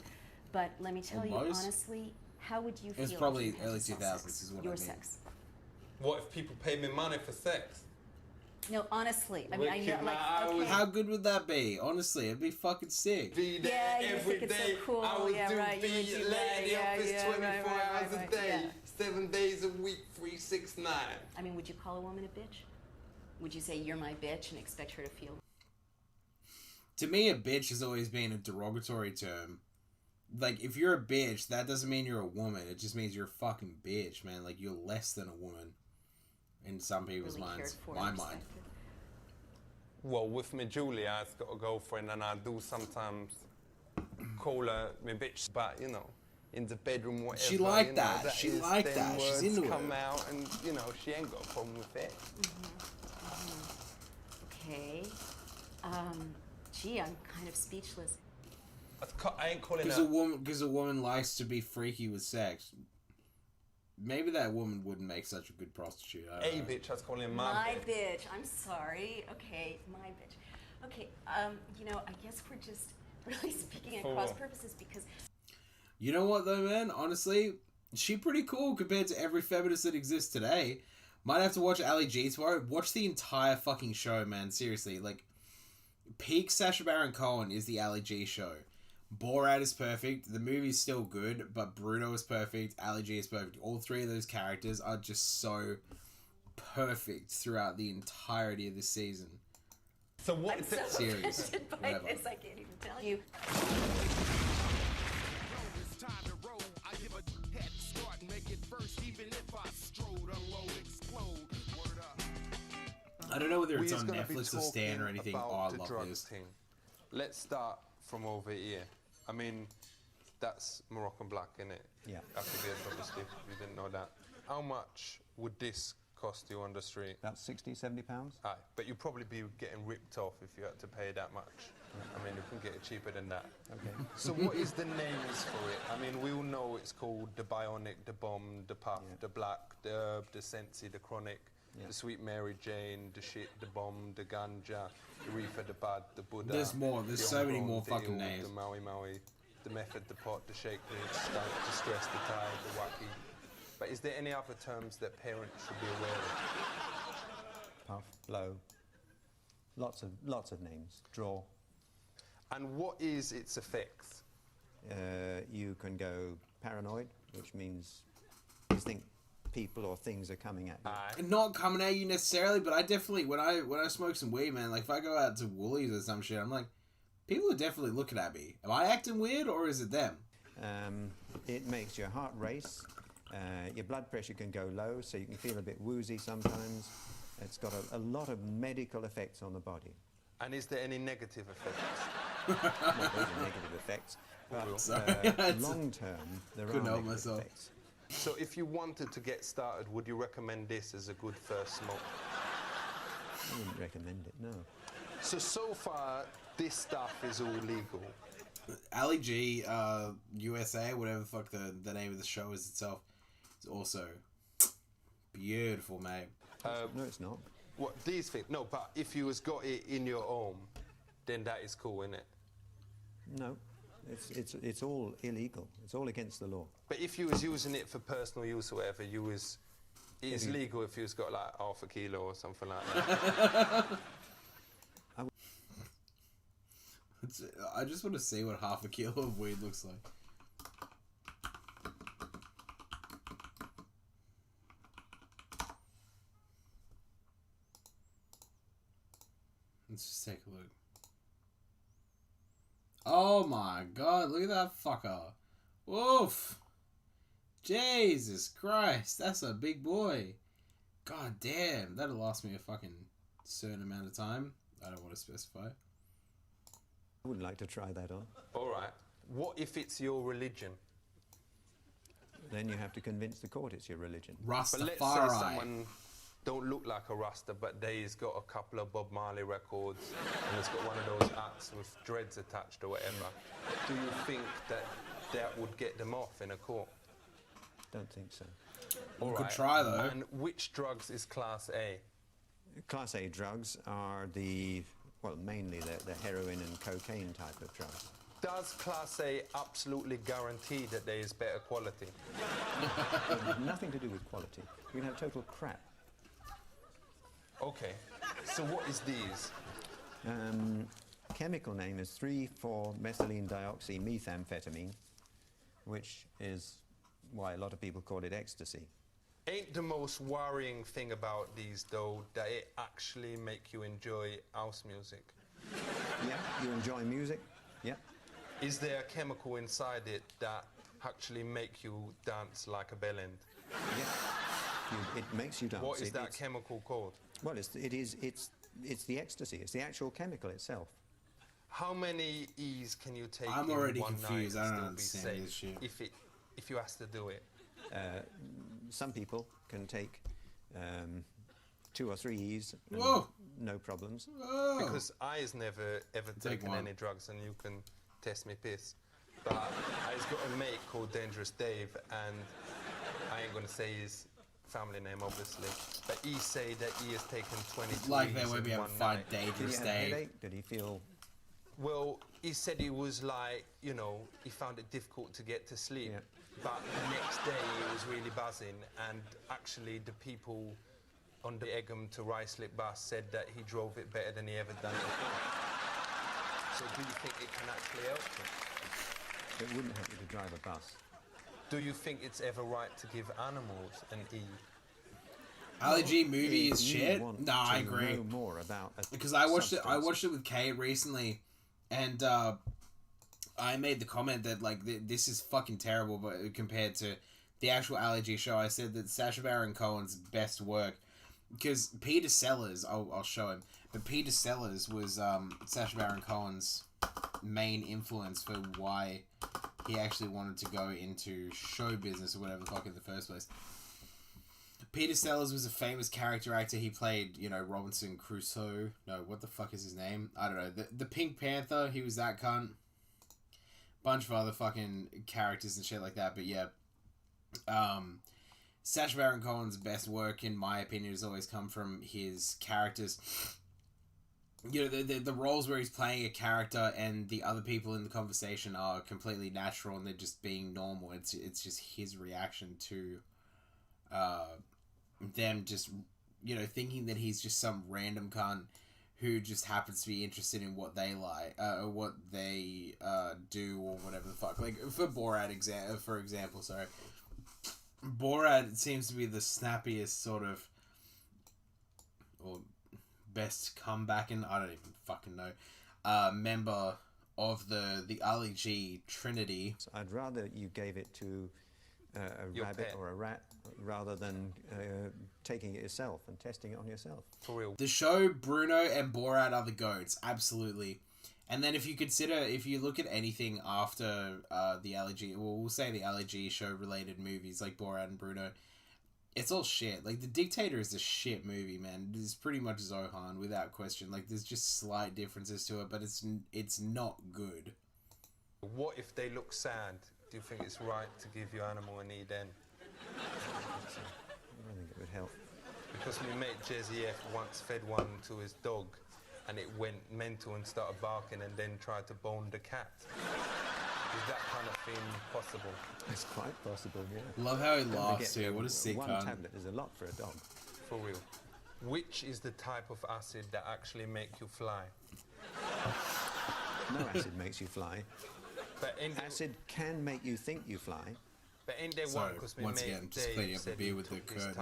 But let me tell you Almost? honestly, how would you feel? It's if probably you had to early sell 2000s sex? is what I Your mean. sex. what if people pay me money for sex? No, honestly, I mean, I know, Wicked, like, man. okay. How good would that be? Honestly, it'd be fucking sick. Be there Yeah, you every think it's so day. cool. I would Yeah, do right, you be would do late that. in the Yeah, office yeah, 24 right, hours a right, day, yeah. 7 days a week, 365. I mean, would you call a woman a bitch? Would you say you're my bitch and expect her to feel? To me, a bitch has always been a derogatory term. Like, if you're a bitch, that doesn't mean you're a woman. It just means you're a fucking bitch, man. Like, you're less than a woman. In some people's minds. My mind. Well, with me Julie, I've got a girlfriend and I do sometimes call her my bitch, but, you know, in the bedroom, whatever. She like you know, that. She like that. She's into it. Come out and, you know, she ain't got a problem with it. Okay. Gee, I'm kind of speechless. I ain't calling Because her... a woman likes to be freaky with sex. Maybe that woman wouldn't make such a good prostitute. Hey, bitch, I was calling my bitch. I'm sorry. Okay, my bitch. Okay, you know, I guess we're just really speaking at cross purposes because... You know what, though, man? Honestly, she's pretty cool compared to every feminist that exists today. Might have to watch Ali G tomorrow. Watch the entire fucking show, man. Seriously, like... Peak Sacha Baron Cohen is the Ali G show. Borat is perfect. The movie's still good, but Bruno is perfect. Ali G is perfect. All three of those characters are just so perfect throughout the entirety of this season. So what is it? Series? By this, I can't even tell you. I don't know whether it's on Netflix or Stan or anything. Oh, I love this. Thing. Let's start from over here. I mean, that's Moroccan black, innit? Yeah. That could be a obviously, if you didn't know that. How much would this cost you on the street? About 60, 70 pounds. Aye, but you'd probably be getting ripped off if you had to pay that much. I mean, you can get it cheaper than that. Okay. So what is the names for it? I mean, we all know it's called the Bionic, the Bomb, the Puff, the Black, the Herb, the Sensi, the Chronic, the Sweet Mary Jane, the Shit, the Bomb, the Ganja, the Reefer, the Bud, the Buddha. There's more. There's the so many Omron, more the fucking Ill, names. The Maui Maui, the Method, the Pot, the Shake, the Stunt, the Stress, the Tide, the Wacky. But is there any other terms that parents should be aware of? Puff, blow. Lots of names. Draw. And what is its effects? You can go paranoid, which means you think people or things are coming at you. Not coming at you necessarily, but I definitely when I smoke some weed, man, like if I go out to Woolies or some shit, I'm like, people are definitely looking at me. Am I acting weird or is it them? It makes your heart race. Your blood pressure can go low, so you can feel a bit woozy sometimes. It's got a lot of medical effects on the body. And is there any negative effects? Well, those are negative effects. But long term, there are negative effects. So if you wanted to get started, would you recommend this as a good first smoke? I wouldn't recommend it, no. So far, this stuff is all legal. Ali G, USA, whatever the fuck the name of the show is itself, is also beautiful, mate. No, it's not. What, these things? No, but if you has got it in your home, then that is cool, isn't it? No, it's all illegal. It's all against the law. But if you was using it for personal use or whatever, it is legal if you was got like half a kilo or something like that. I just want to see what half a kilo of weed looks like. Let's just take a look. Oh my god, look at that fucker. Woof. Jesus Christ, that's a big boy. God damn, that'll last me a fucking certain amount of time. I don't want to specify. I wouldn't like to try that on. All right. What if it's your religion? Then you have to convince the court it's your religion. But let's say someone don't look like a Rasta, but they's got a couple of Bob Marley records and it's got one of those hats with dreads attached or whatever. Do you think that would get them off in a court? Don't think so. All Could right. try though. And which drugs is Class A? Class A drugs are mainly the heroin and cocaine type of drugs. Does Class A absolutely guarantee that there is better quality? It has nothing to do with quality. You can have total crap. Okay. So what is these? Chemical name is 3,4-methylene dioxymethamphetamine, which is why a lot of people call it ecstasy. Ain't the most worrying thing about these, though, that it actually make you enjoy house music? Yeah, you enjoy music? Yeah. Is there a chemical inside it that actually make you dance like a bellend? Yeah. It makes you dance. What is that chemical called? Well, it's the ecstasy. It's the actual chemical itself. How many E's can you take I'm in already one confused. night I and don't still be understand safe this shit. if you ask to do it? Some people can take 2 or 3 E's. And Whoa. No problems. Because I has never ever Take taken one. any drugs, and you can test me piss. But I've got a mate called Dangerous Dave, and I ain't gonna say his family name, obviously, but he say that he has taken 22 Like they E's won't in be able one to find night. Dangerous Did he have a Dave. headache? Did he feel... Well, he said he was like, you know, he found it difficult to get to sleep. But the next day he was really buzzing, and actually the people on the Egham to Ruislip bus said that he drove it better than he ever done before. So do you think it can actually help you? It wouldn't help you to drive a bus. Do you think it's ever right to give animals an E? Ali G Well, movie if is you shit. want No, I to agree. know more about a Because I watched it. I substance. watched it with Kate recently, and I made the comment that like this is fucking terrible, but compared to the actual Ali G show, I said that Sacha Baron Cohen's best work, because Peter Sellers, I'll show him, but Peter Sellers was Sacha Baron Cohen's main influence for why he actually wanted to go into show business or whatever the fuck in the first place. Peter Sellers was a famous character actor. He played, you know, Robinson Crusoe. No, what the fuck is his name? I don't know. The Pink Panther, he was that cunt. Bunch of other fucking characters and shit like that. But yeah, Sacha Baron Cohen's best work, in my opinion, has always come from his characters. You know, the roles where he's playing a character and the other people in the conversation are completely natural and they're just being normal. It's just his reaction to them just, you know, thinking that he's just some random cunt who just happens to be interested in what they like, or what they do, or whatever the fuck. Like, for Borat, for example, sorry. Borat seems to be the snappiest sort of, or best comeback in, I don't even fucking know, member of the Ali G Trinity. I'd rather you gave it to a Your rabbit pet. or a rat rather than taking it yourself and testing it on yourself. For real. The show, Bruno and Borat are the GOATs, absolutely. And then if you look at anything after the Ali G, well, we'll say the Ali G show related movies like Borat and Bruno, it's all shit. Like, The Dictator is a shit movie, man. It is pretty much Zohan, without question. Like, there's just slight differences to it, but it's not good. What if they look sad? Do you think it's right to give your animal an E then? I don't think it would help. Because my mate Jezzy F once fed one to his dog, and it went mental and started barking and then tried to bone the cat. Is that kind of thing possible? It's quite possible, yeah. Love how he Don't laughs forget, too. What a sick one cunt. tablet is a lot for a dog. For real. Which is the type of acid that actually make you fly? No acid makes you fly. But Acid can make you think you fly. But ain't there So, one? Because once again, just cleaning up the beer with the curtain.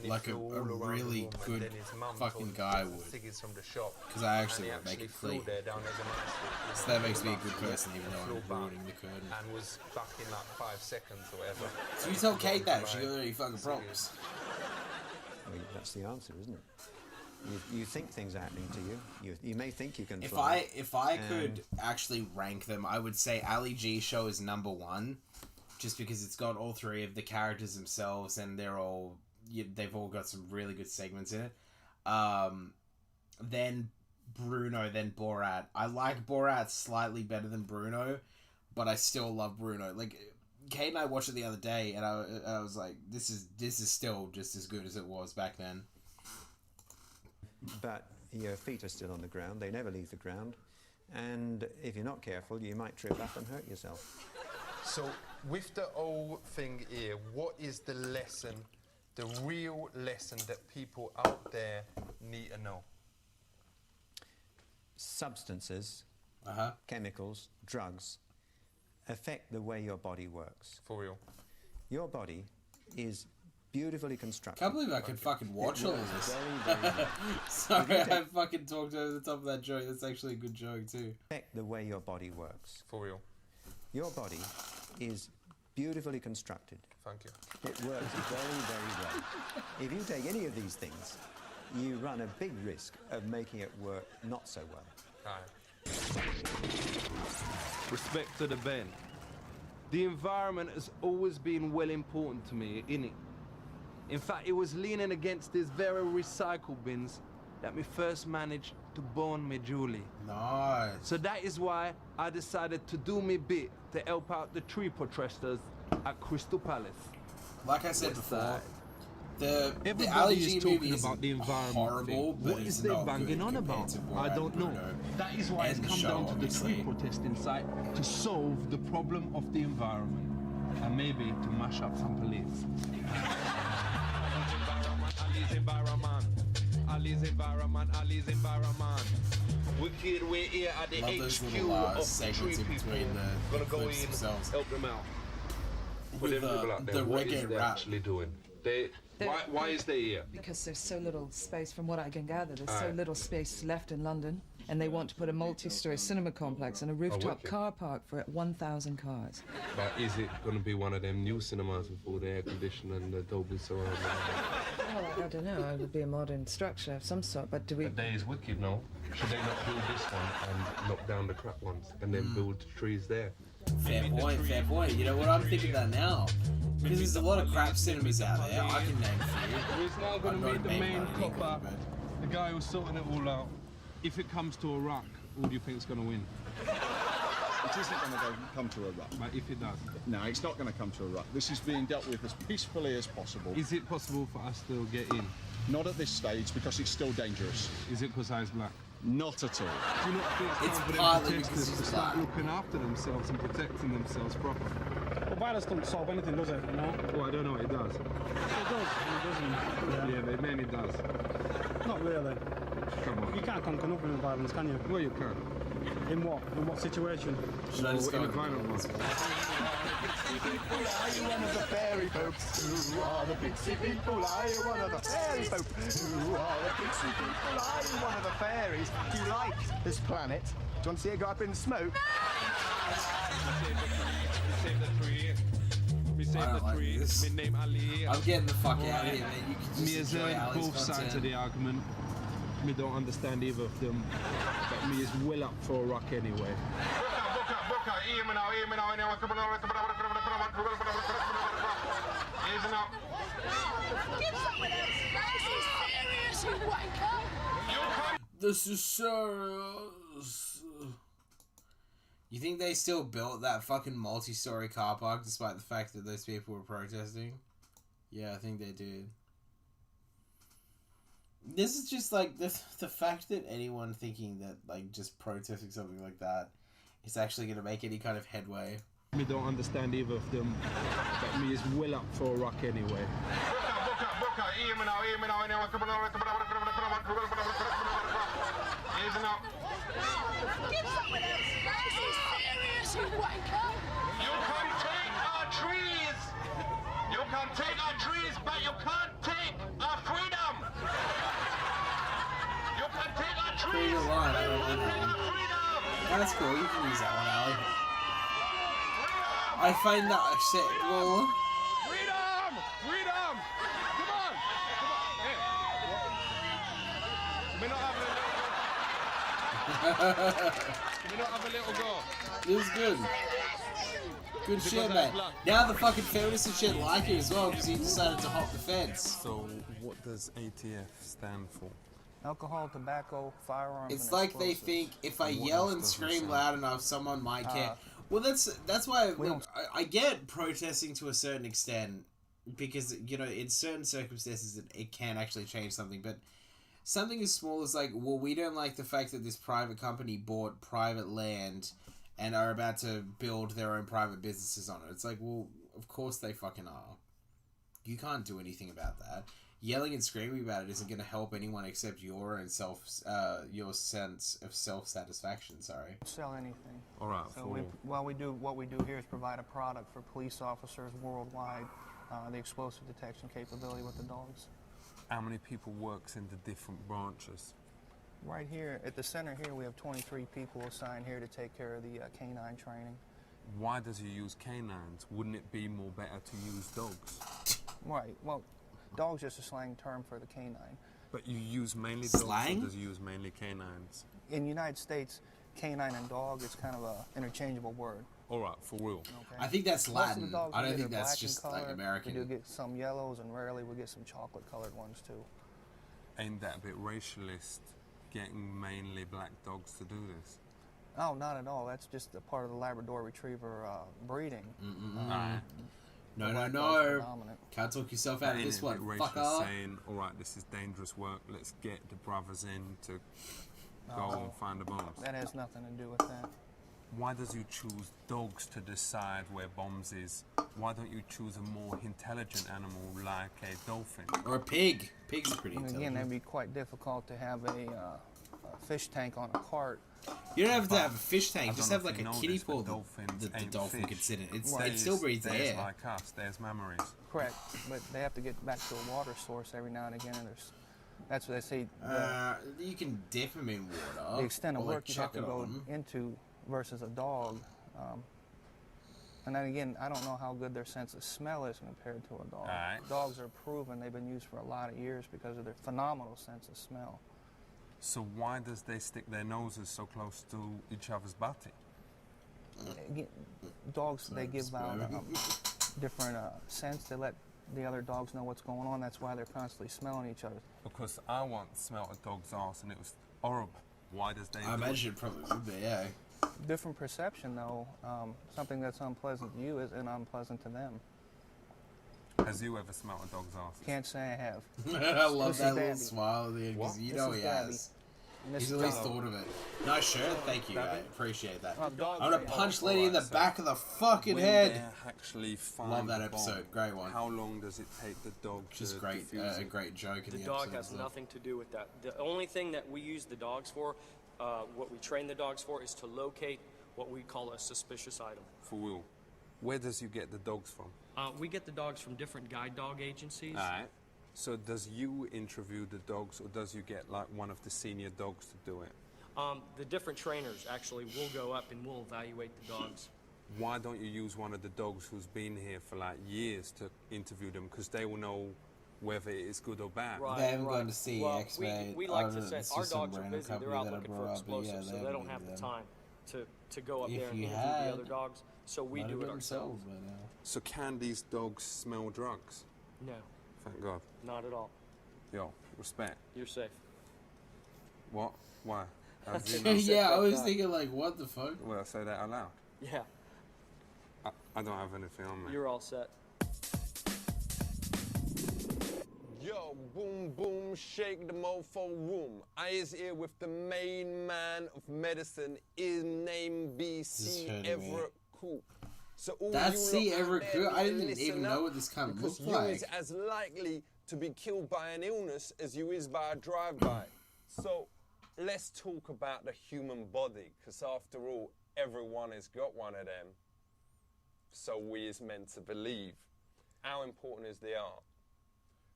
Like a really good fucking guy would. Because I actually want to make it clean. So that makes me a good person, even though I'm ruining the curtain. And was back in like 5 seconds or whatever. So you tell Kate that if she got any fucking problems. Well, that's the answer, isn't it? You think things are happening to you. You may think you can If fly. I could actually rank them, I would say Ali G show is number 1, just because it's got all 3 of the characters themselves, and they've all got some really good segments in it. Then Bruno, then Borat. I like Borat slightly better than Bruno, but I still love Bruno. Like, Kate and I watched it the other day, and I was like, this is still just as good as it was back then. But your feet are still on the ground. They never leave the ground. And if you're not careful, you might trip up and hurt yourself. So, with the whole thing here, what is the lesson, the real lesson that people out there need to know? Substances, chemicals, drugs, affect the way your body works. For real. Your body is beautifully constructed. Can't believe I could fucking watch It all works of this. very, very well. Sorry, I fucking talked over the top of that joke. That's actually a good joke too. The way your body works. For real. Your body is beautifully constructed. Thank you. It works very, very well. If you take any of these things, you run a big risk of making it work not so well. Respect to the Ben. The environment has always been well important to me, innit? In fact, it was leaning against these very recycle bins that me first managed to born me Julie. Nice. So that is why I decided to do me bit to help out the tree protesters at Crystal Palace. Like I said before, the Everybody Ali is G talking movie about the environment horrible, thing. but What it's is they not banging good on compared about? to what I don't know. Bruno That is why it's and the come show, down to the obviously. tree protesting site to solve the problem of the environment and maybe to mash up some police. Ali's environment. Wicked, we're here at the Love those HQ little of the segments tree in people. between the Gonna go clips in, themselves. help them out. For With them people out the there, what is reggae they rap. actually doing? Why is they here? Because there's so little space, from what I can gather, there's so Aye. little space left in London, and they want to put a multi-story cinema complex and a rooftop wicked. car park for 1,000 cars. But is it going to be one of them new cinemas with all the air conditioning and the Dolby surround? Well, I don't know, it would be a modern structure of some sort, but do we... The day is wicked, no? Should they not build this one and knock down the crap ones and then build trees there? Fair point, fair point. You know what, I'm thinking that now. Because there's a lot of crap cinemas out there. I can name a few. It's now going to meet the main copper, the guy who's sorting it all out. If it comes to Iraq, who do you think's going to win? It isn't going to come to a rut. But if it does? No, it's not going to come to a rut. This is being dealt with as peacefully as possible. Is it possible for us to get in? Not at this stage, because it's still dangerous. Is it because I'm black? Not at all. Do you not think It's time for them partly protesters because to he's start black. looking after themselves and protecting themselves proper? Well, violence doesn't solve anything, does it? You know? Well, I don't know, it does. It does. It doesn't. Yeah, but maybe it does. Not really. Come on. You can't conquer nothing with violence, can you? Well, you can. In what? In what situation? Should I just go in a with violent one? Are you one of the fairy folk? Who are the pixie people? Are you one of the fairy folk? Who are the pixie people? Are you one of the fairies? Do you like this planet? Do you want to see it go up in smoke? We saved the tree. We saved I don't the like tree. this. Me name Ali. I'm getting the fuck out of here, man. You can Me just has enjoy heard Ali's both sides of content. the argument. Me don't understand either of them. But me is well up for a rock anyway. This is serious. You think they still built that fucking multi-story car park despite the fact that those people were protesting? Yeah, I think they did. This is just like the fact that anyone thinking that like just protesting something like that is actually going to make any kind of headway. Me don't understand either of them. But me is well up for a rock anyway. You can take our trees! You can take our trees, but you can't take our freedom! You can take our Pretty trees! good line, I don't like that one. Yeah, that's cool, you can use that one, Ali. I find that acceptable. Freedom! Freedom! Come on! Come on! Hey! We not have a little go. It was good. Good shit, man. Now the fucking feminists and shit like it as well because he decided to hop the fence. So, what does ATF stand for? Alcohol, tobacco, firearms. It's and like they explosives. think if I And what yell else and does it scream say? loud enough, someone might care. Well, that's why look, I get protesting to a certain extent because you know in certain circumstances it can actually change something, but something as small as like, well, we don't like the fact that this private company bought private land and are about to build their own private businesses on it. It's like, well, of course they fucking are. You can't do anything about that. Yelling and screaming about it isn't going to help anyone except your own your sense of self-satisfaction. Sorry. Sell anything. All right. So what we do here is provide a product for police officers worldwide. the explosive detection capability with the dogs. How many people works in the different branches? Right here, at the center here, we have 23 people assigned here to take care of the canine training. Why does he use canines? Wouldn't it be more better to use dogs? Right, well, dog's just a slang term for the canine. But you use mainly dogs, Slang? or does you use mainly canines? In the United States, canine and dog is kind of an interchangeable word. All right, for real. Okay? I think that's Most of the Latin. dogs I we don't get think are that's black in just like color. American. We do get some yellows, and rarely we get some chocolate-colored ones too. Ain't that a bit racialist, getting mainly black dogs to do this? Oh, not at all. That's just a part of the Labrador Retriever breeding. No, The no, black dogs are no. dominant. Can't talk yourself out of Ain't this it a one, bit racist fucker. saying, all right, this is dangerous work, let's get the brothers in to go No, and find the bombs? That has nothing to do with that. Why does you choose dogs to decide where bombs is? Why don't you choose a more intelligent animal like a dolphin? Or a pig. Pigs are pretty And intelligent. again, that'd be quite difficult to have a fish tank on a cart. You don't have to have a fish I tank. don't Just know have if like you a know kiddie this, but pool dolphins that the ain't dolphin fish. can sit in. It There's- still breathes there's air. like us, there's memories. Correct, but they have to get back to a water source every now and again, and that's what they say. You can dip them in water. The extent of or, like, work you have chuck to it go on 'em. into versus a dog. And then again, I don't know how good their sense of smell is compared to a dog. Alright. Dogs are proven, they've been used for a lot of years because of their phenomenal sense of smell. So why does they stick their noses so close to each other's body? Again, dogs, they give out different scents. They let the other dogs know what's going on. That's why they're constantly smelling each other. Because I once smelled a dog's ass and it was horrible. Why does they I do imagine it? it probably would be, yeah. Different perception, though. Something that's unpleasant to you isn't unpleasant to them. Has you ever smelled a dog's ass? Can't say I have. I love This that is little Dabby. smile at the end because you This know is he Dabby. has. And this He's is at least Dabby. thought of it. Nice shirt, thank you. I Dabby? appreciate that. Oh, I'm dog gonna day. punch Lady in the Alright, so back of the fucking when head. they actually find Love that the bomb, episode. Great one. How long does it take the dog Just to great, defuse a it? great joke in The the dog episode. has nothing to do with that. The only thing that we use the dogs for, what we train the dogs for, is to locate what we call a suspicious item. For real. Where does you get the dogs from? We get the dogs from different guide dog agencies. Alright. So does you interview the dogs or does you get like one of the senior dogs to do it? The different trainers actually will go up and will evaluate the dogs. Why don't you use one of the dogs who's been here for like years to interview them? Because they will know whether it is good or bad. Right, They haven't right. gone to see well, X-Ray. we like I don't to know, say it's our just some dogs are random busy. They're company out that I looking brought for up, but yeah, explosives, they so they haven't don't have been the to them. time to go up If there and you interview the had, other dogs. So we might do have it been ourselves. sold by now. So can these dogs smell drugs? No, Thank God. not at all. Yo, respect. You're safe. What? Why? How does he know? Yeah, I was thinking like, what the fuck? Well, I say that out loud. Yeah, I don't have anything on me. you're all set. Yo, boom, boom, shake the mofo room. I is here with the main man of medicine, his name be C. hurting me. Everett Coop. So all That's you C. lot out Everett there Coop? I need to didn't listen even up, know what this kind of because looked you like. is as likely to be killed by an illness as you is by a drive-by. So let's talk about the human body, because after all, everyone has got one of them. So we is meant to believe. How important is the heart?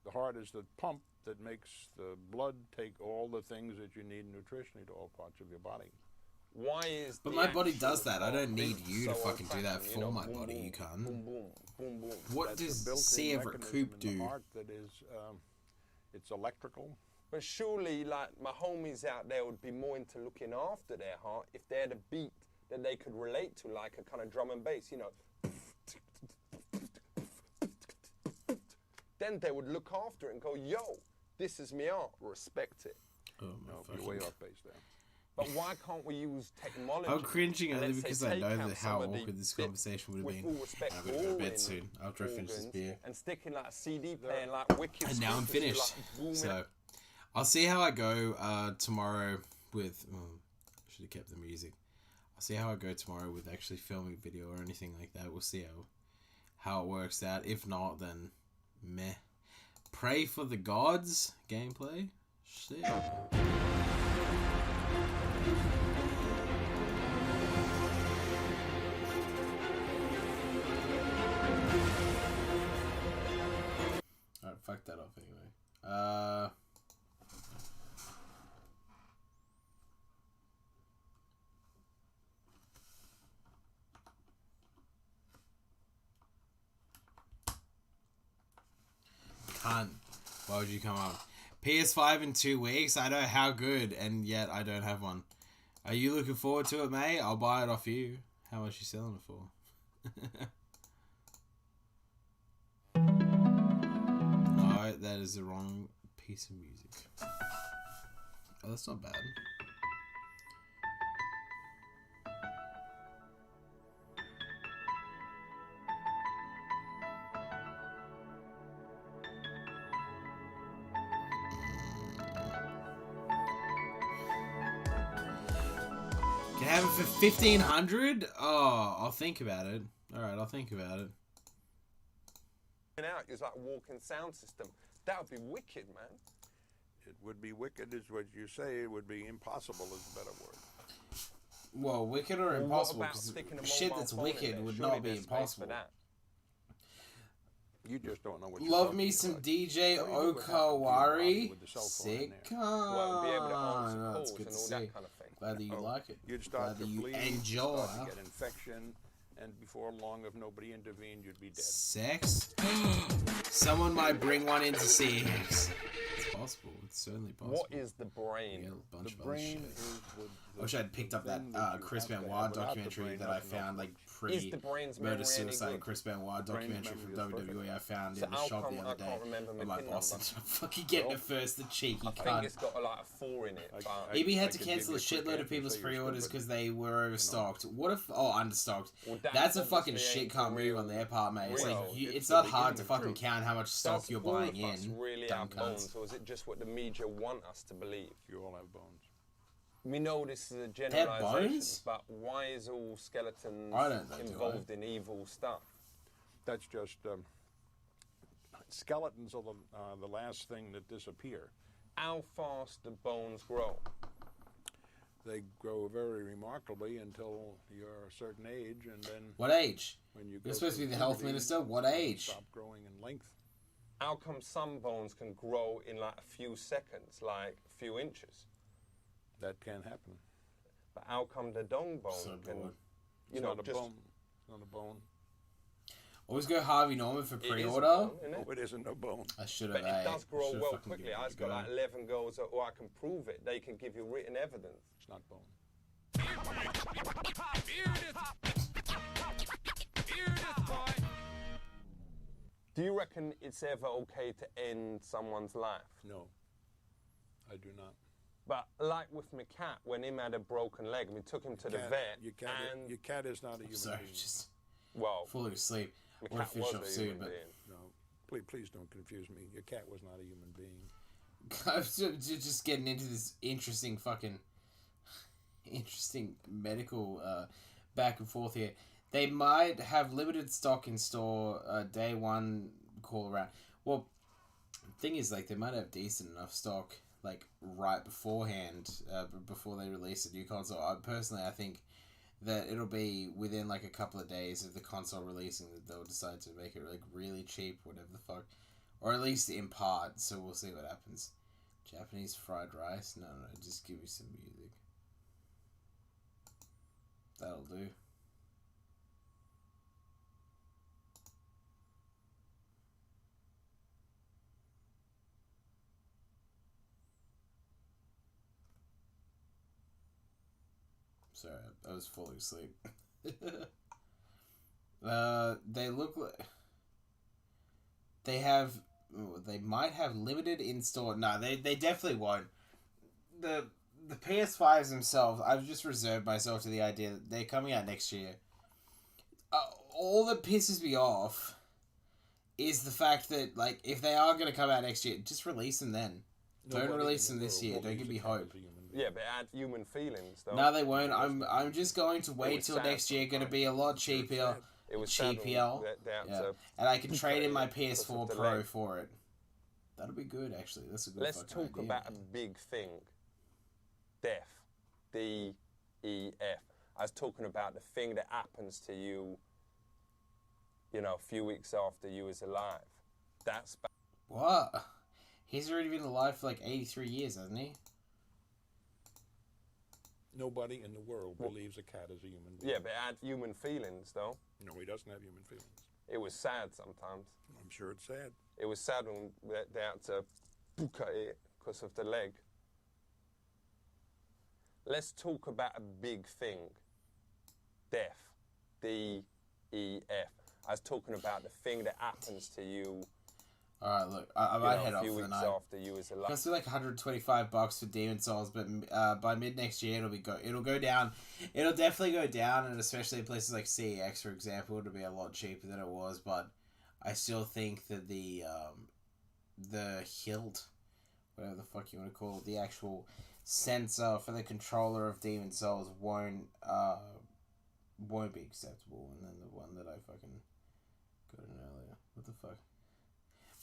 The heart is the pump that makes the blood take all the things that you need nutritionally to all parts of your body. Why is But the my body actual does that. I don't need heart you to so fucking do that old-fashioned, for you know, my boom, body, boom, you cunt. boom, boom, boom, boom. What That's a does built-in C. Everett mechanism Coop in the do? heart that is, it's electrical. But surely, like, my homies out there would be more into looking after their heart if they had a beat that they could relate to, like a kind of drum and bass, you know. Then they would look after it and go, yo, this is me art, respect it. Oh, No, you're way off base there. But why can't we use technology? I'm cringing and only let's say because I take know out that some how of the awkward this bits conversation would have with been. all respect I'm gonna go to all bed in soon after I finish this organs beer. and sticking like a CD player like wicked. And now I'm speakers, finished. like, booming. So I'll see how I go tomorrow with. I should have kept the music. I'll see how I go tomorrow with actually filming video or anything like that. We'll see how it works out. If not, then meh. Pray for the gods gameplay. Shit. cunt. Why would you come up? PS5 in 2 weeks? I know how good, and yet I don't have one. Are you looking forward to it, mate? I'll buy it off you. How much are you selling it for? No, that is the wrong piece of music. Oh, that's not bad. Can I have it for 1,500? Oh, I'll think about it. Alright, I'll think about it. Out, it's like a walking sound system. That would be wicked, man. It would be wicked, is what you say. It would be impossible, is a better word. Well, wicked or impossible? Because shit that's wicked would not be impossible. You just don't know what you're Love me some DJ Okawari. Sick. Well, be able to answer Oh, calls that's good and to all see. that kind of thing. Glad that you like it. You'd start Glad to that you bleed, enjoy. start to get infection, and before long, if nobody intervened, you'd be dead. Sex? Someone might bring one in to see X. It's possible. It's certainly possible. What is the brain? Yeah, a bunch The of other brain shit. is I wish I'd picked up that Chris Benoit documentary that I found like Is the brain's memory pre-murder suicide any good? Chris Benoit documentary from WWE I found So in the how shop come the I other day. can't remember my And my PIN boss number? ended up fucking getting it first, the cheeky I think cunt. it's got like a 4 in it. But EB had to cancel a shitload of people's pre-orders because they were overstocked. What if... Oh, understocked. Well, That's a fucking shit cunt move on their part, mate. It's like, it's not hard to fucking count how much stock Does you're all buying of us in. really Dumb have cunts. bones, or is it just what the media want us to believe? You all have bones. We know this is a have generalization, bones? but why is all skeletons I don't know, do involved in evil stuff? That's just skeletons are the last thing that disappear. How fast do bones grow? They grow very remarkably until you're a certain age, and then What age? when you You're go supposed to be through the health puberty, minister? What they age? Stop growing in length. How come some bones can grow in like a few seconds, like a few inches? That can happen. But how come the dong bone So can, bored. you It's know, not a just bone. It's not a bone. Always go Harvey Norman for It is a pre-order. bone, isn't it? No, it isn't a bone. I should But have. it does grow well quickly. Given I've got like 11 girls that, I can prove it. They can give you written evidence. It's not bone. Do you reckon it's ever okay to end someone's life? No, I do not. But like with my cat, when him had a broken leg, we took him to the Cat- vet, your cat is not a human Sorry, being. just well, falling asleep. my Or cat fish was up a soon, human but being. No, please don't confuse me. Your cat was not a human being. I'm just getting into this interesting medical back and forth here. They might have limited stock in store day one call around. Well, the thing is, like, they might have decent enough stock, like, right beforehand, before they release a new console. Personally, I think that it'll be within, like, a couple of days of the console releasing that they'll decide to make it, like, really cheap, whatever the fuck. Or at least in part, so we'll see what happens. Japanese fried rice? No, just give me some music. That'll do. Sorry, I was falling asleep. They look like... They might have limited in-store... No, they definitely won't. The PS5s themselves, I've just reserved myself to the idea that they're coming out next year. All that pisses me off is the fact that, like, if they are going to come out next year, just release them then. Don't release them this year. Don't give me hope. Yeah, but it had human feelings, though. No, they won't. I'm just going to wait till next year. Going to be a lot cheaper. It was sad cheaper. when they had Yeah. to And I can trade in my because PS4 of the Pro leg. for it. That'll be good, actually. That's a good Let's fucking talk idea. about a big thing. Death. D-E-F. I was talking about the thing that happens to you, you know, a few weeks after you was alive. That's bad. What? He's already been alive for like 83 years, hasn't he? Nobody in the world believes a cat is a human being. Yeah, but it had human feelings, though. No, he doesn't have human feelings. It was sad sometimes. I'm sure it's sad. It was sad when they had to book at it because of the leg. Let's talk about a big thing. Death. D-E-F. I was talking about the thing that happens to you. Alright, look, I might head off a few for the weeks night. after you was alive. Costs me like $125 for Demon Souls, but by mid next year it'll go down. It'll definitely go down, and especially in places like CEX, for example, it'll be a lot cheaper than it was. But I still think that the hilt, whatever the fuck you want to call it, the actual sensor for the controller of Demon Souls won't be acceptable. And then the one that I fucking got in earlier, what the fuck?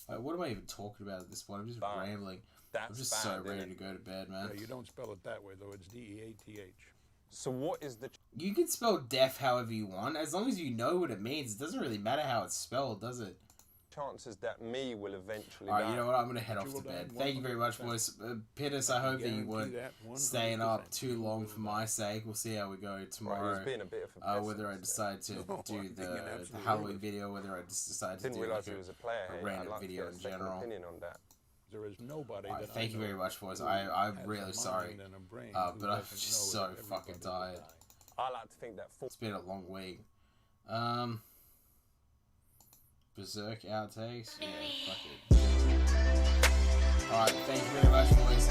What am I even talking about at this point? I'm just rambling. I'm just so ready to go to bed, man. Yeah, you don't spell it that way, though. It's D-E-A-T-H. So what is the... You can spell deaf however you want. As long as you know what it means, it doesn't really matter how it's spelled, does it? chances that me will eventually Alright, die? you know what? I'm going to head off to bed. Thank you very much, boys. Pittis, I hope that you weren't staying up too long for my sake. We'll see how we go tomorrow. Right, being a bit of a whether I decide to do the Halloween video, whether I just decide to do like a random video in general. There is nobody Right, that thank you very much, boys. I'm really sorry, but I'm just so fucking tired. I like to think that it's been a long week. Berserk outtakes? Yeah, fuck it. Alright, thank you very much, boys.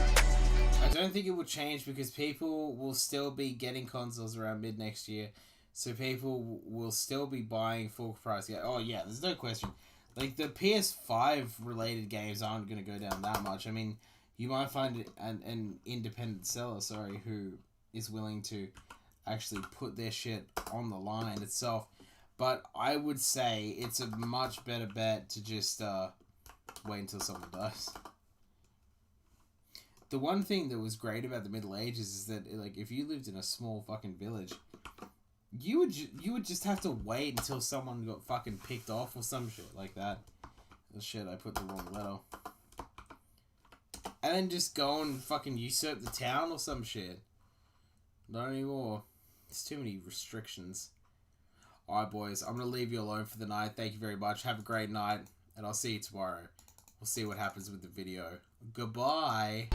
I don't think it will change because people will still be getting consoles around mid next year. So people will still be buying full price. Oh yeah, there's no question. Like, the PS5 related games aren't going to go down that much. I mean, you might find an independent seller, who is willing to actually put their shit on the line itself. But I would say it's a much better bet to just wait until someone dies. The one thing that was great about the Middle Ages is that, like, if you lived in a small fucking village, you would just have to wait until someone got fucking picked off or some shit like that. Oh shit, I put the wrong letter. And then just go and fucking usurp the town or some shit. Not anymore. There's too many restrictions. Alright, boys, I'm going to leave you alone for the night. Thank you very much. Have a great night, and I'll see you tomorrow. We'll see what happens with the video. Goodbye.